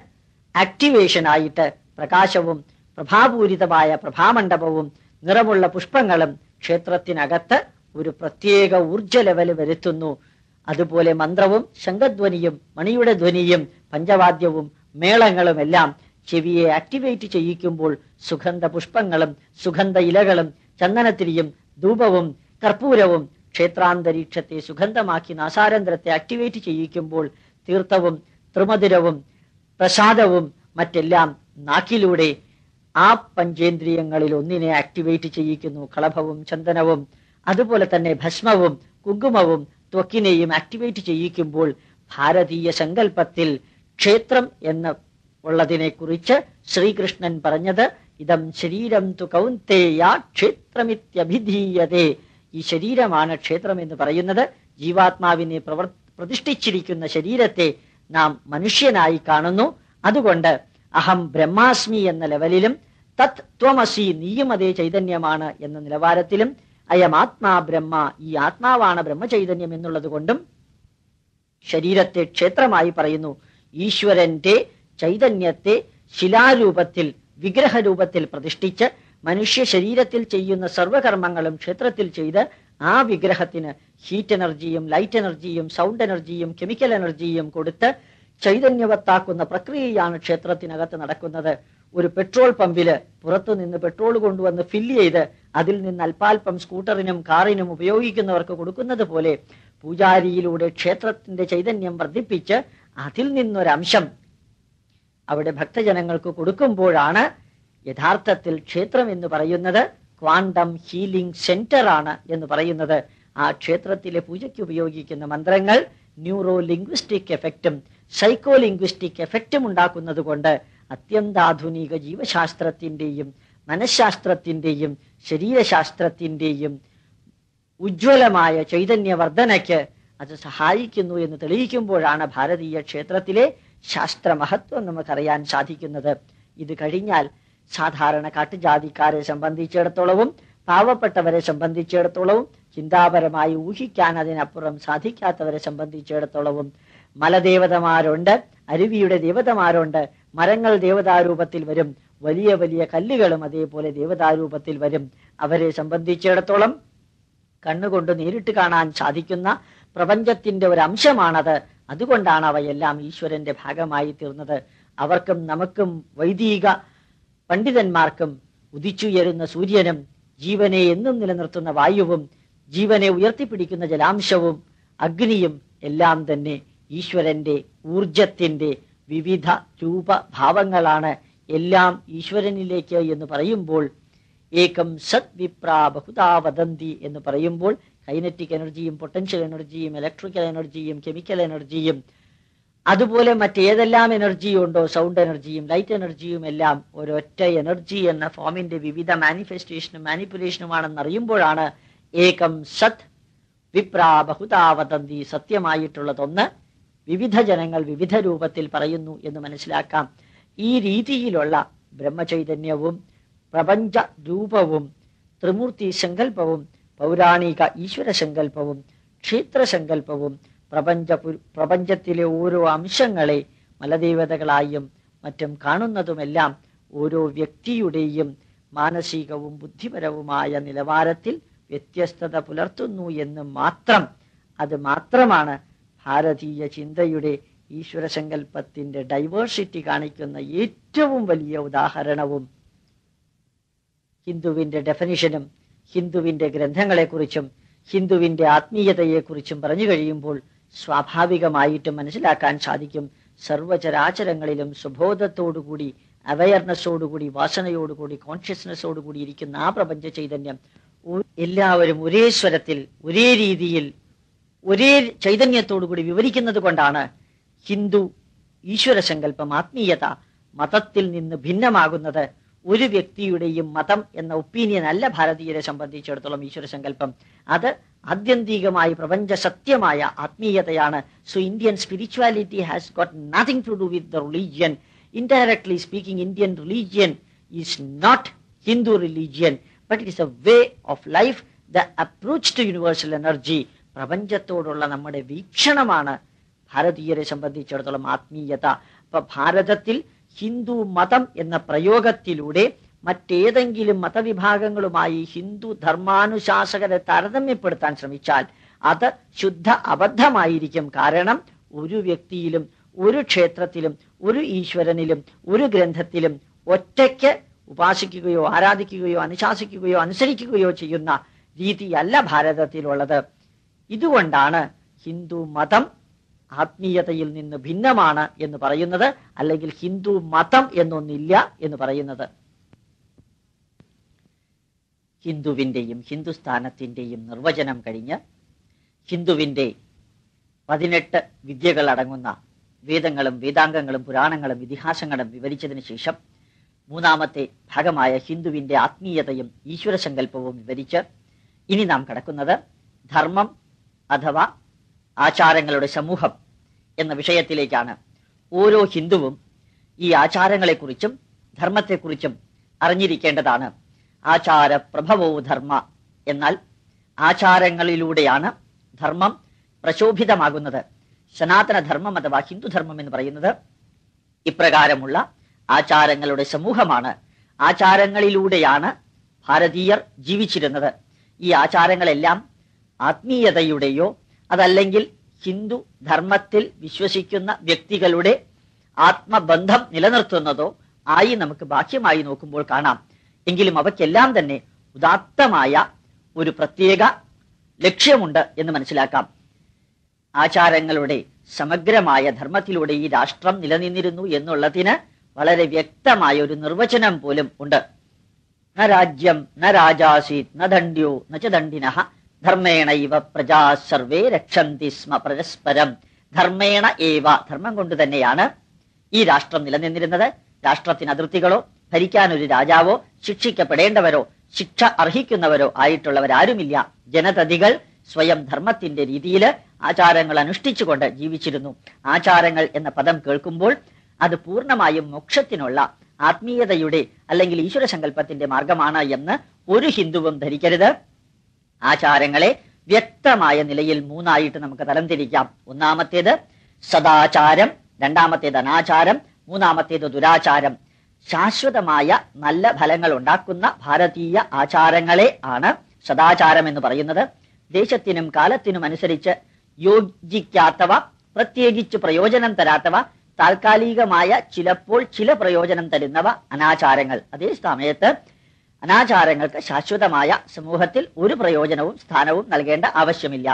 ആക്ടിവേഷൻ ആയിട്ട് പ്രകാശവും പ്രഭാപൂരിതമായ പ്രഭാമണ്ഡപവും നിറമുള്ള പുഷ്പങ്ങളും ക്ഷേത്രത്തിനകത്ത് ഒരു പ്രത്യേക ഊർജ ലെവൽ വരുത്തുന്നു. അതുപോലെ മന്ത്രവും ശംഖധ്വനിയും മണിയുടെ ധ്വനിയും പഞ്ചവാദ്യവും മേളങ്ങളും എല്ലാം ചെവിയെ ആക്ടിവേറ്റ് ചെയ്യിക്കുമ്പോൾ സുഗന്ധ പുഷ്പങ്ങളും സുഗന്ധ ഇലകളും ചന്ദനത്തിരിയും ധൂപവും കർപ്പൂരവും ക്ഷേത്രാന്തരീക്ഷത്തെ സുഗന്ധമാക്കി നാസാരന്ധ്രത്തെ ആക്ടിവേറ്റ് ചെയ്യിക്കുമ്പോൾ തീർത്ഥവും ത്രിമധുരവും പ്രസാദവും മറ്റെല്ലാം നാക്കിലൂടെ ആ പഞ്ചേന്ദ്രിയങ്ങളിൽ ഒന്നിനെ ആക്ടിവേറ്റ് ചെയ്യിക്കുന്നു. കളഭവും ചന്ദനവും അതുപോലെ തന്നെ ഭസ്മവും കുങ്കുമവും ത്വക്കിനെയും ആക്ടിവേറ്റ് ചെയ്യിക്കുമ്പോൾ ഭാരതീയ സങ്കല്പത്തിൽ ക്ഷേത്രം എന്ന് ഉള്ളതിനെ കുറിച്ച് ശ്രീകൃഷ്ണൻ പറഞ്ഞത് ഇതം ശരീരം തു കൗന്തേയ ക്ഷേത്രമിത്യഭിധീയതേ. ഈ ശരീരമാണ് ക്ഷേത്രം എന്ന് പറയുന്നത്. ജീവാത്മാവിനെ പ്രതിഷ്ഠിച്ചിരിക്കുന്ന ശരീരത്തെ നാം മനുഷ്യനായി കാണുന്നു. അതുകൊണ്ട് അഹം ബ്രഹ്മാസ്മി എന്ന ലെവലിലും തത് ത്വമസി, നീയും അതേ ചൈതന്യമാണ് എന്ന നിലവാരത്തിലും, അയമാത്മാ ബ്രഹ്മ, ഈ ആത്മാവാണ് ബ്രഹ്മചൈതന്യം എന്നുള്ളത് കൊണ്ടും ശരീരത്തെ ക്ഷേത്രമായി പറയുന്നു. ഈശ്വരന്റെ ചൈതന്യത്തെ ശിലാരൂപത്തിൽ വിഗ്രഹരൂപത്തിൽ പ്രതിഷ്ഠിച്ച് മനുഷ്യ ശരീരത്തിൽ ചെയ്യുന്ന സർവകർമ്മങ്ങളും ക്ഷേത്രത്തിൽ ചെയ്ത് ആ വിഗ്രഹത്തിന് ഹീറ്റ് എനർജിയും ലൈറ്റ് എനർജിയും സൗണ്ട് എനർജിയും കെമിക്കൽ എനർജിയും കൊടുത്ത് ചൈതന്യവത്താക്കുന്ന പ്രക്രിയയാണ് ക്ഷേത്രത്തിനകത്ത് നടക്കുന്നത്. ഒരു പെട്രോൾ പമ്പില് പുറത്തുനിന്ന് പെട്രോൾ കൊണ്ടുവന്ന് ഫില്ല് ചെയ്ത് അതിൽ നിന്ന് അല്പാൽപ്പം സ്കൂട്ടറിനും കാറിനും ഉപയോഗിക്കുന്നവർക്ക് കൊടുക്കുന്നത് പോലെ പൂജാരിയിലൂടെ ക്ഷേത്രത്തിന്റെ ചൈതന്യം വർദ്ധിപ്പിച്ച് അതിൽ നിന്നൊരംശം അവിടെ ഭക്തജനങ്ങൾക്ക് കൊടുക്കുമ്പോഴാണ് യഥാർത്ഥത്തിൽ ക്ഷേത്രം എന്ന് പറയുന്നത് ക്വാണ്ടം ഹീലിംഗ് സെന്റർ ആണ് എന്ന് പറയുന്നത്. ആ ക്ഷേത്രത്തിലെ പൂജയ്ക്ക് ഉപയോഗിക്കുന്ന മന്ത്രങ്ങൾ ന്യൂറോ ലിംഗ്വിസ്റ്റിക് എഫക്റ്റും സൈക്കോ ലിംഗ്വിസ്റ്റിക് എഫക്റ്റും ഉണ്ടാക്കുന്നത് കൊണ്ട് അത്യന്താധുനിക ജീവശാസ്ത്രത്തിന്റെയും മനഃശാസ്ത്രത്തിന്റെയും ശരീരശാസ്ത്രത്തിന്റെയും ഉജ്ജ്വലമായ ചൈതന്യവർദ്ധനയ്ക്ക് അത് സഹായിക്കുന്നു എന്ന് തെളിയിക്കുമ്പോഴാണ് ഭാരതീയ ക്ഷേത്രത്തിലെ ശാസ്ത്ര മഹത്വം നമുക്കറിയാൻ സാധിക്കുന്നത്. ഇത് കഴിഞ്ഞാൽ സാധാരണ കാട്ടുജാതിക്കാരെ സംബന്ധിച്ചിടത്തോളവും പാവപ്പെട്ടവരെ സംബന്ധിച്ചിടത്തോളവും ചിന്താപരമായി ഊഹിക്കാൻ അതിനപ്പുറം സാധിക്കാത്തവരെ സംബന്ധിച്ചിടത്തോളവും മലദേവതമാരുണ്ട്, അരുവിയുടെ ദേവതമാരുണ്ട്, മരങ്ങൾ ദേവതാരൂപത്തിൽ വരും, വലിയ വലിയ കല്ലുകളും അതേപോലെ ദേവതാരൂപത്തിൽ വരും. അവരെ സംബന്ധിച്ചിടത്തോളം കണ്ണുകൊണ്ട് നേരിട്ട് കാണാൻ സാധിക്കുന്ന പ്രപഞ്ചത്തിന്റെ ഒരു അംശമാണത്. അതുകൊണ്ടാണ് അവയെല്ലാം ഈശ്വരന്റെ ഭാഗമായി തീർന്നത്. അവർക്കും നമുക്കും വൈദിക പണ്ഡിതന്മാർക്കും ഉദിച്ചുയരുന്ന സൂര്യനും ജീവനെ എന്നും നിലനിർത്തുന്ന വായുവും ജീവനെ ഉയർത്തിപ്പിടിക്കുന്ന ജലാംശവും അഗ്നിയും എല്ലാം തന്നെ ഈശ്വരന്റെ ഊർജത്തിന്റെ വിവിധ രൂപഭാവങ്ങളാണ്. എല്ലാം ഈശ്വരനിലേക്ക് എന്ന് പറയുമ്പോൾ ഏകം സത് വിപ്രാ ബഹുതാ വദന്തി എന്ന് പറയുമ്പോൾ കൈനറ്റിക് എനർജിയും പൊട്ടൻഷ്യൽ എനർജിയും ഇലക്ട്രിക്കൽ എനർജിയും കെമിക്കൽ എനർജിയും അതുപോലെ മറ്റേതെല്ലാം എനർജിയും ഉണ്ടോ, സൗണ്ട് എനർജിയും ലൈറ്റ് എനർജിയും എല്ലാം ഒരൊറ്റ എനർജി എന്ന ഫോമിന്റെ വിവിധ മാനിഫെസ്റ്റേഷനും മാനിപ്പുലേഷനുമാണെന്ന് അറിയുമ്പോഴാണ് ഏകം സത് വിപ്രാ ബഹുതാ വദന്തി, സത്യമായിട്ടുള്ളതൊന്ന് വിവിധ ജനങ്ങൾ വിവിധ രൂപത്തിൽ പറയുന്നു എന്ന് മനസ്സിലാക്കാം. ഈ രീതിയിലുള്ള ബ്രഹ്മചൈതന്യവും പ്രപഞ്ച രൂപവും ത്രിമൂർത്തി സങ്കല്പവും പൗരാണിക ഈശ്വര സങ്കല്പവും ക്ഷേത്രസങ്കല്പവും പ്രപഞ്ചത്തിലെ ഓരോ അംശങ്ങളെ മലദേവതകളായും മറ്റും കാണുന്നതുമെല്ലാം ഓരോ വ്യക്തിയുടെയും മാനസികവും ബുദ്ധിപരവുമായ നിലവാരത്തിൽ വ്യത്യസ്തത പുലർത്തുന്നു എന്ന് മാത്രം. അത് മാത്രമാണ് ഭാരതീയ ചിന്തയുടെ ഈശ്വര സങ്കല്പത്തിന്റെ ഡൈവേഴ്സിറ്റി കാണിക്കുന്ന ഏറ്റവും വലിയ ഉദാഹരണവും. ഹിന്ദുവിന്റെ ഡെഫിനിഷനും ഹിന്ദുവിന്റെ ഗ്രന്ഥങ്ങളെക്കുറിച്ചും ഹിന്ദുവിന്റെ ആത്മീയതയെക്കുറിച്ചും പറഞ്ഞു കഴിയുമ്പോൾ സ്വാഭാവികമായിട്ടും മനസ്സിലാക്കാൻ സാധിക്കും, സർവചരാചരങ്ങളിലും സുബോധത്തോടുകൂടി അവയർനെസ്സോടുകൂടി വാസനയോടുകൂടി കോൺഷ്യസ്നെസ്സോടുകൂടി ഇരിക്കുന്ന ആ പ്രപഞ്ച ചൈതന്യം എല്ലാവരും ഒരേ സ്വരത്തിൽ ഒരേ രീതിയിൽ ഒരേ ചൈതന്യത്തോടുകൂടി വിവരിക്കുന്നത് കൊണ്ടാണ് ഹിന്ദു ഈശ്വര സങ്കല്പം ആത്മീയത മതത്തിൽ നിന്ന് ഭിന്നമാകുന്നത്. ഒരു വ്യക്തിയുടെയും മതം എന്ന ഒപ്പീനിയൻ അല്ല ഭാരതീയരെ സംബന്ധിച്ചിടത്തോളം ഈശ്വര സങ്കല്പം. അത് ആത്യന്തികമായി പ്രപഞ്ച സത്യമായ ആത്മീയതയാണ്. So Indian spirituality has got nothing to do with the religion. Indirectly speaking, Indian religion is not Hindu religion, but it is a way of life, the approach to universal energy. പ്രപഞ്ചത്തോടുള്ള നമ്മുടെ വീക്ഷണമാണ് ഭാരതീയരെ സംബന്ധിച്ചിടത്തോളം ആത്മീയത. അപ്പൊ ഭാരതത്തിൽ ഹിന്ദു മതം എന്ന പ്രയോഗത്തിലൂടെ മറ്റേതെങ്കിലും മതവിഭാഗങ്ങളുമായി ഹിന്ദു ധർമാനുശാസകരെ താരതമ്യപ്പെടുത്താൻ ശ്രമിച്ചാൽ അത് ശുദ്ധ അബദ്ധമായിരിക്കും. കാരണം ഒരു വ്യക്തിയിലും ഒരു ക്ഷേത്രത്തിലും ഒരു ഈശ്വരനിലും ഒരു ഗ്രന്ഥത്തിലും ഒറ്റയ്ക്ക് ഉപാസിക്കുകയോ ആരാധിക്കുകയോ അനുശാസിക്കുകയോ അനുസരിക്കുകയോ ചെയ്യുന്ന രീതിയല്ല ഭാരതത്തിലുള്ളത്. ഇതുകൊണ്ടാണ് ഹിന്ദു മതം ആത്മീയതയിൽ നിന്ന് ഭിന്നമാണ് എന്ന് പറയുന്നത്, അല്ലെങ്കിൽ ഹിന്ദു മതം എന്നൊന്നില്ല എന്ന് പറയുന്നത്. ഹിന്ദുവിന്റെയും ഹിന്ദുസ്ഥാനത്തിന്റെയും നിർവചനം കഴിഞ്ഞ് ഹിന്ദുവിന്റെ 18 വിദ്യകൾ അടങ്ങുന്ന വേദങ്ങളും വേദാംഗങ്ങളും പുരാണങ്ങളും ഇതിഹാസങ്ങളും വിവരിച്ചതിന് ശേഷം മൂന്നാമത്തെ ഭാഗമായ ഹിന്ദുവിന്റെ ആത്മീയതയും ഈശ്വര സങ്കല്പവും വിവരിച്ച് ഇനി നാം കടക്കുന്നത് ധർമ്മം അഥവാ ആചാരങ്ങളുടെ സമൂഹം എന്ന വിഷയത്തിലേക്കാണ്. ഓരോ ഹിന്ദുവും ഈ ആചാരങ്ങളെക്കുറിച്ചും ധർമ്മത്തെക്കുറിച്ചും അറിഞ്ഞിരിക്കേണ്ടതാണ്. ആചാര പ്രഭവോ ധർമ്മ, എന്നാൽ ആചാരങ്ങളിലൂടെയാണ് ധർമ്മം പ്രശോഭിതമാകുന്നത്. സനാതന ധർമ്മം അഥവാ ഹിന്ദുധർമ്മം എന്ന് പറയുന്നത് ഇപ്രകാരമുള്ള ആചാരങ്ങളുടെ സമൂഹമാണ്. ആചാരങ്ങളിലൂടെയാണ് ഭാരതീയർ ജീവിച്ചിരുന്നത്. ഈ ആചാരങ്ങളെല്ലാം ആത്മീയതയുടെയോ അതല്ലെങ്കിൽ ഹിന്ദു ധർമ്മത്തിൽ വിശ്വസിക്കുന്ന വ്യക്തികളുടെ ആത്മബന്ധം നിലനിർത്തുന്നതോ ആയി നമുക്ക് ബാഹ്യമായി നോക്കുമ്പോൾ കാണാം. എങ്കിലും അവയ്ക്കെല്ലാം തന്നെ ഉദാത്തമായ ഒരു പ്രത്യേക ലക്ഷ്യമുണ്ട് എന്ന് മനസ്സിലാക്കാം. ആചാരങ്ങളുടെ സമഗ്രമായ ധർമ്മത്തിലൂടെ ഈ രാഷ്ട്രം നിലനിന്നിരുന്നു എന്നുള്ളതിന് വളരെ വ്യക്തമായ ഒരു നിർവചനം പോലും ഉണ്ട്. ന രാജ്യം ന രാജാസീത് ന ദണ്ഡ്യോ ന ച ദണ്ഡിനഃ ധർമ്മേണ ഇവ പ്രജാ സർവേ രക്ഷന്തി സ്മ പരസ്പരം. ധർമ്മേണ ഏവ, ധർമ്മം കൊണ്ട് തന്നെയാണ് ഈ രാഷ്ട്രം നിലനിന്നിരുന്നത്. രാഷ്ട്രത്തിന് അതിർത്തികളോ ഭരിക്കാൻ ഒരു രാജാവോ ശിക്ഷിക്കപ്പെടേണ്ടവരോ ശിക്ഷ അർഹിക്കുന്നവരോ ആയിട്ടുള്ളവരാരുമില്ല. ജനതതികൾ സ്വയം ധർമ്മത്തിന്റെ രീതിയിൽ ആചാരങ്ങൾ അനുഷ്ഠിച്ചുകൊണ്ട് ജീവിച്ചിരുന്നു. ആചാരങ്ങൾ എന്ന പദം കേൾക്കുമ്പോൾ അത് പൂർണ്ണമായും മോക്ഷത്തിനുള്ള ആത്മീയതയുടെ അല്ലെങ്കിൽ ഈശ്വര സങ്കല്പത്തിന്റെ മാർഗമാണ് എന്ന് ഒരു ഹിന്ദുവും ധരിക്കരുത്. ആചാരങ്ങളെ വ്യക്തമായ നിലയിൽ മൂന്നായിട്ട് നമുക്ക് തരംതിരിക്കാം. ഒന്നാമത്തേത് സദാചാരം, രണ്ടാമത്തേത് അനാചാരം, മൂന്നാമത്തേത് ദുരാചാരം. ശാശ്വതമായ നല്ല ഫലങ്ങൾ ഉണ്ടാക്കുന്ന ഭാരതീയ ആചാരങ്ങളെ ആണ് സദാചാരം എന്ന് പറയുന്നത്. ദേശത്തിനും കാലത്തിനും അനുസരിച്ച് യോജിക്കാത്തവ, പ്രത്യേകിച്ച് പ്രയോജനം തരാത്തവ, താൽക്കാലികമായ ചിലപ്പോൾ ചില പ്രയോജനം തരുന്നവ അനാചാരങ്ങൾ. അതേ സമയത്ത് അനാചാരങ്ങൾക്ക് ശാശ്വതമായ സമൂഹത്തിൽ ഒരു പ്രയോജനവും സ്ഥാനവും നൽകേണ്ട ആവശ്യമില്ല.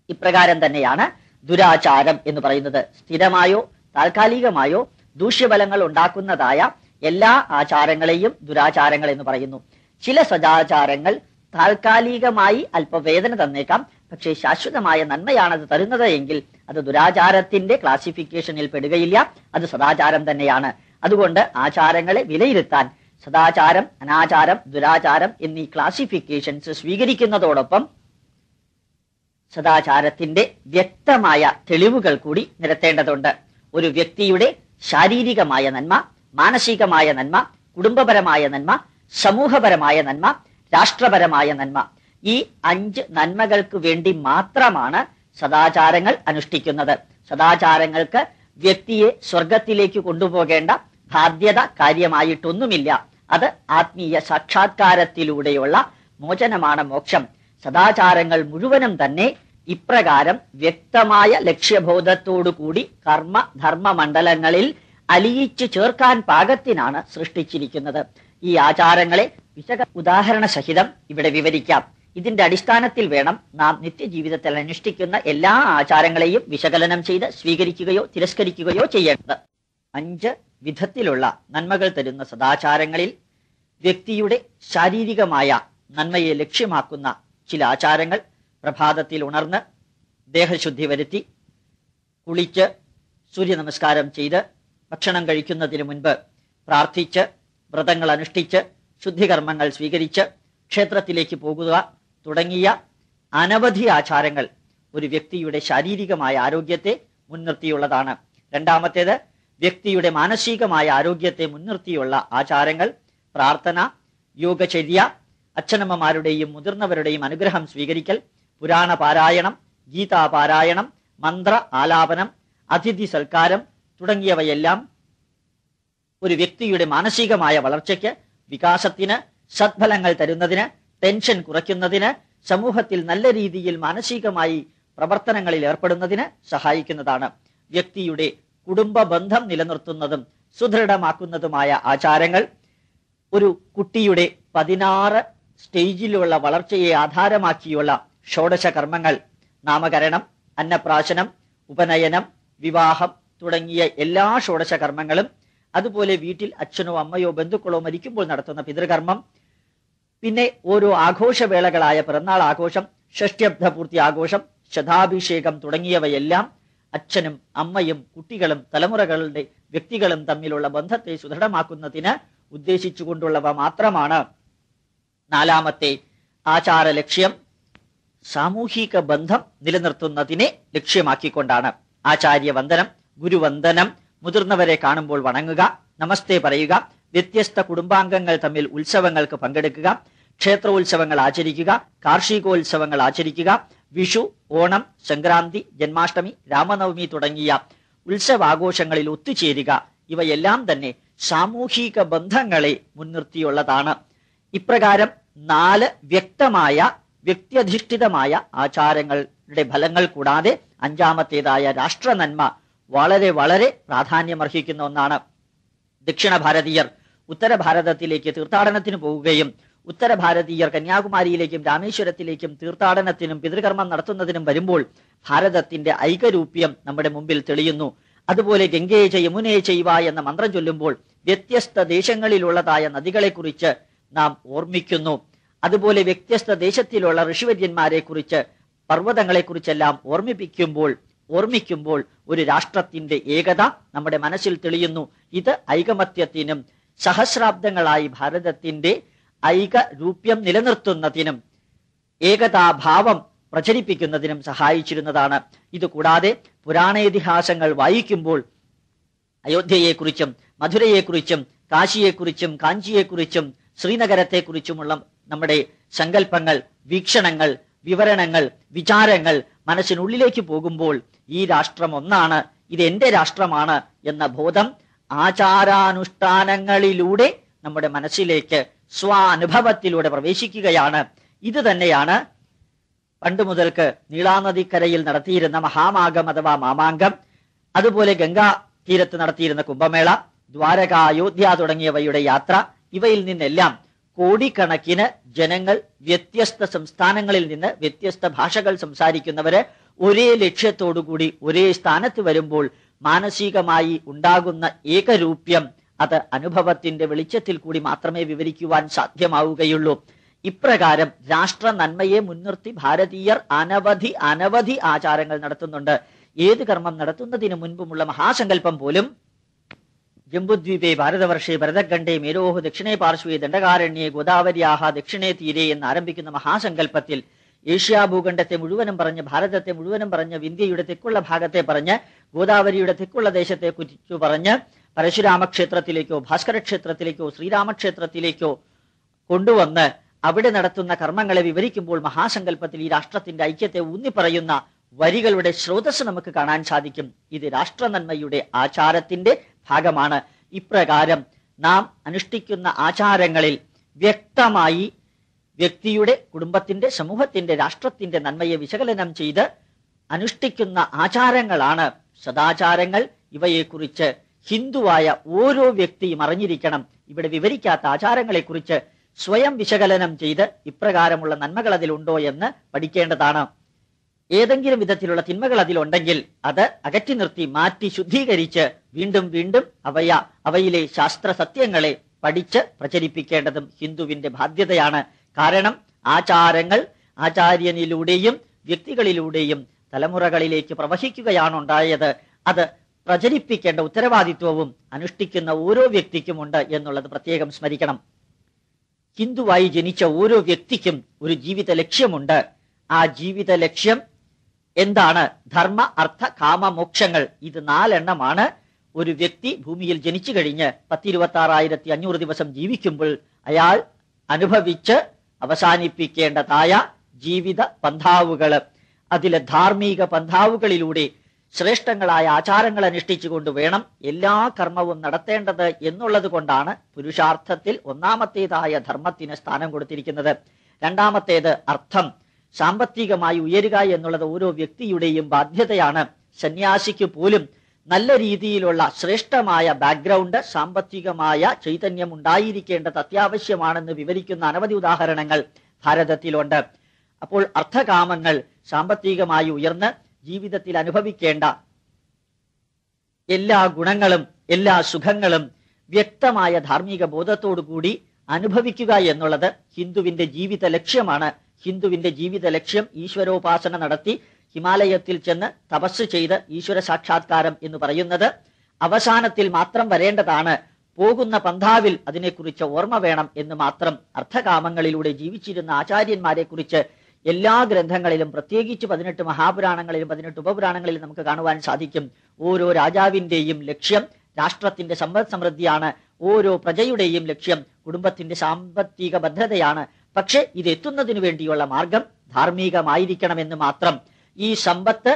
ഇപ്രകാരം തന്നെയാണ് ദുരാചാരം എന്ന് പറയുന്നത്. സ്ഥിരമായോ താൽക്കാലികമായോ ദൂഷ്യഫലങ്ങൾ ഉണ്ടാക്കുന്നതായ എല്ലാ ആചാരങ്ങളെയും ദുരാചാരങ്ങൾ എന്ന് പറയുന്നു. ചില സദാചാരങ്ങൾ താൽക്കാലികമായി അല്പവേദന തന്നേക്കാം, പക്ഷേ ശാശ്വതമായ നന്മയാണത് തരുന്നത് എങ്കിൽ അത് ദുരാചാരത്തിന്റെ ക്ലാസിഫിക്കേഷനിൽ പെടുകയില്ല, അത് സദാചാരം തന്നെയാണ്. അതുകൊണ്ട് ആചാരങ്ങളെ വിലയിരുത്താൻ സദാചാരം, അനാചാരം, ദുരാചാരം എന്നീ ക്ലാസിഫിക്കേഷൻസ് സ്വീകരിക്കുന്നതോടൊപ്പം സദാചാരത്തിന്റെ വ്യക്തമായ തെളിവുകൾ കൂടി നിരത്തേണ്ടതുണ്ട്. ഒരു വ്യക്തിയുടെ ശാരീരികമായ നന്മ, മാനസികമായ നന്മ, കുടുംബപരമായ നന്മ, സമൂഹപരമായ നന്മ, രാഷ്ട്രപരമായ നന്മ, ഈ 5 നന്മകൾക്ക് വേണ്ടി മാത്രമാണ് സദാചാരങ്ങൾ അനുഷ്ഠിക്കുന്നത്. സദാചാരങ്ങൾക്ക് വ്യക്തിയെ സ്വർഗത്തിലേക്ക് കൊണ്ടുപോകേണ്ട ബാധ്യത കാര്യമായിട്ടൊന്നുമില്ല. അത് ആത്മീയ സാക്ഷാത്കാരത്തിലൂടെയുള്ള മോചനമാണ് മോക്ഷം. സദാചാരങ്ങൾ മുഴുവനും തന്നെ ഇപ്രകാരം വ്യക്തമായ ലക്ഷ്യബോധത്തോടുകൂടി കർമ്മ ധർമ്മ മണ്ഡലങ്ങളിൽ അലിയിച്ചു ചേർക്കാൻ പാകത്തിനാണ് സൃഷ്ടിച്ചിരിക്കുന്നത്. ഈ ആചാരങ്ങളെ ഉദാഹരണ സഹിതം ഇവിടെ വിവരിക്കാം. ഇതിന്റെ അടിസ്ഥാനത്തിൽ വേണം നാം നിത്യജീവിതത്തിൽ അനുഷ്ഠിക്കുന്ന എല്ലാ ആചാരങ്ങളെയും വിശകലനം ചെയ്ത് സ്വീകരിക്കുകയോ തിരസ്കരിക്കുകയോ ചെയ്യേണ്ടത്. 5 വിധത്തിലുള്ള നന്മകൾ തരുന്ന സദാചാരങ്ങളിൽ വ്യക്തിയുടെ ശാരീരികമായ നന്മയെ ലക്ഷ്യമാക്കുന്ന ചില ആചാരങ്ങൾ: പ്രഭാതത്തിൽ ഉണർന്ന് ദേഹശുദ്ധി വരുത്തി കുളിച്ച് സൂര്യ നമസ്കാരം ചെയ്ത് ഭക്ഷണം കഴിക്കുന്നതിന് മുൻപ് പ്രാർത്ഥിച്ച് വ്രതങ്ങൾ അനുഷ്ഠിച്ച് ശുദ്ധികർമ്മങ്ങൾ സ്വീകരിച്ച് ക്ഷേത്രത്തിലേക്ക് പോകുക തുടങ്ങിയ അനവധി ആചാരങ്ങൾ ഒരു വ്യക്തിയുടെ ശാരീരികമായ ആരോഗ്യത്തെ മുൻനിർത്തിയുള്ളതാണ്. രണ്ടാമത്തേത് വ്യക്തിയുടെ മാനസികമായ ആരോഗ്യത്തെ മുൻനിർത്തിയുള്ള ആചാരങ്ങൾ: പ്രാർത്ഥന, യോഗചര്യ, അച്ഛനമ്മമാരുടെയും മുതിർന്നവരുടെയും അനുഗ്രഹം സ്വീകരിക്കൽ, പുരാണ പാരായണം, ഗീതാപാരായണം, മന്ത്ര ആലാപനം, അതിഥി സൽക്കാരം തുടങ്ങിയവയെല്ലാം ഒരു വ്യക്തിയുടെ മാനസികമായ വളർച്ചയ്ക്ക്, വികാസത്തിന്, സദ്ഫലങ്ങൾ തരുന്നതിന്, ടെൻഷൻ കുറയ്ക്കുന്നതിന്, സമൂഹത്തിൽ നല്ല രീതിയിൽ മാനസികമായി പ്രവർത്തനങ്ങളിൽ ഏർപ്പെടുന്നതിന് സഹായിക്കുന്നതാണ്. വ്യക്തിയുടെ കുടുംബ ബന്ധം നിലനിർത്തുന്നതും സുദൃഢമാക്കുന്നതുമായ ആചാരങ്ങൾ ഒരു കുട്ടിയുടെ 16 സ്റ്റേജിലുള്ള വളർച്ചയെ ആധാരമാക്കിയുള്ള ഷോഡശ കർമ്മങ്ങൾ: നാമകരണം, അന്നപ്രാശനം, ഉപനയനം, വിവാഹം തുടങ്ങിയ എല്ലാ ഷോഡശ കർമ്മങ്ങളും, അതുപോലെ വീട്ടിൽ അച്ഛനോ അമ്മയോ ബന്ധുക്കളോ മരിക്കുമ്പോൾ നടത്തുന്ന പിതൃകർമ്മം, പിന്നെ ഓരോ ആഘോഷവേളകളായ പിറന്നാൾ ആഘോഷം, ഷഷ്ട്യബ്ദപൂർത്തി ആഘോഷം, ശതാഭിഷേകം തുടങ്ങിയവയെല്ലാം അച്ഛനും അമ്മയും കുട്ടികളും തലമുറകളുടെ വ്യക്തികളും തമ്മിലുള്ള ബന്ധത്തെ സുദൃഢമാക്കുന്നതിന് ഉദ്ദേശിച്ചുകൊണ്ടുള്ളവ മാത്രമാണ്. 4ാമത്തെ ആചാര ലക്ഷ്യം സാമൂഹിക ബന്ധം നിലനിർത്തുന്നതിനെ ലക്ഷ്യമാക്കിക്കൊണ്ടാണ്. ആചാര്യവന്ദനം, ഗുരുവന്ദനം, മുതിർന്നവരെ കാണുമ്പോൾ വണങ്ങുക, നമസ്തേ പറയുക, വ്യത്യസ്ത കുടുംബാംഗങ്ങൾ തമ്മിൽ ഉത്സവങ്ങൾക്ക് പങ്കെടുക്കുക, ക്ഷേത്രോത്സവങ്ങൾ ആചരിക്കുക, കാർഷികോത്സവങ്ങൾ ആചരിക്കുക, വിഷു, ഓണം, സംക്രാന്തി, ജന്മാഷ്ടമി, രാമനവമി തുടങ്ങിയ ഉത്സവാഘോഷങ്ങളിൽ ഒത്തുചേരുക, ഇവയെല്ലാം തന്നെ സാമൂഹിക ബന്ധങ്ങളെ മുൻനിർത്തിയുള്ളതാണ്. ഇപ്രകാരം 4 വ്യക്തമായ വ്യക്തിയധിഷ്ഠിതമായ ആചാരങ്ങളുടെ ഫലങ്ങൾ കൂടാതെ 5ാമത്തേതായ രാഷ്ട്ര നന്മ വളരെ വളരെ പ്രാധാന്യമർഹിക്കുന്ന ഒന്നാണ്. ദക്ഷിണ ഭാരതീയർ ഉത്തര ഭാരതത്തിലേക്ക് തീർത്ഥാടനത്തിന് പോവുകയും ഉത്തര ഭാരതീയർ കന്യാകുമാരിയിലേക്കും രാമേശ്വരത്തിലേക്കും തീർത്ഥാടനത്തിനും പിതൃകർമ്മം നടത്തുന്നതിനും വരുമ്പോൾ ഭാരതത്തിന്റെ ഐകരൂപ്യം നമ്മുടെ മുമ്പിൽ തെളിയുന്നു. അതുപോലെ ഗംഗേ ച യമുനേ ചൈവ എന്ന മന്ത്രം ചൊല്ലുമ്പോൾ വ്യത്യസ്ത ദേശങ്ങളിലുള്ളതായ നദികളെക്കുറിച്ച് നാം ഓർമ്മിക്കുന്നു. അതുപോലെ വ്യത്യസ്ത ദേശത്തിലുള്ള ഋഷിവര്യന്മാരെ കുറിച്ച്, പർവ്വതങ്ങളെക്കുറിച്ചെല്ലാം ഓർമ്മിക്കുമ്പോൾ ഒരു രാഷ്ട്രത്തിന്റെ ഏകത നമ്മുടെ മനസ്സിൽ തെളിയുന്നു. ഇത് ഐകമത്യത്തിനും സഹസ്രാബ്ദങ്ങളായി ഭാരതത്തിന്റെ ഐകരൂപ്യം നിലനിർത്തുന്നതിനും ഏകതാഭാവം പ്രചരിപ്പിക്കുന്നതിനും സഹായിച്ചിരുന്നതാണ്. ഇതുകൂടാതെ പുരാണേതിഹാസങ്ങൾ വായിക്കുമ്പോൾ അയോധ്യയെക്കുറിച്ചും മധുരയെക്കുറിച്ചും കാശിയെക്കുറിച്ചും കാഞ്ചിയെക്കുറിച്ചും ശ്രീനഗരത്തെക്കുറിച്ചുമുള്ള നമ്മുടെ സങ്കല്പങ്ങൾ, വീക്ഷണങ്ങൾ, വിവരണങ്ങൾ, വിചാരങ്ങൾ മനസ്സിനുള്ളിലേക്ക് പോകുമ്പോൾ ഈ രാഷ്ട്രം ഒന്നാണ്, ഇത് എന്റെ രാഷ്ട്രമാണ് എന്ന ബോധം ആചാരാനുഷ്ഠാനങ്ങളിലൂടെ നമ്മുടെ മനസ്സിലേക്ക് സ്വാനുഭവത്തിലൂടെ പ്രവേശിക്കുകയാണ്. ഇത് തന്നെയാണ് പണ്ട് മുതൽക്ക് നീളാനദിക്കരയിൽ നടത്തിയിരുന്ന മഹാമാഗം അഥവാ മാമാങ്കം, അതുപോലെ ഗംഗാ തീരത്ത് നടത്തിയിരുന്ന കുംഭമേള, ദ്വാരക, അയോധ്യ തുടങ്ങിയവയുടെ യാത്ര, ഇവയിൽ നിന്നെല്ലാം കോടിക്കണക്കിന് ജനങ്ങൾ വ്യത്യസ്ത സംസ്ഥാനങ്ങളിൽ നിന്ന് വ്യത്യസ്ത ഭാഷകൾ സംസാരിക്കുന്നവര് ഒരേ ലക്ഷ്യത്തോടുകൂടി ഒരേ സ്ഥാനത്ത് വരുമ്പോൾ മാനസികമായി ഉണ്ടാകുന്ന ഏകരൂപ്യം അത് അനുഭവത്തിന്റെ വെളിച്ചത്തിൽ കൂടി മാത്രമേ വിവരിക്കുവാൻ സാധ്യമാവുകയുള്ളൂ. ഇപ്രകാരം രാഷ്ട്ര നന്മയെ മുൻനിർത്തി ഭാരതീയർ അനവധി ആചാരങ്ങൾ നടത്തുന്നുണ്ട്. ഏത് കർമ്മം നടത്തുന്നതിന് മുൻപുമുള്ള മഹാസങ്കല്പം പോലും ജംബുദ്വീപേ ഭാരതവർഷേ ഭരതഖണ്ഡേ മേരോഹ് ദക്ഷിണേ പാർശ്വേ ദണ്ഡകാരണ്യേ ഗോദാവര്യാഹ ദക്ഷിണേ തീരെ എന്ന് ആരംഭിക്കുന്ന മഹാസങ്കല്പത്തിൽ ഏഷ്യാ ഭൂഖണ്ഡത്തെ മുഴുവനും പറഞ്ഞ്, ഭാരതത്തെ മുഴുവനും പറഞ്ഞ്, വിന്ധ്യയുടെ തെക്കുള്ള ഭാഗത്തെ പറഞ്ഞ്, ഗോദാവരിയുടെ തെക്കുള്ള ദേശത്തെ കുറിച്ചു പറഞ്ഞ് പരശുരാമക്ഷേത്രത്തിലേക്കോ ഭാസ്കര ക്ഷേത്രത്തിലേക്കോ ശ്രീരാമക്ഷേത്രത്തിലേക്കോ കൊണ്ടുവന്ന് അവിടെ നടത്തുന്ന കർമ്മങ്ങളെ വിവരിക്കുമ്പോൾ മഹാസങ്കല്പത്തിൽ ഈ രാഷ്ട്രത്തിന്റെ ഐക്യത്തെ ഊന്നിപ്പറയുന്ന വരികളുടെ സ്രോതസ് നമുക്ക് കാണാൻ സാധിക്കും. ഇത് രാഷ്ട്രനന്മയുടെ ആചാരത്തിന്റെ ഭാഗമാണ്. ഇപ്രകാരം നാം അനുഷ്ഠിക്കുന്ന ആചാരങ്ങളിൽ വ്യക്തമായി വ്യക്തിയുടെ, കുടുംബത്തിന്റെ, സമൂഹത്തിന്റെ, രാഷ്ട്രത്തിന്റെ നന്മയെ വിശകലനം ചെയ്ത് അനുഷ്ഠിക്കുന്ന ആചാരങ്ങളാണ് സദാചാരങ്ങൾ. ഇവയെക്കുറിച്ച് ഹിന്ദുവായ ഓരോ വ്യക്തിയും അറിഞ്ഞിരിക്കണം. ഇവിടെ വിവരിക്കാത്ത ആചാരങ്ങളെക്കുറിച്ച് സ്വയം വിശകലനം ചെയ്ത് ഇപ്രകാരമുള്ള നന്മകൾ അതിലുണ്ടോ എന്ന് പഠിക്കേണ്ടതാണ്. ഏതെങ്കിലും വിധത്തിലുള്ള തിന്മകൾ അതിലുണ്ടെങ്കിൽ അത് അകറ്റി നിർത്തി മാറ്റി ശുദ്ധീകരിച്ച് വീണ്ടും വീണ്ടും അവയിലെ ശാസ്ത്ര സത്യങ്ങളെ പഠിച്ച് പ്രചരിപ്പിക്കേണ്ടതും ഹിന്ദുവിന്റെ ബാധ്യതയാണ്. കാരണം ആചാരങ്ങൾ ആചാര്യനിലൂടെയും വ്യക്തികളിലൂടെയും തലമുറകളിലേക്ക് പ്രവഹിക്കുകയാണുണ്ടായത്. അത് പ്രചരിപ്പിക്കേണ്ട ഉത്തരവാദിത്വവും അനുഷ്ഠിക്കുന്ന ഓരോ വ്യക്തിക്കുമുണ്ട് എന്നുള്ളത് പ്രത്യേകം സ്മരിക്കണം. ഹിന്ദുവായി ജനിച്ച ഓരോ വ്യക്തിക്കും ഒരു ജീവിത ലക്ഷ്യമുണ്ട്. ആ ജീവിത ലക്ഷ്യം എന്താണ്? ധർമ്മ, അർത്ഥ, കാമ, മോക്ഷങ്ങൾ. ഇത് 4 എണ്ണമാണ്. ഒരു വ്യക്തി ഭൂമിയിൽ ജനിച്ചു കഴിഞ്ഞ് 10,26,500 ദിവസം ജീവിക്കുമ്പോൾ അയാൾ അനുഭവിച്ച് അവസാനിപ്പിക്കേണ്ടതായ ജീവിത പന്ഥാവുകള്. അതിലെ ധാർമ്മിക പന്ഥാവുകളിലൂടെ ശ്രേഷ്ഠങ്ങളായ ആചാരങ്ങൾ അനുഷ്ഠിച്ചുകൊണ്ട് വേണം എല്ലാ കർമ്മവും നടത്തേണ്ടത് എന്നുള്ളത് കൊണ്ടാണ് പുരുഷാർത്ഥത്തിൽ 1ാമത്തേതായ ധർമ്മത്തിന് സ്ഥാനം കൊടുത്തിരിക്കുന്നത്. 2ാമത്തേത് അർത്ഥം, സാമ്പത്തികമായി ഉയരുക എന്നുള്ളത് ഓരോ വ്യക്തിയുടെയും ബാധ്യതയാണ്. സന്യാസിക്ക് പോലും നല്ല രീതിയിലുള്ള ശ്രേഷ്ഠമായ ബാക്ക്ഗ്രൗണ്ട്, സാമ്പത്തികമായ ചൈതന്യം ഉണ്ടായിരിക്കേണ്ടത് അത്യാവശ്യമാണെന്ന് വിവരിക്കുന്ന അനവധി ഉദാഹരണങ്ങൾ ഭാരതത്തിലുണ്ട്. അപ്പോൾ അർത്ഥകാമങ്ങൾ, സാമ്പത്തികമായി ഉയർന്ന് ജീവിതത്തിൽ അനുഭവിക്കേണ്ട എല്ലാ ഗുണങ്ങളും എല്ലാ സുഖങ്ങളും വ്യക്തമായ ധാർമ്മിക ബോധത്തോടുകൂടി അനുഭവിക്കുക എന്നുള്ളത് ഹിന്ദുവിന്റെ ജീവിത ലക്ഷ്യമാണ്. ഹിന്ദുവിന്റെ ജീവിത ലക്ഷ്യം ഈശ്വരോപാസന നടത്തി ഹിമാലയത്തിൽ ചെന്ന് തപസ് ചെയ്ത് ഈശ്വര സാക്ഷാത്കാരം എന്ന് പറയുന്നത് അവസാനത്തിൽ മാത്രം വരേണ്ടതാണ്. പോകുന്ന പന്ഥാവിൽ അതിനെക്കുറിച്ച് ഓർമ്മ വേണം എന്ന് മാത്രം. അർത്ഥകാമങ്ങളിലൂടെ ജീവിച്ചിരുന്ന ആചാര്യന്മാരെ കുറിച്ച് എല്ലാ ഗ്രന്ഥങ്ങളിലും, പ്രത്യേകിച്ച് 18 മഹാപുരാണങ്ങളിലും 18 ഉപപുരാണങ്ങളിലും നമുക്ക് കാണുവാൻ സാധിക്കും. ഓരോ രാജാവിന്റെയും ലക്ഷ്യം രാഷ്ട്രത്തിന്റെ സമ്പദ് സമൃദ്ധിയാണ്. ഓരോ പ്രജയുടെയും ലക്ഷ്യം കുടുംബത്തിന്റെ സാമ്പത്തിക ഭദ്രതയാണ്. പക്ഷെ ഇത് എത്തുന്നതിനു വേണ്ടിയുള്ള മാർഗം ധാർമ്മികമായിരിക്കണമെന്ന് മാത്രം. ഈ സമ്പത്ത്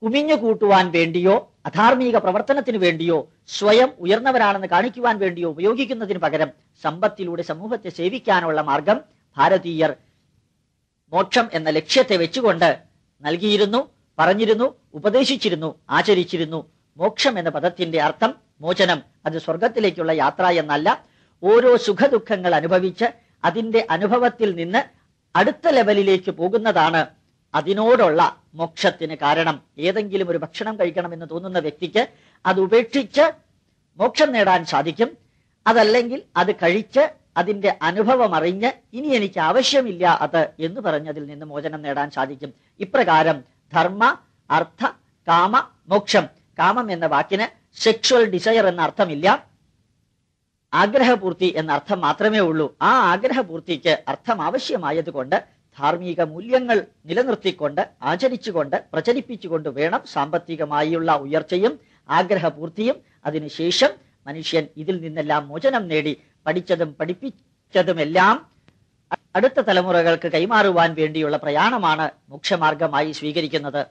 കുമിഞ്ഞു കൂട്ടുവാൻ വേണ്ടിയോ അധാർമിക പ്രവർത്തനത്തിന് വേണ്ടിയോ സ്വയം ഉയർന്നവരാണെന്ന് കാണിക്കുവാൻ വേണ്ടിയോ ഉപയോഗിക്കുന്നതിന് പകരം സമ്പത്തിലൂടെ സമൂഹത്തെ സേവിക്കാനുള്ള മാർഗം ഭാരതീയർ മോക്ഷം എന്ന ലക്ഷ്യത്തെ വെച്ചുകൊണ്ട് നൽകിയിരുന്നു, പറഞ്ഞിരുന്നു, ഉപദേശിച്ചിരുന്നു, ആചരിച്ചിരുന്നു. മോക്ഷം എന്ന പദത്തിന്റെ അർത്ഥം മോചനം, അത് സ്വർഗത്തിലേക്കുള്ള യാത്ര എന്നല്ല. ഓരോ സുഖദുഃഖങ്ങൾ അനുഭവിച്ച് അതിന്റെ അനുഭവത്തിൽ നിന്ന് അടുത്ത ലെവലിലേക്ക് പോകുന്നതാണ് അതിനോടുള്ള മോക്ഷത്തിന് കാരണം. ഏതെങ്കിലും ഒരു ഭക്ഷണം കഴിക്കണമെന്ന് തോന്നുന്ന വ്യക്തിക്ക് അത് ഉപേക്ഷിച്ച് മോക്ഷം നേടാൻ സാധിക്കും. അതല്ലെങ്കിൽ അത് കഴിച്ച് അതിന്റെ അനുഭവം അറിഞ്ഞ് ഇനി എനിക്ക് ആവശ്യമില്ല അത് എന്ന് പറഞ്ഞതിൽ നിന്ന് മോചനം നേടാൻ സാധിക്കും. ഇപ്രകാരം ധർമ്മ, അർത്ഥ, കാമ, മോക്ഷം. കാമം എന്ന വാക്കിന് സെക്ഷുവൽ ഡിസയർ എന്ന അർത്ഥമില്ല, ആഗ്രഹപൂർത്തി എന്ന അർത്ഥം മാത്രമേ ഉള്ളൂ. ആ ആഗ്രഹപൂർത്തിക്ക് അർത്ഥം ആവശ്യമായതുകൊണ്ട് ധാർമ്മിക മൂല്യങ്ങൾ നിലനിർത്തിക്കൊണ്ട് ആചരിച്ചുകൊണ്ട് പ്രചരിപ്പിച്ചുകൊണ്ട് വേണം സാമ്പത്തികമായുള്ള ഉയർച്ചയും ആഗ്രഹപൂർത്തിയും. അതിനുശേഷം മനുഷ്യൻ ഇതിൽ നിന്നെല്ലാം മോചനം നേടി പഠിച്ചതും പഠിപ്പിച്ചതുമെല്ലാം അടുത്ത തലമുറകൾക്ക് കൈമാറുവാൻ വേണ്ടിയുള്ള പ്രയാണമാണ് മോക്ഷമാർഗമായി സ്വീകരിക്കുന്നത്.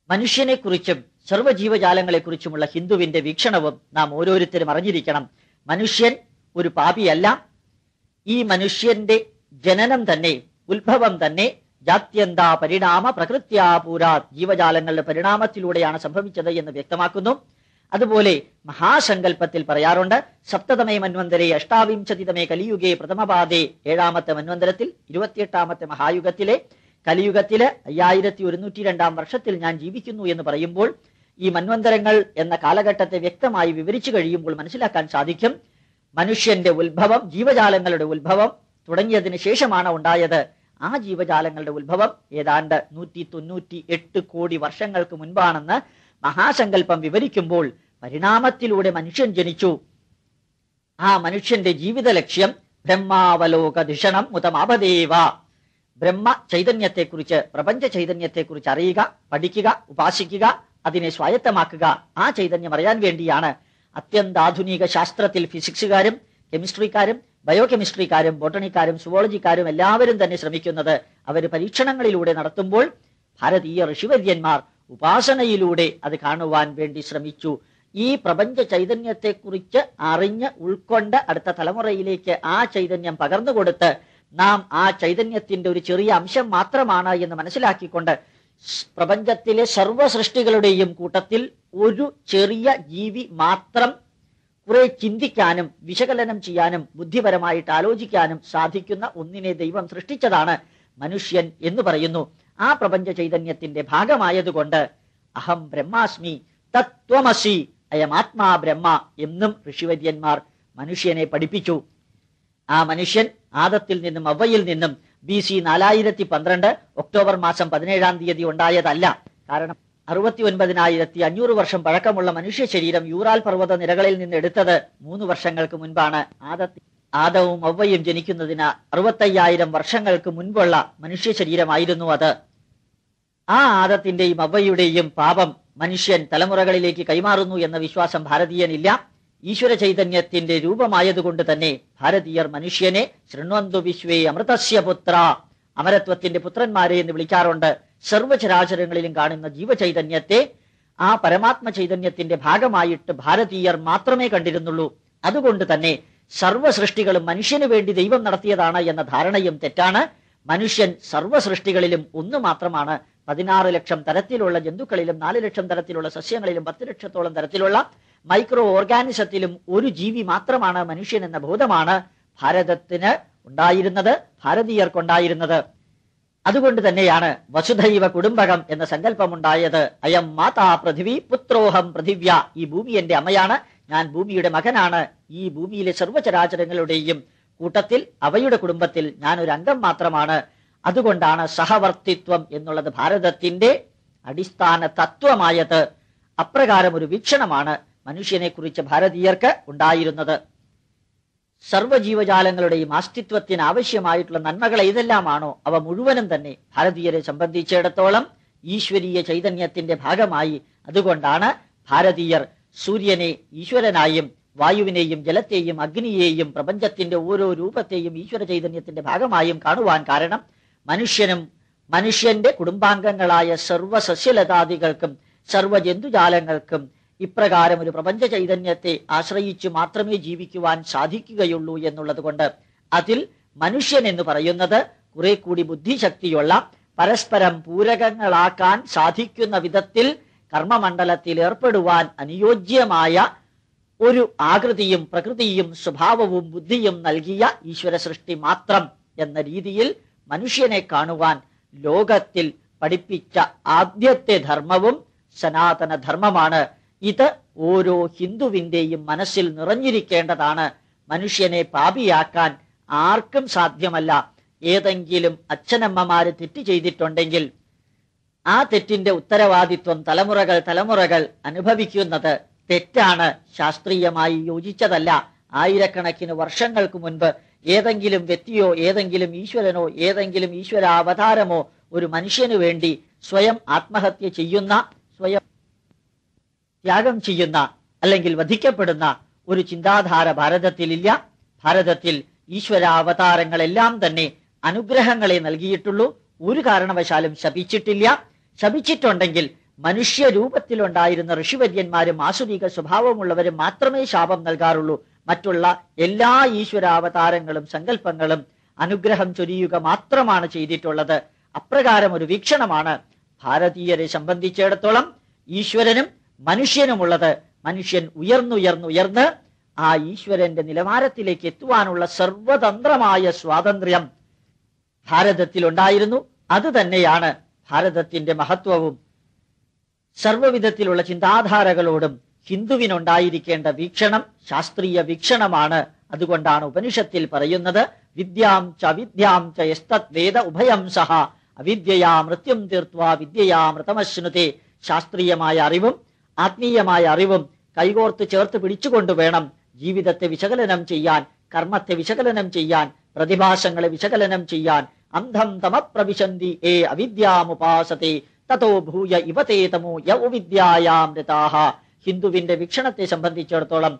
മനുഷ്യനെ കുറിച്ചും സർവ്വജീവജാലങ്ങളെ കുറിച്ചുമുള്ള ഹിന്ദുവിന്റെ വീക്ഷണവും നാം ഓരോരുത്തരും അറിഞ്ഞിരിക്കണം. മനുഷ്യൻ ഒരു പാപിയല്ല. ഈ മനുഷ്യന്റെ ജനനം തന്നെ, ഉത്ഭവം തന്നെ ജാത്യന്ത പരിണാമ പ്രകൃത്യാ പൂരാ, ജീവജാലങ്ങളുടെ പരിണാമത്തിലൂടെയാണ് സംഭവിച്ചത് എന്ന് വ്യക്തമാക്കുന്നു. അതുപോലെ മഹാസങ്കല്പത്തിൽ പറയാറുണ്ട്, സപ്തതമേ മന്വന്തരെ അഷ്ടാവിംശതിതമേ കലിയുഗേ പ്രഥമപാദേ, 7ാമത്തെ മന്വന്തരത്തിൽ 28ാമത്തെ മഹായുഗത്തിലെ കലിയുഗത്തില് 5102 വർഷത്തിൽ ഞാൻ ജീവിക്കുന്നു എന്ന് പറയുമ്പോൾ ഈ മന്വന്തരങ്ങൾ എന്ന കാലഘട്ടത്തെ വ്യക്തമായി വിവരിച്ചു കഴിയുമ്പോൾ മനസ്സിലാക്കാൻ സാധിക്കും, മനുഷ്യന്റെ ഉത്ഭവം, ജീവജാലങ്ങളുടെ ഉത്ഭവം തുടങ്ങിയതിന് ശേഷമാണ് ഉണ്ടായത്. ആ ജീവജാലങ്ങളുടെ ഉത്ഭവം ഏതാണ്ട് 198 കോടി വർഷങ്ങൾക്ക് മുൻപാണെന്ന് മഹാസങ്കല്പം വിവരിക്കുമ്പോൾ പരിണാമത്തിലൂടെ മനുഷ്യൻ ജനിച്ചു. ആ മനുഷ്യന്റെ ജീവിത ലക്ഷ്യം ബ്രഹ്മാവലോക ധിഷണം മുതമാപദേവ, ബ്രഹ്മ ചൈതന്യത്തെക്കുറിച്ച്, പ്രപഞ്ച ചൈതന്യത്തെക്കുറിച്ച് അറിയുക, പഠിക്കുക, ഉപാസിക്കുക, അതിനെ സ്വായത്തമാക്കുക. ആ ചൈതന്യം അറിയാൻ വേണ്ടിയാണ് അത്യന്താധുനിക ശാസ്ത്രത്തിൽ ഫിസിക്സുകാരും കെമിസ്ട്രിക്കാരും ബയോകെമിസ്ട്രിക്കാരും ബോട്ടണിക്കാരും സുവോളജിക്കാരും എല്ലാവരും തന്നെ ശ്രമിക്കുന്നത്. അവർ പരീക്ഷണങ്ങളിലൂടെ നടത്തുമ്പോൾ ഭാരതീയ ഋഷിവര്യന്മാർ ഉപാസനയിലൂടെ അത് കാണുവാൻ വേണ്ടി ശ്രമിച്ചു. ഈ പ്രപഞ്ച ചൈതന്യത്തെക്കുറിച്ച് അറിഞ്ഞ് ഉൾക്കൊണ്ട് അടുത്ത തലമുറയിലേക്ക് ആ ചൈതന്യം പകർന്നുകൊടുത്ത് നാം ആ ചൈതന്യത്തിന്റെ ഒരു ചെറിയ അംശം മാത്രമാണ് എന്ന് മനസ്സിലാക്കിക്കൊണ്ട് പ്രപഞ്ചത്തിലെ സർവ്വ സൃഷ്ടികളുടെയും കൂട്ടത്തിൽ ഒരു ചെറിയ ജീവി മാത്രം കുറെ ചിന്തിക്കാനും വിശകലനം ചെയ്യാനും ബുദ്ധിപരമായിട്ട് ആലോചിക്കാനും സാധിക്കുന്ന ഒന്നിനെ ദൈവം സൃഷ്ടിച്ചതാണ് മനുഷ്യൻ എന്ന് പറയുന്നു. ആ പ്രപഞ്ച ചൈതന്യത്തിന്റെ ഭാഗമായതുകൊണ്ട് അഹം ബ്രഹ്മാസ്മി തത്വമസി, അയമാത്മാ ബ്രഹ്മ എന്നും ഋഷിവര്യന്മാർ മനുഷ്യനെ പഠിപ്പിച്ചു. ആ മനുഷ്യൻ ആദത്തിൽ നിന്നും അവയിൽ നിന്നും BC 4012 ഒക്ടോബർ മാസം 17-ാം തീയതി ഉണ്ടായതല്ല. കാരണം 69,500 വർഷം പഴക്കമുള്ള മനുഷ്യ ശരീരം യൂറാൽ പർവ്വത നിരകളിൽ നിന്ന് എടുത്തത് 3 വർഷങ്ങൾക്ക് മുൻപാണ്. ആദവും അവയും ജനിക്കുന്നതിന് 65,000 വർഷങ്ങൾക്ക് മുൻപുള്ള മനുഷ്യ ശരീരമായിരുന്നു അത്. ആ ആദത്തിന്റെയും അവയുടെയും പാപം മനുഷ്യൻ തലമുറകളിലേക്ക് കൈമാറുന്നു എന്ന വിശ്വാസം ഭാരതീയനില്ല. ഈശ്വര ചൈതന്യത്തിന്റെ രൂപമായതുകൊണ്ട് തന്നെ ഭാരതീയർ മനുഷ്യനെ ശൃണ്വന്തു വിശ്വേ അമൃതസ്യ പുത്ര, അമരത്വത്തിന്റെ പുത്രന്മാരെ എന്ന് വിളിക്കാറുണ്ട്. സർവചരാചരങ്ങളിലും കാണുന്ന ജീവചൈതന്യത്തെ ആ പരമാത്മ ചൈതന്യത്തിന്റെ ഭാഗമായിട്ട് ഭാരതീയർ മാത്രമേ കണ്ടിരുന്നുള്ളൂ. അതുകൊണ്ട് തന്നെ സർവ്വ സൃഷ്ടികളും മനുഷ്യന് വേണ്ടി ദൈവം നടത്തിയതാണ് എന്ന ധാരണയും തെറ്റാണ്. മനുഷ്യൻ സർവ്വ സൃഷ്ടികളിലും ഒന്ന് മാത്രമാണ്. 16 ലക്ഷം തരത്തിലുള്ള ജന്തുക്കളിലും 4 ലക്ഷം തരത്തിലുള്ള സസ്യങ്ങളിലും 10 ലക്ഷത്തോളം തരത്തിലുള്ള മൈക്രോ ഓർഗാനിസത്തിലും ഒരു ജീവി മാത്രമാണ് മനുഷ്യൻ എന്ന ബോധമാണ് ഭാരതത്തിന് ഉണ്ടായിരുന്നത്, ഭാരതീയർക്കുണ്ടായിരുന്നത്. അതുകൊണ്ട് തന്നെയാണ് വസുധൈവ കുടുംബകം എന്ന സങ്കല്പമുണ്ടായത്. അയം മാതാ പൃഥിവി പുത്രോഹം പൃഥിവ്യ, ഈ ഭൂമി എന്റെ അമ്മയാണ്, ഞാൻ ഭൂമിയുടെ മകനാണ്. ഈ ഭൂമിയിലെ സർവ്വചരാചരങ്ങളുടെയും കൂട്ടത്തിൽ അവയുടെ കുടുംബത്തിൽ ഞാൻ ഒരു അംഗം മാത്രമാണ്. അതുകൊണ്ടാണ് സഹവർത്തിത്വം എന്നുള്ളത് ഭാരതത്തിന്റെ അടിസ്ഥാന തത്വമായത്. അപ്രകാരം ഒരു വീക്ഷണമാണ് മനുഷ്യനെ കുറിച്ച് ഭാരതീയർക്ക് ഉണ്ടായിരുന്നത്. സർവ്വജീവജാലങ്ങളുടെയും അസ്തിത്വത്തിന് ആവശ്യമായിട്ടുള്ള നന്മകൾ ഏതെല്ലാമാണോ അവ മുഴുവനും തന്നെ ഭാരതീയരെ സംബന്ധിച്ചിടത്തോളം ഈശ്വരീയ ചൈതന്യത്തിന്റെ ഭാഗമായി. അതുകൊണ്ടാണ് ഭാരതീയർ സൂര്യനെ ഈശ്വരനായും വായുവിനെയും ജലത്തെയും അഗ്നിയെയും പ്രപഞ്ചത്തിന്റെ ഓരോ രൂപത്തെയും ഈശ്വര ചൈതന്യത്തിന്റെ ഭാഗമായും കാണുവാൻ കാരണം മനുഷ്യന്റെ കുടുംബാംഗങ്ങളായ സർവ്വ സസ്യലതാദികൾക്കും സർവ്വ ജന്തുജാലങ്ങൾക്കും ഇപ്രകാരം ഒരു പ്രപഞ്ച ചൈതന്യത്തെ ആശ്രയിച്ചു മാത്രമേ ജീവിക്കുവാൻ സാധിക്കുകയുള്ളൂ എന്നുള്ളത് കൊണ്ട് അതിൽ മനുഷ്യൻ എന്ന് പറയുന്നത് കുറെ കൂടി ബുദ്ധിശക്തിയുള്ള, പരസ്പരം പൂരകങ്ങളാക്കാൻ സാധിക്കുന്ന വിധത്തിൽ കർമ്മമണ്ഡലത്തിൽ ഏർപ്പെടുവാൻ അനുയോജ്യമായ ഒരു ആകൃതിയും പ്രകൃതിയും സ്വഭാവവും ബുദ്ധിയും നൽകിയ ഈശ്വര സൃഷ്ടി മാത്രം എന്ന രീതിയിൽ മനുഷ്യനെ കാണുവാൻ ലോകത്തിൽ പഠിപ്പിച്ച ആദ്യത്തെ ധർമ്മവും സനാതന ധർമ്മമാണ്. ഇത് ഓരോ ഹിന്ദുവിന്റെയും മനസ്സിൽ നിറഞ്ഞിരിക്കേണ്ടതാണ്. മനുഷ്യനെ പാപിയാക്കാൻ ആർക്കും സാധ്യമല്ല. ഏതെങ്കിലും അച്ഛനമ്മമാര് തെറ്റ് ചെയ്തിട്ടുണ്ടെങ്കിൽ ആ തെറ്റിന്റെ ഉത്തരവാദിത്വം തലമുറകൾ അനുഭവിക്കുന്നത് തെറ്റാണ്, ശാസ്ത്രീയമായി യോജിച്ചതല്ല. ആയിരക്കണക്കിന് വർഷങ്ങൾക്ക് മുൻപ് ഏതെങ്കിലും വ്യക്തിയോ ഏതെങ്കിലും ഈശ്വരനോ ഏതെങ്കിലും ഈശ്വരാവതാരമോ ഒരു മനുഷ്യനു വേണ്ടി സ്വയം ആത്മഹത്യ ചെയ്യുന്ന, സ്വയം ത്യാഗം ചെയ്യുന്ന അല്ലെങ്കിൽ വധിക്കപ്പെടുന്ന ഒരു ചിന്താധാര ഭാരതത്തിലില്ല. ഭാരതത്തിൽ ഈശ്വരാവതാരങ്ങളെല്ലാം തന്നെ അനുഗ്രഹങ്ങളെ നൽകിയിട്ടുള്ളൂ. ഒരു കാരണവശാലും ശപിച്ചിട്ടില്ല. ശപിച്ചിട്ടുണ്ടെങ്കിൽ മനുഷ്യരൂപത്തിലുണ്ടായിരുന്ന ഋഷിവര്യന്മാരും ആസുരിക സ്വഭാവമുള്ളവരും മാത്രമേ ശാപം നൽകാറുള്ളൂ. മറ്റുള്ള എല്ലാ ഈശ്വരാവതാരങ്ങളും സങ്കല്പങ്ങളും അനുഗ്രഹം ചൊരിയുക മാത്രമാണ് ചെയ്തിട്ടുള്ളത്. അപ്രകാരം ഒരു വീക്ഷണമാണ് ഭാരതീയരെ സംബന്ധിച്ചിടത്തോളം ഈശ്വരനും മനുഷ്യനുമുള്ളത്. മനുഷ്യൻ ഉയർന്നുയർന്ന് ആ ഈശ്വരന്റെ നിലവാരത്തിലേക്ക് എത്തുവാനുള്ള സർവതന്ത്രമായ സ്വാതന്ത്ര്യം ഭാരതത്തിലുണ്ടായിരുന്നു. അത് തന്നെയാണ് ഭാരതത്തിന്റെ മഹത്വവും. സർവവിധത്തിലുള്ള ചിന്താധാരകളോടും ഹിന്ദുവിനുണ്ടായിരിക്കേണ്ട വീക്ഷണം ശാസ്ത്രീയ വീക്ഷണമാണ്. അതുകൊണ്ടാണ് ഉപനിഷത്തിൽ പറയുന്നത്, വിദ്യാം ച യസ്തത് വേദ ഉഭയം സഹ അവിദ്യയാ മൃത്യും തീർത്വാ വിദ്യയാ മൃതമശ്നുതേ. ശാസ്ത്രീയമായ അറിവും ആത്മീയമായ അറിവും കൈകോർത്ത് ചേർത്ത് പിടിച്ചുകൊണ്ട് വേണം ജീവിതത്തെ വിശകലനം ചെയ്യാൻ, കർമ്മത്തെ വിശകലനം ചെയ്യാൻ, പ്രതിഭാസങ്ങളെ വിശകലനം ചെയ്യാൻ. അന്ധം തമപ്രവിശന്തി ഏ അവിദ്യാമുപാസത്തെ തതോ ഭൂയ ഇവതേ തമോ യൗവിദ്യായാമൃതാഹ. ഹിന്ദുവിന്റെ വീക്ഷണത്തെ സംബന്ധിച്ചിടത്തോളം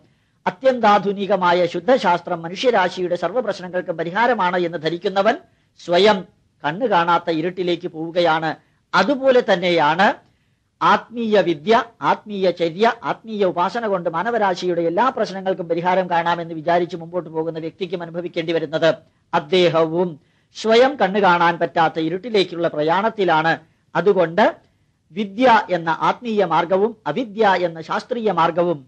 അത്യന്താധുനികമായ ശുദ്ധശാസ്ത്രം മനുഷ്യരാശിയുടെ സർവ്വ പ്രശ്നങ്ങൾക്കും പരിഹാരമാണ് എന്ന് ധരിക്കുന്നവൻ സ്വയം കണ്ണു കാണാത്ത ഇരുട്ടിലേക്ക് പോവുകയാണ്. അതുപോലെ തന്നെയാണ് ആത്മീയ വിദ്യ, ആത്മീയ ചര്യ, ആത്മീയ ഉപാസന കൊണ്ട് മാനവരാശിയുടെ എല്ലാ പ്രശ്നങ്ങൾക്കും പരിഹാരം കാണാമെന്ന് വിചാരിച്ച് മുമ്പോട്ട് പോകുന്ന വ്യക്തിക്കും അനുഭവിക്കേണ്ടി വരുന്നത്. അദ്ദേഹവും സ്വയം കണ്ണു കാണാൻ പറ്റാത്ത ഇരുട്ടിലേക്കുള്ള പ്രയാണത്തിലാണ്. അതുകൊണ്ട് വിദ്യ എന്ന ആത്മീയ മാർഗവും അവിദ്യ എന്ന ശാസ്ത്രീയ മാർഗവും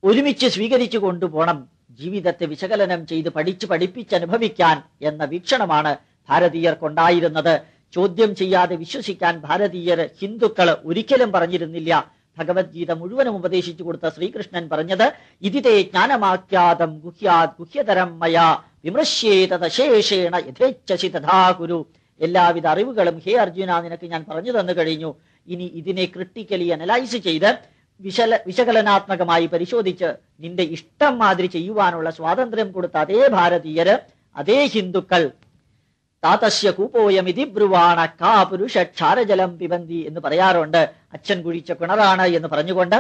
ഒരുമിച്ച് സ്വീകരിച്ചു കൊണ്ടുപോകണം. ജീവിതത്തെ വിശകലനം ചെയ്ത് പഠിപ്പിച്ചനുഭവിക്കാൻ എന്ന വീക്ഷണമാണ് ഭാരതീയർക്കുണ്ടായിരുന്നത്. ചോദ്യം ചെയ്യാതെ വിശ്വസിക്കാൻ ഭാരതീയർ, ഹിന്ദുക്കൾ ഒരിക്കലും പറഞ്ഞിരുന്നില്ല. ഭഗവത്ഗീത മുഴുവനും ഉപദേശിച്ചു കൊടുത്ത ശ്രീകൃഷ്ണൻ പറഞ്ഞത്, ഇതിതേ ജ്ഞാനമാഖ്യാതം ഗുഹ്യാത് ഗുഹ്യതരം മയാ വിമൃശ്യേതശേഷേണ യഥേച്ഛസി തഥാ കുരു. എല്ലാവിധ അറിവുകളും ഹേ അർജുന നിനക്ക് ഞാൻ പറഞ്ഞു തന്നു കഴിഞ്ഞു. ഇനി ഇതിനെ ക്രിട്ടിക്കലി അനലൈസ് ചെയ്ത് വിശകലനാത്മകമായി പരിശോധിച്ച് നിന്റെ ഇഷ്ടം മാതിരി ചെയ്യുവാനുള്ള സ്വാതന്ത്ര്യം കൊടുത്ത അതേ ഭാരതീയര്, അതേ ഹിന്ദുക്കൾ താതസ്യ കൂപോയമിതി ബ്രുവാണ കാ പുരുഷ ക്ഷാരജലം പിബന്തി എന്ന് പറയാറുണ്ട്. അച്ഛൻ കുഴിച്ച കിണറാണ് എന്ന് പറഞ്ഞുകൊണ്ട്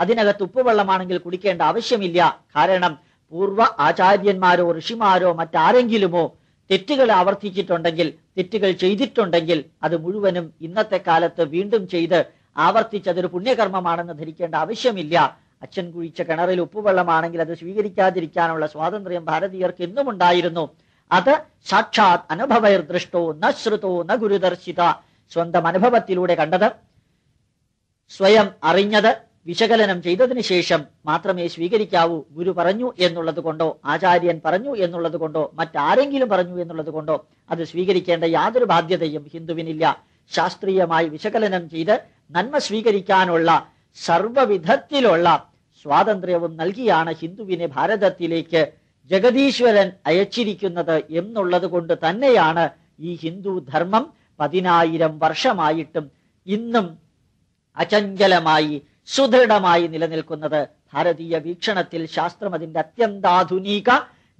അതിനകത്ത് ഉപ്പുവെള്ളമാണെങ്കിൽ കുടിക്കേണ്ട ആവശ്യമില്ല. കാരണം പൂർവ്വ ആചാര്യന്മാരോ ഋഷിമാരോ മറ്റാരെങ്കിലുമോ തെറ്റുകൾ ആവർത്തിച്ചിട്ടുണ്ടെങ്കിൽ, തെറ്റുകൾ ചെയ്തിട്ടുണ്ടെങ്കിൽ അത് മുഴുവനും ഇന്നത്തെ കാലത്ത് വീണ്ടും ചെയ്ത് ആവർത്തിച്ചതൊരു പുണ്യകർമ്മമാണെന്ന് ധരിക്കേണ്ട ആവശ്യമില്ല. അച്ഛൻ കുഴിച്ച കിണറിൽ ഉപ്പുവെള്ളമാണെങ്കിൽ അത് സ്വീകരിക്കാതിരിക്കാനുള്ള സ്വാതന്ത്ര്യം ഭാരതീയർക്ക് എന്നും ഉണ്ടായിരുന്നു. അത് സാക്ഷാത് അനുഭവൈർദൃഷ്ടോ ന ശ്രുതോ ന ഗുരുദർശിത. സ്വന്തം അനുഭവത്തിലൂടെ കണ്ടത്, സ്വയം അറിഞ്ഞത്, വിശകലനം ചെയ്തതിനു ശേഷം മാത്രമേ സ്വീകരിക്കാവൂ. ഗുരു പറഞ്ഞു എന്നുള്ളത് കൊണ്ടോ ആചാര്യൻ പറഞ്ഞു എന്നുള്ളത് കൊണ്ടോ മറ്റാരെങ്കിലും പറഞ്ഞു എന്നുള്ളത് കൊണ്ടോ അത് സ്വീകരിക്കേണ്ട യാതൊരു ബാധ്യതയും ഹിന്ദുവിനില്ല. ശാസ്ത്രീയമായി വിശകലനം ചെയ്ത് നന്മ സ്വീകരിക്കാനുള്ള സർവവിധത്തിലുള്ള സ്വാതന്ത്ര്യവും നൽകിയാണ് ഹിന്ദുവിനെ ഭാരതത്തിലേക്ക് ജഗദീശ്വരൻ അയച്ചിരിക്കുന്നത് എന്നുള്ളത് കൊണ്ട് തന്നെയാണ് ഈ ഹിന്ദു ധർമ്മം 10,000 വർഷമായിട്ടും ഇന്നും അചഞ്ചലമായി സുദൃഢമായി നിലനിൽക്കുന്നത്. ഭാരതീയ വീക്ഷണത്തിൽ ശാസ്ത്രം അതിന്റെ അത്യന്താധുനിക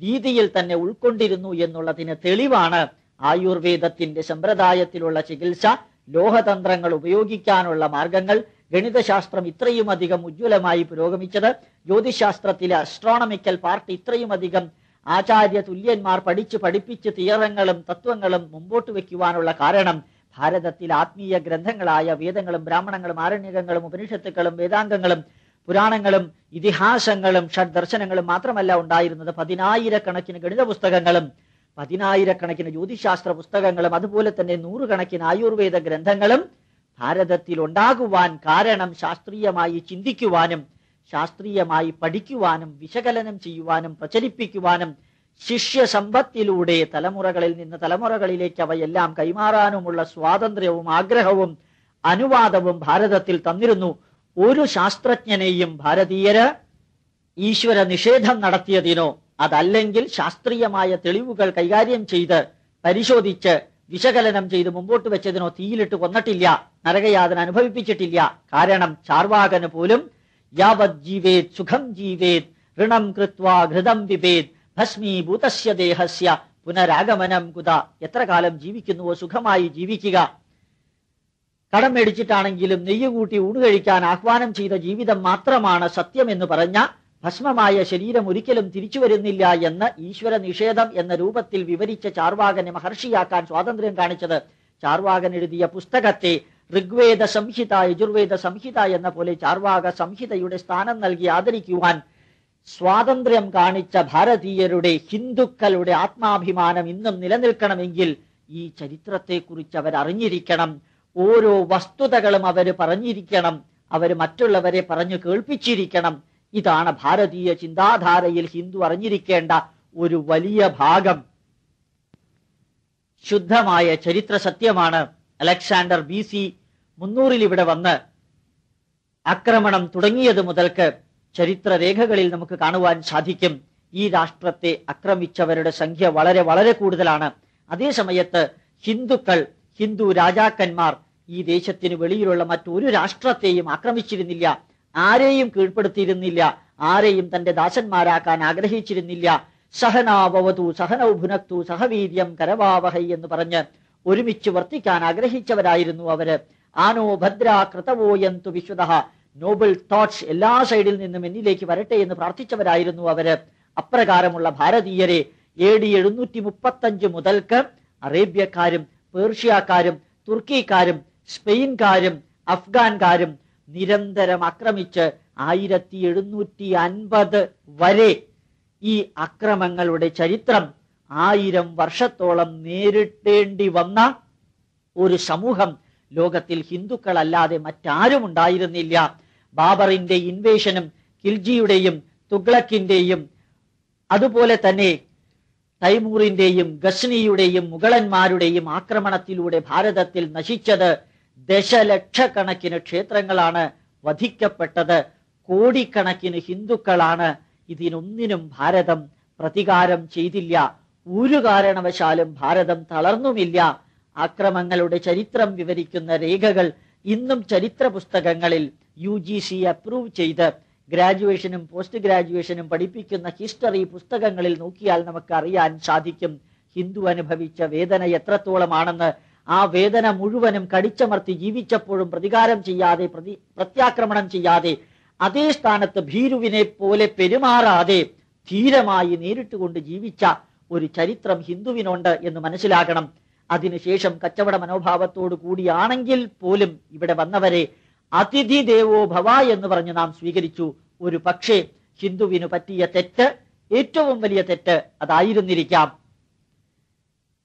രീതിയിൽ തന്നെ ഉൾക്കൊണ്ടിരുന്നു എന്നുള്ളതിന് തെളിവാണ് ആയുർവേദത്തിന്റെ സമ്പ്രദായത്തിലുള്ള ചികിത്സ, ലോഹതന്ത്രങ്ങൾ ഉപയോഗിക്കാനുള്ള മാർഗങ്ങൾ, ഗണിതശാസ്ത്രം ഇത്രയും അധികം ഉജ്ജ്വലമായി പുരോഗമിച്ചത്, ജ്യോതിശാസ്ത്രത്തിലെ അസ്ട്രോണമിക്കൽ പാർട്ട് ഇത്രയും അധികം ആചാര്യ തുല്യന്മാർ പഠിപ്പിച്ച് തിയറങ്ങളും തത്വങ്ങളും മുമ്പോട്ട് വെക്കുവാനുള്ള കാരണം ഭാരതത്തിൽ ആത്മീയ ഗ്രന്ഥങ്ങളായ വേദങ്ങളും ബ്രാഹ്മണങ്ങളും ആരണ്യകങ്ങളും ഉപനിഷത്തുക്കളും വേദാംഗങ്ങളും പുരാണങ്ങളും ഇതിഹാസങ്ങളും ഷഡ്ദർശനങ്ങളും മാത്രമല്ല ഉണ്ടായിരുന്നത്, 10,000-കണക്കിന് ഗണിത പുസ്തകങ്ങളും 10,000-കണക്കിന് ജ്യോതിശാസ്ത്ര പുസ്തകങ്ങളും അതുപോലെ തന്നെ 100-കണക്കിന് ആയുർവേദ ഗ്രന്ഥങ്ങളും ഭാരതത്തിൽ ഉണ്ടാകുവാൻ കാരണം ശാസ്ത്രീയമായി ചിന്തിക്കുവാനും ശാസ്ത്രീയമായി പഠിക്കുവാനും വിശകലനം ചെയ്യുവാനും പ്രചരിപ്പിക്കുവാനും ശിഷ്യസമ്പത്തിലൂടെ തലമുറകളിൽ നിന്ന് തലമുറകളിലേക്ക് അവയെല്ലാം കൈമാറാനുമുള്ള സ്വാതന്ത്ര്യവും ആഗ്രഹവും അനുവാദവും ഭാരതത്തിൽ തന്നിരുന്നു. ഒരു ശാസ്ത്രജ്ഞനെയും ഭാരതീയര് ഈശ്വര നിഷേധം നടത്തിയതിനോ അതല്ലെങ്കിൽ ശാസ്ത്രീയമായ തെളിവുകൾ കൈകാര്യം ചെയ്ത് പരിശോധിച്ച് വിശകലനം ചെയ്ത് മുമ്പോട്ട് വെച്ചതിനോ തീയിലിട്ട് കൊന്നിട്ടില്ല, നരകയാതന അനുഭവിപ്പിച്ചിട്ടില്ല. കാരണം ചാർവാകന് പോലും യാവത് ജീവേത് സുഖം ജീവേത് ഋണം കൃത്വാ ഘൃതം പിബേത് ഭസ്മീഭൂതസ്യ ദേഹസ്യ പുനരാഗമനം കുത. എത്ര കാലം ജീവിക്കുന്നുവോ സുഖമായി ജീവിക്കുക. കടം മേടിച്ചിട്ടാണെങ്കിലും നെയ്യ് കൂട്ടി ഊണ് കഴിക്കാൻ ആഹ്വാനം ചെയ്ത ജീവിതം മാത്രമാണ് സത്യമെന്ന് പറഞ്ഞ ഭസ്മമായ ശരീരം ഒരിക്കലും തിരിച്ചു വരുന്നില്ല എന്ന് ഈശ്വര നിഷേധം എന്ന രൂപത്തിൽ വിവരിച്ച ചാർവാകനെ മഹർഷിയാക്കാൻ സ്വാതന്ത്ര്യം കാണിച്ചത് ചാർവാകൻ എഴുതിയ പുസ്തകത്തെ ഋഗ്വേദ സംഹിത യജുർവേദ സംഹിത എന്ന പോലെ ചാർവാക സംഹിതയുടെ സ്ഥാനം നൽകി ആദരിക്കുവാൻ സ്വാതന്ത്ര്യം കാണിച്ച ഭാരതീയരുടെ ഹിന്ദുക്കളുടെ ആത്മാഭിമാനം ഇന്നും നിലനിൽക്കണമെങ്കിൽ ഈ ചരിത്രത്തെക്കുറിച്ച് അവർ അറിഞ്ഞിരിക്കണം. ഓരോ വസ്തുതകളും അവർ പറഞ്ഞിരിക്കണം, അവർ മറ്റുള്ളവരെ പറഞ്ഞു കേൾപ്പിച്ചിരിക്കണം. ഇതാണ് ഭാരതീയ ചിന്താധാരയിൽ ഹിന്ദു അറിഞ്ഞിരിക്കേണ്ട ഒരു വലിയ ഭാഗം. ശുദ്ധമായ ചരിത്ര സത്യമാണ്. അലക്സാണ്ടർ BC 300 ഇവിടെ വന്ന് ആക്രമണം തുടങ്ങിയത് മുതൽക്ക് ചരിത്ര രേഖകളിൽ നമുക്ക് കാണുവാൻ സാധിക്കും. ഈ രാഷ്ട്രത്തെ ആക്രമിച്ചവരുടെ സംഖ്യ വളരെ വളരെ കൂടുതലാണ്. അതേസമയത്ത് ഹിന്ദു രാജാക്കന്മാർ ഈ ദേശത്തിന് വെളിയിലുള്ള മറ്റൊരു രാഷ്ട്രത്തെയും ആക്രമിച്ചിരുന്നില്ല, ആരെയും കീഴ്പ്പെടുത്തിയിരുന്നില്ല, ആരെയും തന്റെ ദാസന്മാരാക്കാൻ ആഗ്രഹിച്ചിരുന്നില്ല. സഹനാവവതു സഹനൗ ഭുനക്തു സഹവീര്യം കരവാവഹൈ എന്ന് പറഞ്ഞ് ഒരുമിച്ച് വർത്തിക്കാൻ ആഗ്രഹിച്ചവരായിരുന്നു അവര്. ആനോ ഭദ്ര കൃതവോയന്തു വിശ്വതഃ, നോബിൾ തോട്ട്സ് എല്ലാ സൈഡിൽ നിന്നും എന്നിലേക്ക് വരട്ടെ എന്ന് പ്രാർത്ഥിച്ചവരായിരുന്നു അവര്. അപ്രകാരമുള്ള ഭാരതീയരെ AD 735 മുതൽക്ക് അറേബ്യക്കാരും പേർഷ്യക്കാരും തുർക്കിക്കാരും സ്പെയിൻകാരും അഫ്ഗാൻകാരും നിരന്തരം ആക്രമിച്ച് 1750 വരെ ഈ അക്രമങ്ങളുടെ ചരിത്രം 1000 വർഷത്തോളം നേരിടേണ്ടി വന്ന ഒരു സമൂഹം ലോകത്തിൽ ഹിന്ദുക്കളല്ലാതെ മറ്റാരും ഉണ്ടായിരുന്നില്ല. ബാബറിന്റെ ഇൻവേഷനും ഖിൽജിയുടെയും തുഗ്ലക്കിന്റെയും അതുപോലെ തന്നെ തൈമൂറിന്റെയും ഗസ്നിയുടെയും മുഗളന്മാരുടെയും ആക്രമണത്തിലൂടെ ഭാരതത്തിൽ നശിച്ചത് ദശലക്ഷക്കണക്കിന് ക്ഷേത്രങ്ങളാണ്, വധിക്കപ്പെട്ടത് കോടിക്കണക്കിന് ഹിന്ദുക്കളാണ്. ഇതിനൊന്നിനും ഭാരതം പ്രതികാരം ചെയ്തില്ല. ഒരു കാരണവശാലും ഭാരതം തളർന്നുമില്ല. ആക്രമങ്ങളുടെ ചരിത്രം വിവരിക്കുന്ന രേഖകൾ ഇന്നും ചരിത്ര പുസ്തകങ്ങളിൽ UGC അപ്രൂവ് ചെയ്ത് ഗ്രാജുവേഷനും പോസ്റ്റ് ഗ്രാജുവേഷനും പഠിപ്പിക്കുന്ന ഹിസ്റ്ററി പുസ്തകങ്ങളിൽ നോക്കിയാൽ നമുക്ക് അറിയാൻ സാധിക്കും ഹിന്ദു അനുഭവിച്ച വേദന എത്രത്തോളമാണെന്ന്. ആ വേദന മുഴുവനും കടിച്ചമർത്തി ജീവിച്ചപ്പോഴും പ്രതികാരം ചെയ്യാതെ പ്രത്യാക്രമണം ചെയ്യാതെ അതേ സ്ഥാനത്ത് ഭീരുവിനെ പോലെ പെരുമാറാതെ ധീരമായി നേരിട്ടുകൊണ്ട് ജീവിച്ച ഒരു ചരിത്രം ഹിന്ദുവിനുണ്ട് എന്ന് മനസ്സിലാക്കണം. അതിനുശേഷം കച്ചവട മനോഭാവത്തോടു കൂടിയാണെങ്കിൽ പോലും ഇവിടെ വന്നവരെ അതിഥി ദേവോ ഭവ എന്ന് പറഞ്ഞ് നാം സ്വീകരിച്ചു. ഒരു പക്ഷേ ഹിന്ദുവിന് പറ്റിയ തെറ്റ്, ഏറ്റവും വലിയ തെറ്റ് അതായിരുന്നിരിക്കാം.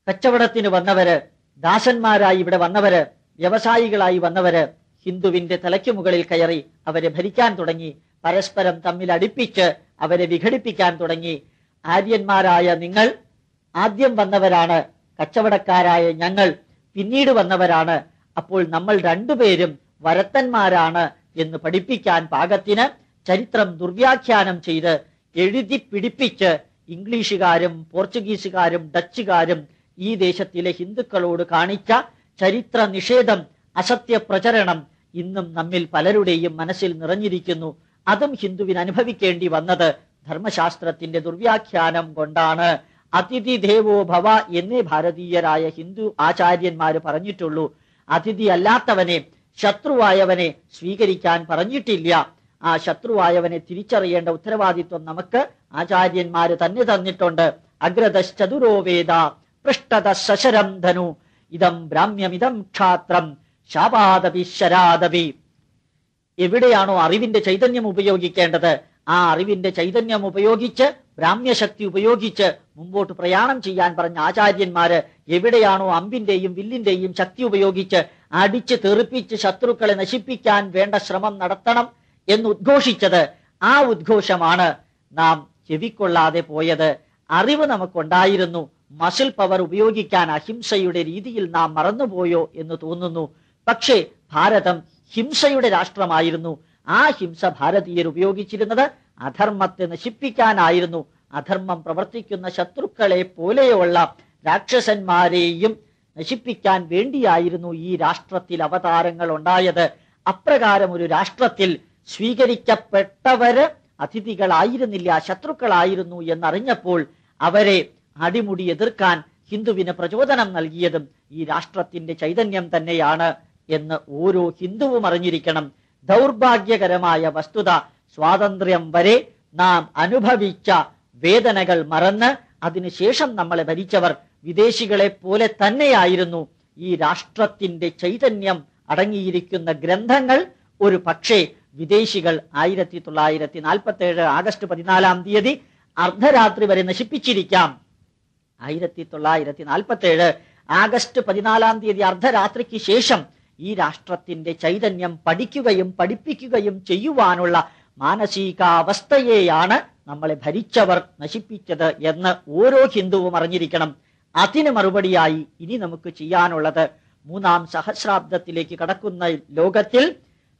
കച്ചവടത്തിന് വന്നവര്, ദാസന്മാരായി ഇവിടെ വന്നവര്, വ്യവസായികളായി വന്നവര് ഹിന്ദുവിന്റെ തലയ്ക്ക് മുകളിൽ കയറി അവരെ ഭരിക്കാൻ തുടങ്ങി. പരസ്പരം തമ്മിൽ അടുപ്പിച്ച് അവരെ വിഘടിപ്പിക്കാൻ തുടങ്ങി. ആര്യന്മാരായ നിങ്ങൾ ആദ്യം വന്നവരാണ്, കച്ചവടക്കാരായ ഞങ്ങൾ പിന്നീട് വന്നവരാണ്, അപ്പോൾ നമ്മൾ രണ്ടുപേരും വരത്തന്മാരാണ് എന്ന് പഠിപ്പിക്കാൻ പാകത്തിന് ചരിത്രം ദുർവ്യാഖ്യാനം ചെയ്ത് എഴുതി പിടിപ്പിച്ച് ഇംഗ്ലീഷുകാരും പോർച്ചുഗീസുകാരും ഡച്ചുകാരും ഈ ദേശത്തിലെ ഹിന്ദുക്കളോട് കാണിച്ച ചരിത്ര നിഷേധം, അസത്യ പ്രചരണം ഇന്നും നമ്മിൽ പലരുടെയും മനസ്സിൽ നിറഞ്ഞിരിക്കുന്നു. അതും ഹിന്ദുവിന് അനുഭവിക്കേണ്ടി വന്നത് ധർമ്മശാസ്ത്രത്തിന്റെ ദുർവ്യാഖ്യാനം കൊണ്ടാണ്. അതിഥി ദേവോ ഭവ എന്നേ ഭാരതീയരായ ഹിന്ദു ആചാര്യന്മാര് പറഞ്ഞിട്ടുള്ളൂ. അതിഥി അല്ലാത്തവനെ ശത്രുവായവനെ സ്വീകരിക്കാൻ പറഞ്ഞിട്ടില്ല. ആ ശത്രുവായവനെ തിരിച്ചറിയേണ്ട ഉത്തരവാദിത്വം നമുക്ക് ആചാര്യന്മാര് തന്നെ തന്നിട്ടുണ്ട്. അഗ്രതശ്ചതുരോ വേദ പൃഷ്ഠത ശശരം ധനു ഇതം ബ്രാഹ്മ്യമിതം ക്ഷാത്രം ശാപാദപി ശരാദപി. എവിടെയാണോ അറിവിന്റെ ചൈതന്യം ഉപയോഗിക്കേണ്ടത്, ആ അറിവിന്റെ ചൈതന്യം ഉപയോഗിച്ച് ബ്രാഹ്മ്യശക്തി ഉപയോഗിച്ച് മുമ്പോട്ട് പ്രയാണം ചെയ്യാൻ പറഞ്ഞ ആചാര്യന്മാര് എവിടെയാണോ അമ്പിന്റെയും വില്ലിന്റെയും ശക്തി ഉപയോഗിച്ച് അടിച്ച് തെറിപ്പിച്ച് ശത്രുക്കളെ നശിപ്പിക്കാൻ വേണ്ട ശ്രമം നടത്തണം എന്ന് ഉദ്ഘോഷിച്ചത്, ആ ഉദ്ഘോഷമാണ് നാം ചെവിക്കൊള്ളാതെ പോയത്. അറിവ് നമുക്കുണ്ടായിരുന്നു, മസിൽ പവർ ഉപയോഗിക്കാൻ അഹിംസയുടെ രീതിയിൽ നാം മറന്നുപോയോ എന്ന് തോന്നുന്നു. പക്ഷേ ഭാരതം ഹിംസയുടെ രാഷ്ട്രമായിരുന്നു. ആ ഹിംസ ഭാരതീയർ ഉപയോഗിച്ചിരുന്നത് അധർമ്മത്തെ നശിപ്പിക്കാനായിരുന്നു. അധർമ്മം പ്രവർത്തിക്കുന്ന ശത്രുക്കളെ പോലെയുള്ള രാക്ഷസന്മാരെയും നശിപ്പിക്കാൻ വേണ്ടിയായിരുന്നു ഈ രാഷ്ട്രത്തിൽ അവതാരങ്ങൾ ഉണ്ടായത്. അപ്രകാരം ഒരു രാഷ്ട്രത്തിൽ സ്വീകരിക്കപ്പെട്ടവര് അതിഥികളായിരുന്നില്ല, ശത്രുക്കളായിരുന്നു എന്നറിഞ്ഞപ്പോൾ അവരെ അടിമുടി എതിർക്കാൻ ഹിന്ദുവിന് പ്രചോദനം നൽകിയതും ഈ രാഷ്ട്രത്തിന്റെ ചൈതന്യം തന്നെയാണ് എന്ന് ഓരോ ഹിന്ദുവും അറിഞ്ഞിരിക്കണം. ദൗർഭാഗ്യകരമായ വസ്തുത, സ്വാതന്ത്ര്യം വരെ നാം അനുഭവിച്ച വേദനകൾ മറന്ന് അതിനുശേഷം നമ്മളെ ഭരിച്ചവർ വിദേശികളെ പോലെ തന്നെയായിരുന്നു. ഈ രാഷ്ട്രത്തിന്റെ ചൈതന്യം അടങ്ങിയിരിക്കുന്ന ഗ്രന്ഥങ്ങൾ ഒരു പക്ഷേ വിദേശികൾ 1947 ആഗസ്റ്റ് 14 അർദ്ധരാത്രി വരെ നശിപ്പിച്ചിരിക്കാം. 1947 ആഗസ്റ്റ് 14 അർദ്ധരാത്രിക്ക് ശേഷം ഈ രാഷ്ട്രത്തിന്റെ ചൈതന്യം പഠിക്കുകയും പഠിപ്പിക്കുകയും ചെയ്യുവാനുള്ള മാനസികാവസ്ഥയെയാണ് നമ്മളെ ഭരിച്ചവർ നശിപ്പിച്ചത് എന്ന് ഓരോ ഹിന്ദുവും അറിഞ്ഞിരിക്കണം. അതിന് മറുപടിയായി ഇനി നമുക്ക് ചെയ്യാനുള്ളത്, 3-ാം സഹസ്രാബ്ദത്തിലേക്ക് കടക്കുന്ന ലോകത്തിൽ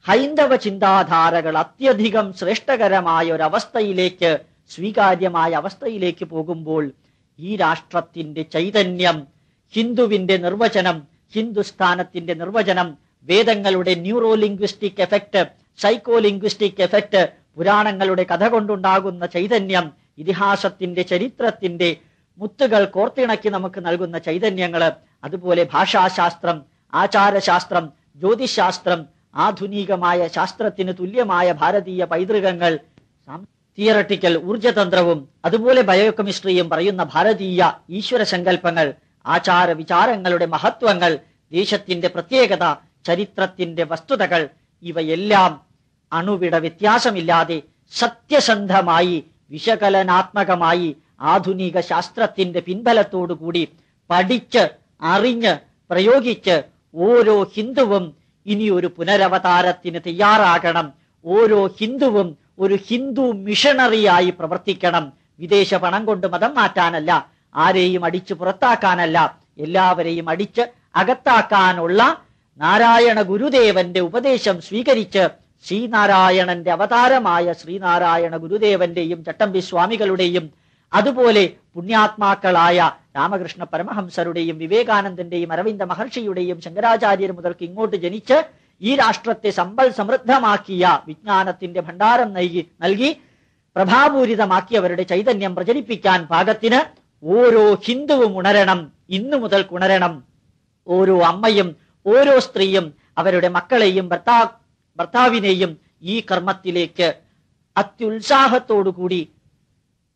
ഹൈന്ദവ ചിന്താധാരകൾ അത്യധികം ശ്രേഷ്ഠകരമായ ഒരവസ്ഥയിലേക്ക്, സ്വീകാര്യമായ അവസ്ഥയിലേക്ക് പോകുമ്പോൾ ഈ രാഷ്ട്രത്തിന്റെ ചൈതന്യം, ഹിന്ദുവിന്റെ നിർവചനം, ഹിന്ദുസ്ഥാനത്തിന്റെ നിർവചനം, വേദങ്ങളുടെ neuro linguistic effect, psycho linguistic effect, പുരാണങ്ങളുടെ കഥ കൊണ്ടുണ്ടാകുന്ന ചൈതന്യം, ഇതിഹാസത്തിന്റെ ചരിത്രത്തിന്റെ മുത്തുകൾ കോർത്തിണക്കി നമുക്ക് നൽകുന്ന ചൈതന്യങ്ങള്, അതുപോലെ ഭാഷാശാസ്ത്രം, ആചാരശാസ്ത്രം, ജ്യോതിശാസ്ത്രം, ആധുനികമായ ശാസ്ത്രത്തിന് തുല്യമായ ഭാരതീയ പൈതൃകങ്ങൾ, തിയറട്ടിക്കൽ ഊർജതന്ത്രവും അതുപോലെ ബയോകെമിസ്ട്രിയും പറയുന്ന ഭാരതീയ ഈശ്വര സങ്കല്പങ്ങൾ, ആചാര വിചാരങ്ങളുടെ മഹത്വങ്ങൾ, ദേശത്തിന്റെ പ്രത്യേകത, ചരിത്രത്തിന്റെ വസ്തുതകൾ, ഇവയെല്ലാം അണുവിട വ്യത്യാസമില്ലാതെ സത്യസന്ധമായി വിശകലനാത്മകമായി ആധുനിക ശാസ്ത്രത്തിന്റെ പിൻബലത്തോടുകൂടി പഠിച്ച് അറിഞ്ഞ് പ്രയോഗിച്ച് ഓരോ ഹിന്ദുവും ഇനി ഒരു പുനരവതാരത്തിന് തയ്യാറാകണം. ഓരോ ഹിന്ദുവും ഒരു ഹിന്ദു മിഷണറിയായി പ്രവർത്തിക്കണം. വിദേശ പണം കൊണ്ട് മതം മാറ്റാനല്ല, ആരെയും അടിച്ചു പുറത്താക്കാനല്ല, എല്ലാവരെയും അടിച്ച് അകത്താക്കാനുള്ള നാരായണ ഗുരുദേവന്റെ ഉപദേശം സ്വീകരിച്ച് ശ്രീനാരായണന്റെ അവതാരമായ ശ്രീനാരായണ ഗുരുദേവന്റെയും ചട്ടമ്പി സ്വാമികളുടെയും അതുപോലെ പുണ്യാത്മാക്കളായ രാമകൃഷ്ണ പരമഹംസരുടെയും വിവേകാനന്ദന്റെയും അരവിന്ദ മഹർഷിയുടെയും ശങ്കരാചാര്യർ മുതൽക്ക് ഇങ്ങോട്ട് ജനിച്ച് ഈ രാഷ്ട്രത്തെ സമ്പൽ സമൃദ്ധമാക്കിയ, വിജ്ഞാനത്തിന്റെ ഭണ്ഡാരം നൽകി പ്രഭാപൂരിതമാക്കിയവരുടെ ചൈതന്യം പ്രചരിപ്പിക്കാൻ പാകത്തിന് ഓരോ ഹിന്ദുവും ഉണരണം, ഇന്നു മുതൽ ഉണരണം. ഓരോ അമ്മയും ഓരോ സ്ത്രീയും അവരുടെ മക്കളെയും ഭർത്താവിനെയും ഈ കർമ്മത്തിലേക്ക് അത്യുത്സാഹത്തോടുകൂടി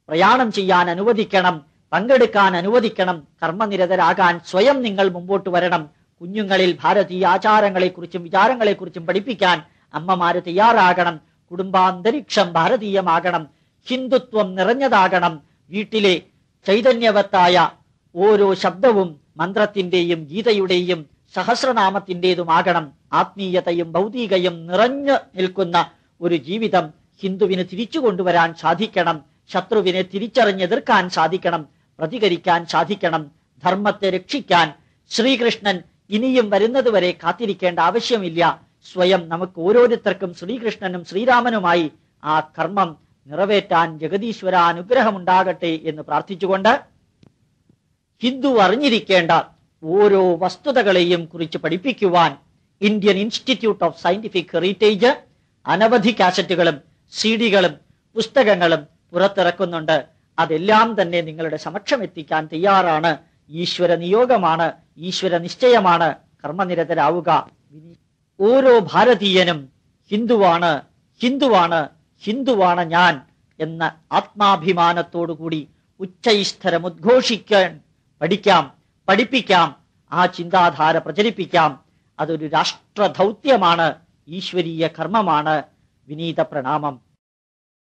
പ്രയാണം ചെയ്യാൻ അനുവദിക്കണം, പങ്കെടുക്കാൻ അനുവദിക്കണം. കർമ്മനിരതരാകാൻ സ്വയം നിങ്ങൾ മുമ്പോട്ട് വരണം. കുഞ്ഞുങ്ങളിൽ ഭാരതീയ ആചാരങ്ങളെക്കുറിച്ചും വിചാരങ്ങളെക്കുറിച്ചും പഠിപ്പിക്കാൻ അമ്മമാര് തയ്യാറാകണം. കുടുംബാന്തരീക്ഷം ഭാരതീയമാകണം, ഹിന്ദുത്വം നിറഞ്ഞതാകണം. വീട്ടിലെ ചൈതന്യവത്തായ ഓരോ ശബ്ദവും മന്ത്രത്തിന്റെയും ഗീതയുടെയും സഹസ്രനാമത്തിൻ്റെതുമാകണം. ആത്മീയതയും ഭൗതികയും നിറഞ്ഞു നിൽക്കുന്ന ഒരു ജീവിതം ഹിന്ദുവിന് തിരിച്ചു കൊണ്ടുവരാൻ സാധിക്കണം. ശത്രുവിനെ തിരിച്ചറിഞ്ഞെതിർക്കാൻ സാധിക്കണം, പ്രതികരിക്കാൻ സാധിക്കണം. ധർമ്മത്തെ രക്ഷിക്കാൻ ശ്രീകൃഷ്ണൻ ഇനിയും വരുന്നതുവരെ കാത്തിരിക്കേണ്ട ആവശ്യമില്ല. സ്വയം നമുക്ക് ഓരോരുത്തർക്കും ശ്രീകൃഷ്ണനും ശ്രീരാമനുമായി ആ കർമ്മം നിറവേറ്റാൻ ജഗദീശ്വര അനുഗ്രഹമുണ്ടാകട്ടെ എന്ന് പ്രാർത്ഥിച്ചുകൊണ്ട്, ഹിന്ദു അറിഞ്ഞിരിക്കേണ്ട ഓരോ വസ്തുതകളെയും കുറിച്ച് പഠിപ്പിക്കുവാൻ Indian Institute of Scientific Heritage അനവധി കാസറ്റുകളും സിഡികളും പുസ്തകങ്ങളും പുറത്തിറക്കുന്നുണ്ട്. അതെല്ലാം തന്നെ നിങ്ങളുടെ സമക്ഷം എത്തിക്കാൻ തയ്യാറാണ്. ഈശ്വര നിയോഗമാണ്, ഈശ്വര നിശ്ചയമാണ്. കർമ്മനിരതരാവുക. ഓരോ ഭാരതീയനും ഹിന്ദുവാണ്, ഹിന്ദുവാണ്, ഹിന്ദുവാണ് ഞാൻ എന്ന ആത്മാഭിമാനത്തോടുകൂടി ഉച്ചൈസ്തരം ഉദ്ഘോഷിക്കാൻ പഠിക്കാം, പഠിപ്പിക്കാം, ആ ചിന്താധാര പ്രചരിപ്പിക്കാം. അതൊരു രാഷ്ട്ര ദൗത്യമാണ്, ഈശ്വരീയ കർമ്മമാണ്. വിനീത പ്രണാമം.